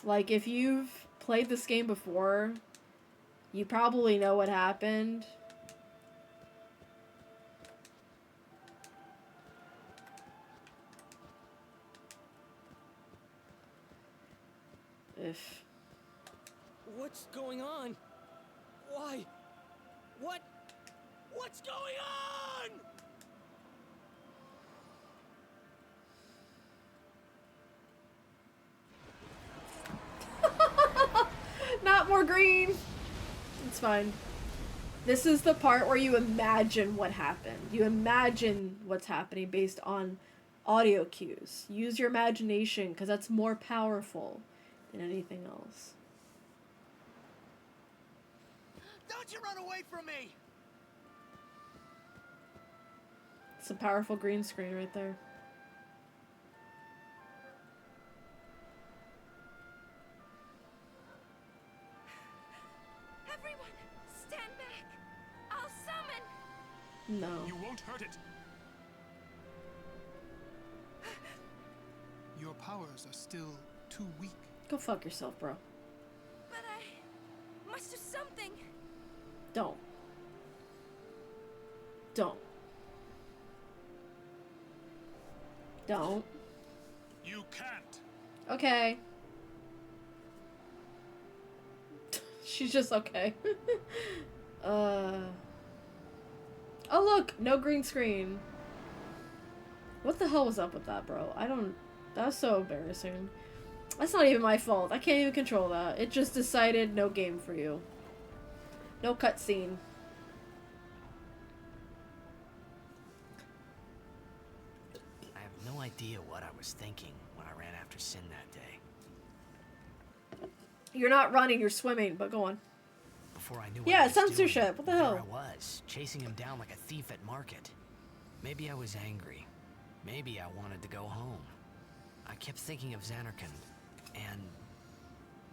Like, if you've played this game before, you probably know what happened. If... What's going on? Why? What's going on? Not more green! It's fine. This is the part where you imagine what happened. You imagine what's happening based on audio cues. Use your imagination, because that's more powerful than anything else. Don't you run away from me! It's a powerful green screen right there. Everyone, stand back. I'll summon. No. You won't hurt it. Your powers are still too weak. Go fuck yourself, bro. But I must do something. Don't. Don't. Don't. You can't. Okay. She's just okay. Oh look, no green screen. What the hell was up with that, bro? That was so embarrassing. That's not even my fault. I can't even control that. It just decided no game for you. No cutscene. I have no idea what I was thinking when I ran after Sin that day. You're not running, you're swimming, but go on. Before I knew Yeah, what I was censorship. doing, What the there hell? I was, chasing him down like a thief at market. Maybe I was angry. Maybe I wanted to go home. I kept thinking of Zanarkand and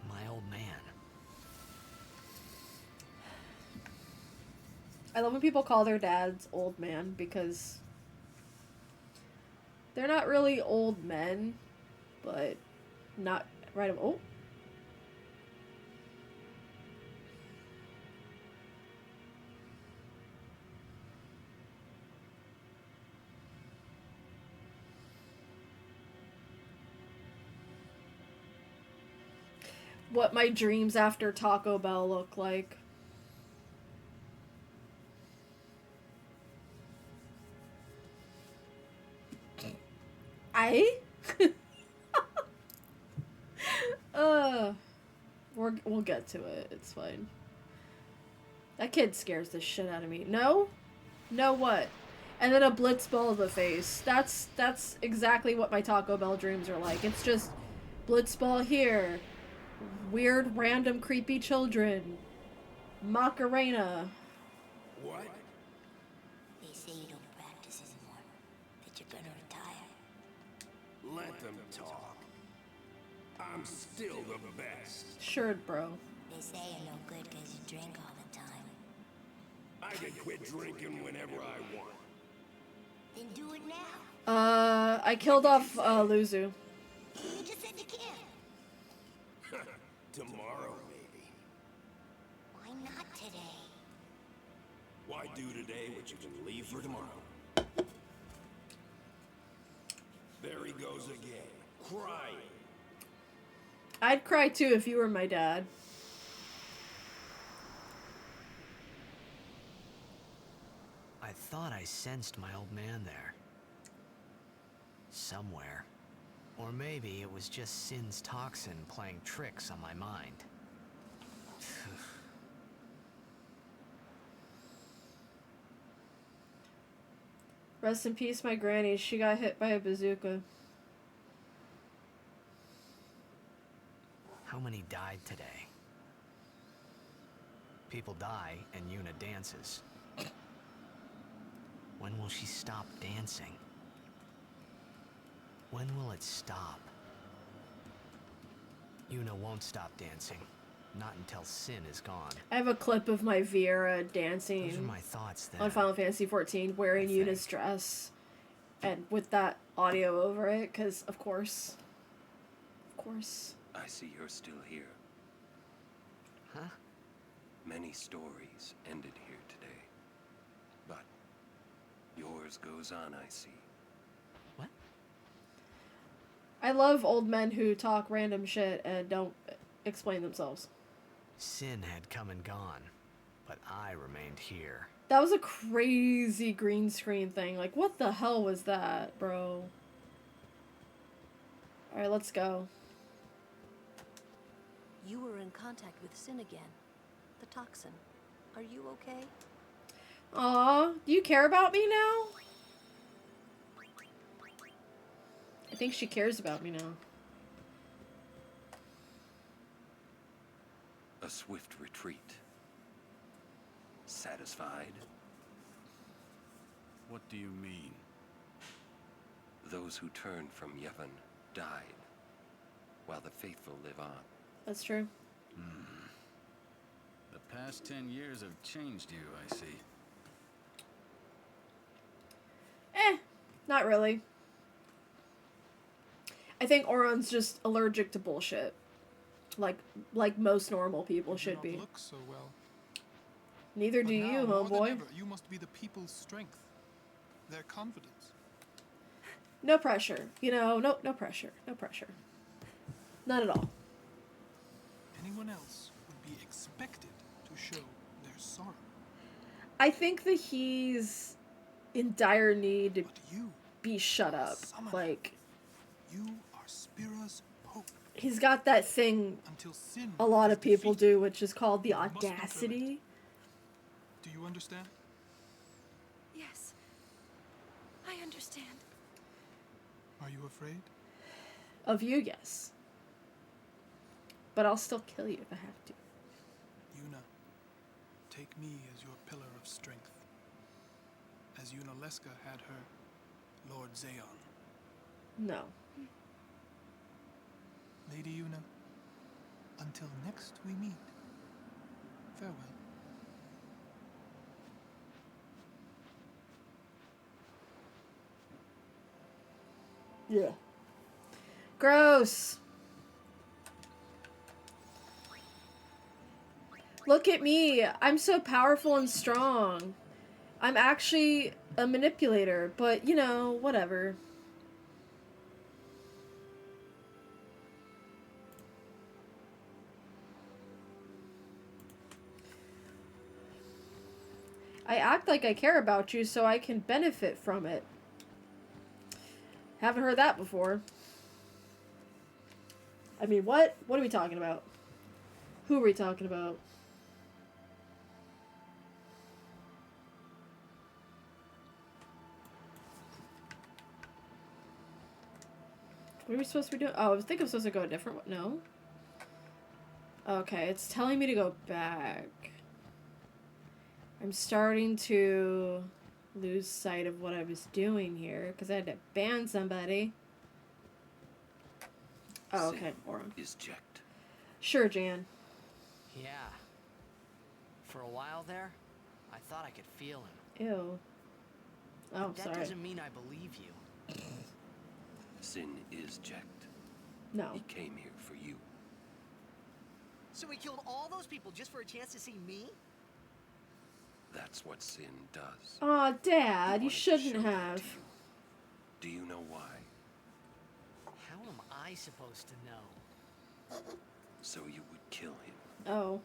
my old man. I love when people call their dads old man because they're not really old men, but not right. Oh. What my dreams after Taco Bell look like. We'll get to it. It's fine. That kid scares the shit out of me. No? No what? And then a blitzball of a face. That's exactly what my Taco Bell dreams are like. It's just blitzball here. Weird, random, creepy children. Macarena. What? They say you don't practice anymore. That you're gonna retire. Let them talk. I'm still the best. Sure, bro. They say you're no good because you drink all the time. I can quit drinking whenever I want. Then do it now. I killed off, Luzu. You just said you can't. Tomorrow, maybe. Why not today? Why do today what you can leave for tomorrow? There he goes again, crying. I'd cry too if you were my dad. I thought I sensed my old man there. Somewhere. Or maybe it was just Sin's toxin playing tricks on my mind. Rest in peace, my granny. She got hit by a bazooka. How many died today? People die and Yuna dances. When will she stop dancing? When will it stop? Yuna won't stop dancing. Not until Sin is gone. I have a clip of my Viera Those are dancing my thoughts then. on Final Fantasy XIV wearing Yuna's dress and with that audio over it, because of course. Of course. I see you're still here. Huh? Many stories ended here today. But yours goes on, I see. What? I love old men who talk random shit and don't explain themselves. Sin had come and gone, but I remained here. That was a crazy green screen thing. Like, what the hell was that, bro? Alright, let's go. You were in contact with Sin again. The toxin. Are you okay? Aw, do you care about me now? I think she cares about me now. A swift retreat. Satisfied? What do you mean? Those who turned from Yevon died, while the faithful live on. That's true. The past 10 years have changed you, I see. Not really. I think Auron's just allergic to bullshit. Like most normal people should be. Look so well. Neither do you, more than homeboy. ever, you must be the people's strength, their confidence. No pressure. You know, no pressure. No pressure. None at all. Anyone else would be expected to show their sorrow. I think that he's in dire need to you, be shut up. Like, you are Spira's hope. he's got that thing Until sin a lot is of people defeated, do, which is called the you must be audacity. Do you understand? Yes. I understand. Are you afraid? Of you, yes. But I'll still kill you if I have to. Yuna, take me as your pillar of strength. As Yunalesca had her Lord Zayon. No. Lady Yuna, until next we meet, farewell. Yeah. Gross. Look at me. I'm so powerful and strong. I'm actually a manipulator, but you know, whatever. I act like I care about you so I can benefit from it. Haven't heard that before. I mean, what? What are we talking about? Who are we talking about? What are we supposed to be doing? Oh, I think I'm supposed to go a different one. No? Okay, it's telling me to go back. I'm starting to lose sight of what I was doing here because I had to ban somebody. Oh, okay. Auron. Is checked. Sure, Jan. Yeah. For a while there, I thought I could feel him. Ew. Oh, But that sorry. doesn't mean I believe you. Sin is checked. No. He came here for you. So he killed all those people just for a chance to see me? That's what Sin does. Aw, Dad, you shouldn't have. Do you know why? How am I supposed to know? So you would kill him. Oh.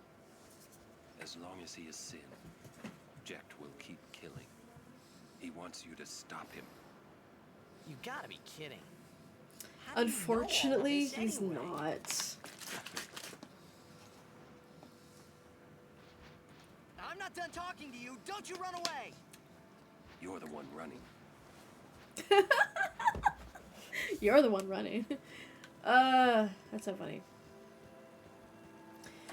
As long as he is Sin, Jecht will keep killing. He wants you to stop him. You gotta be kidding. Unfortunately, he's not. I'm not done talking to you. Don't you run away. You're the one running. You're the one running. That's so funny.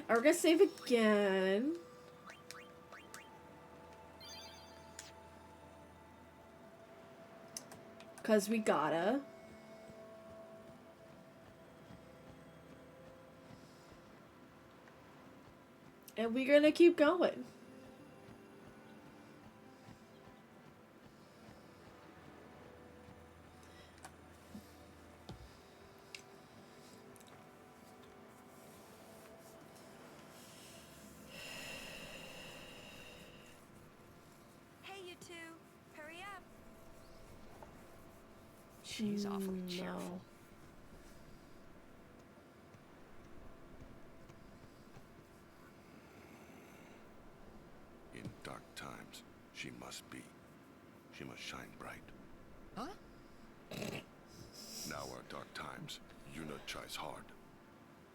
Alright, we're gonna save again. Cause we gotta. And we're gonna keep going. Hey, you two. Hurry up. She's awfully cheerful. In dark times, she must be. She must shine bright. Huh? Now are dark times. Yuna tries hard.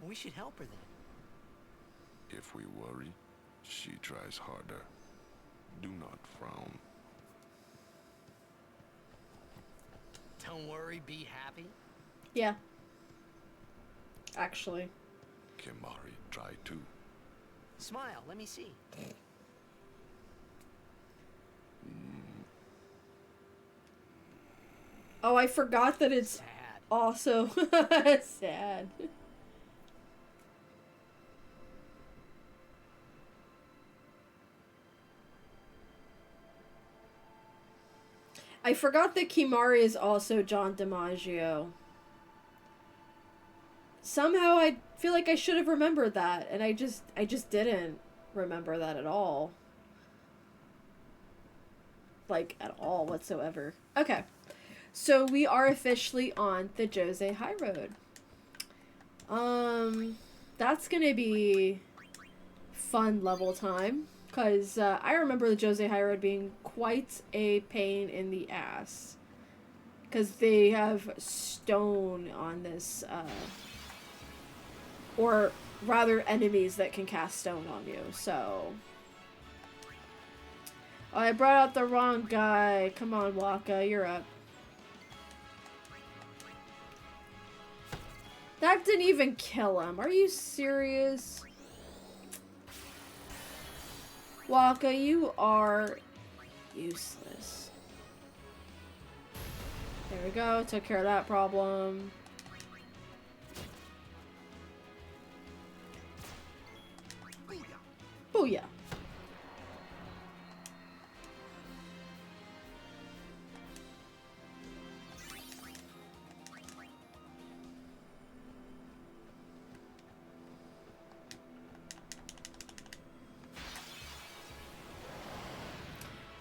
We should help her then. If we worry, she tries harder. Do not frown. Don't worry, be happy. Yeah. Actually. Kimahri, try too. Smile, let me see. Oh, I forgot that it's also sad. I forgot that Kimahri is also John DiMaggio. Somehow I feel like I should have remembered that, and I just didn't remember that at all. Like, at all whatsoever. Okay. So we are officially on the Jose High Road. That's gonna be fun level time. Because I remember the Jose High Road being quite a pain in the ass. Because they have stone on this, or rather enemies that can cast stone on you, so... Oh, I brought out the wrong guy. Come on, Waka, you're up. That didn't even kill him. Are you serious? Waka, you are useless. There we go. Took care of that problem. Booyah.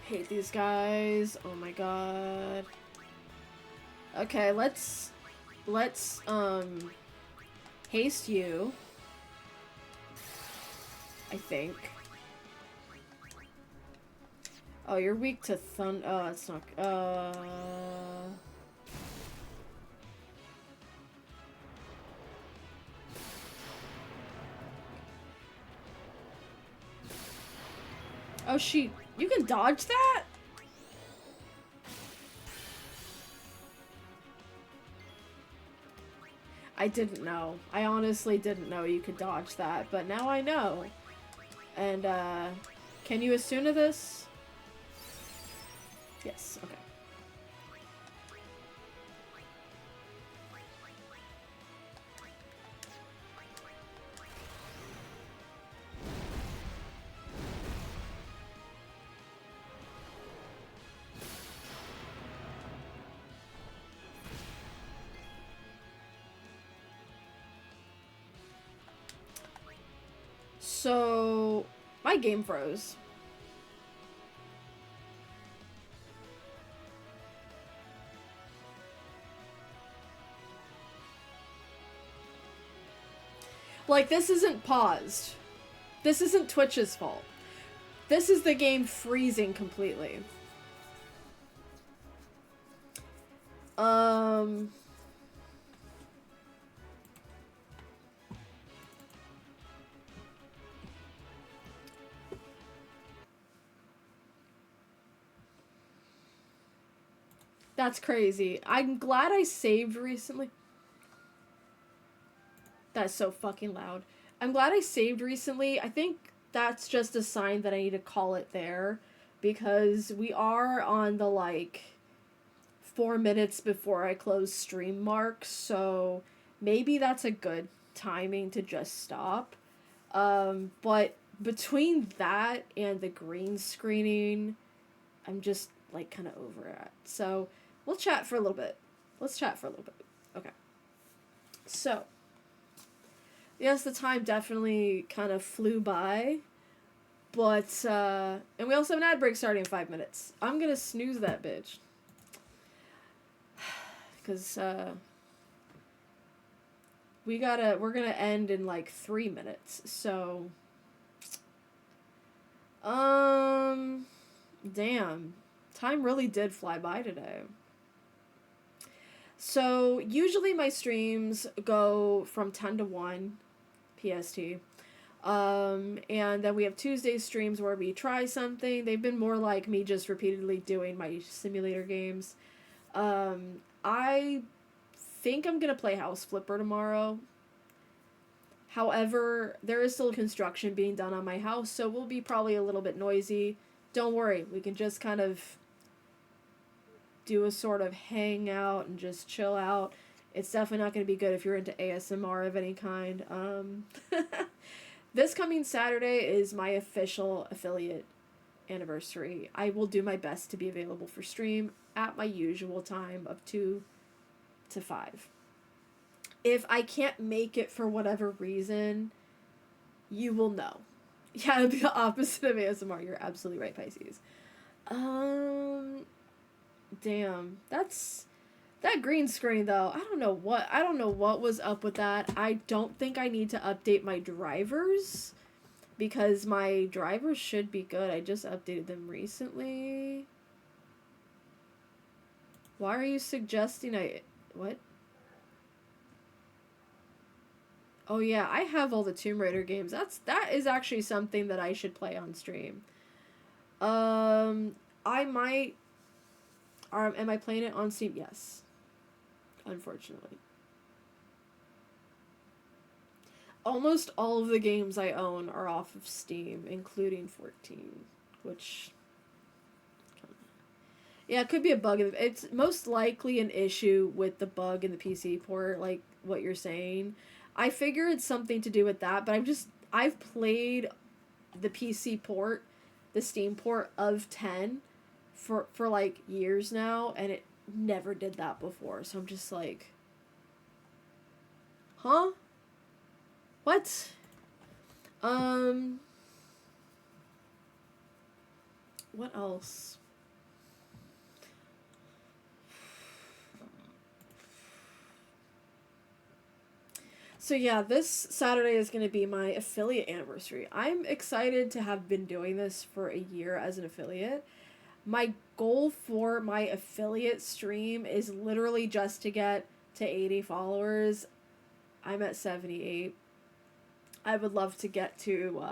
Hate these guys. Oh my god. Okay, let's haste you. I think. Oh, you're weak to thunder. Oh, it's not. Oh, you can dodge that? I didn't know. I honestly didn't know you could dodge that, but now I know. And, can you Asuna this? Yes, okay. So, my game froze. Like, this isn't paused. This isn't Twitch's fault. This is the game freezing completely. That's crazy. I'm glad I saved recently. That's so fucking loud. I'm glad I saved recently. I think that's just a sign that I need to call it there. Because we are on the, like, 4 minutes before I close stream mark. So maybe that's a good timing to just stop. But between that and the green screening, I'm just like kind of over it. So we'll chat for a little bit. Let's chat for a little bit. Okay. So, yes, the time definitely kind of flew by. But, and we also have an ad break starting in 5 minutes. I'm gonna snooze that bitch. Because, we're gonna end in like 3 minutes. So, damn. Time really did fly by today. So, usually my streams go from 10 to 1 PST. And then we have Tuesday streams where we try something. They've been more like me just repeatedly doing my simulator games. I think I'm gonna play House Flipper tomorrow. However, there is still construction being done on my house, so we'll be probably a little bit noisy. Don't worry, we can just kind of do a sort of hangout and just chill out. It's definitely not going to be good if you're into ASMR of any kind. This coming Saturday is my official affiliate anniversary. I will do my best to be available for stream at my usual time of 2 to 5. If I can't make it for whatever reason, you will know. Yeah, it'd be the opposite of ASMR. You're absolutely right, Pisces. Damn. That green screen though, I don't know what was up with that. I don't think I need to update my drivers because my drivers should be good. I just updated them recently. Why are you suggesting what? Oh yeah, I have all the Tomb Raider games. That is actually something that I should play on stream. I might. Am I playing it on Steam? Yes. Unfortunately. Almost all of the games I own are off of Steam, including 14, which... Yeah, it could be a bug. It's most likely an issue with the bug in the PC port, like what you're saying. I figure it's something to do with that, but I've played the PC port, the Steam port of 10 for like years now, and it never did that before. So I'm just like, huh? What? What else? So yeah, this Saturday is going to be my affiliate anniversary. I'm excited to have been doing this for a year as an affiliate. My goal for my affiliate stream is literally just to get to 80 followers. I'm at 78. I would love to get to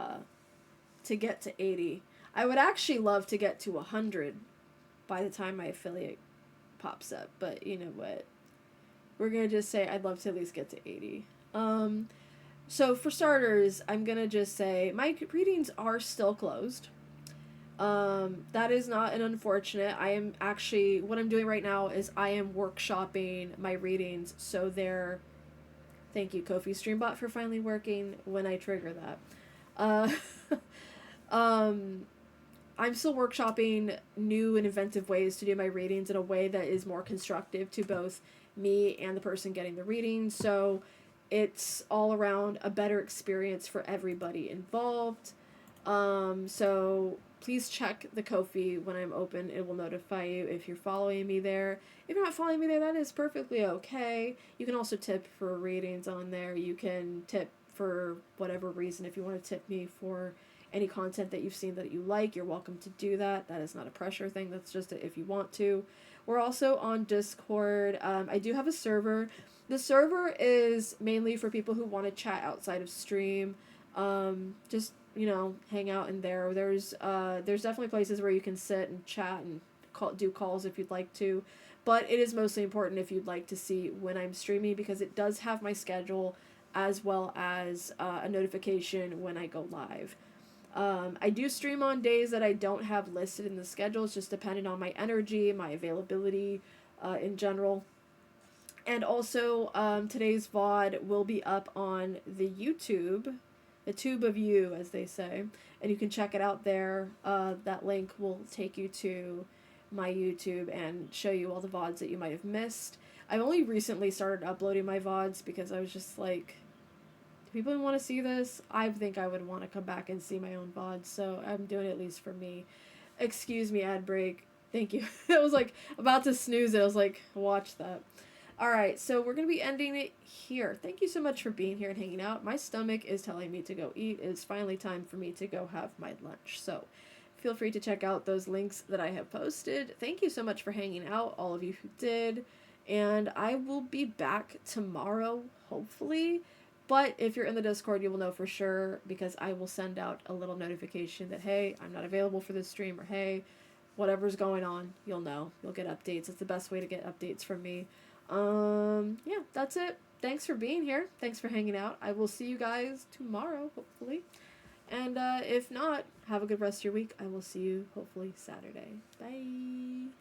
80. I would actually love to get to 100 by the time my affiliate pops up, but you know what? We're going to just say I'd love to at least get to 80. So for starters, I'm going to just say my readings are still closed. That is not an unfortunate. I am actually, what I'm doing right now is I am workshopping my readings so they're, thank you Ko-fi Streambot for finally working when I trigger that. I'm still workshopping new and inventive ways to do my readings in a way that is more constructive to both me and the person getting the reading. So it's all around a better experience for everybody involved. So please check the Ko-fi when I'm open. It will notify you if you're following me there. If you're not following me there, that is perfectly okay. You can also tip for readings on there. You can tip for whatever reason. If you want to tip me for any content that you've seen that you like, you're welcome to do that. That is not a pressure thing. That's just if you want to. We're also on Discord. I do have a server. The server is mainly for people who want to chat outside of stream. Just, you know, hang out in there. There's definitely places where you can sit and chat and do calls if you'd like to. But it is mostly important if you'd like to see when I'm streaming, because it does have my schedule as well as a notification when I go live. I do stream on days that I don't have listed in the schedule. It's just depending on my energy, my availability in general. And also, today's VOD will be up on the YouTube the tube of you, as they say, and you can check it out there. That link will take you to my YouTube and show you all the VODs that you might have missed. I've only recently started uploading my VODs because I was just like, do people want to see this? I think I would want to come back and see my own VODs, so I'm doing it at least for me. Excuse me, ad break. Thank you. I was like about to snooze it. I was like, watch that. Alright, so we're going to be ending it here. Thank you so much for being here and hanging out. My stomach is telling me to go eat. It's finally time for me to go have my lunch. So feel free to check out those links that I have posted. Thank you so much for hanging out, all of you who did. And I will be back tomorrow, hopefully. But if you're in the Discord, you will know for sure because I will send out a little notification that, hey, I'm not available for this stream, or hey, whatever's going on, you'll know. You'll get updates. It's the best way to get updates from me. Yeah, that's it. Thanks for being here. Thanks for hanging out. I will see you guys tomorrow, hopefully. And if not, have a good rest of your week. I will see you hopefully Saturday. Bye.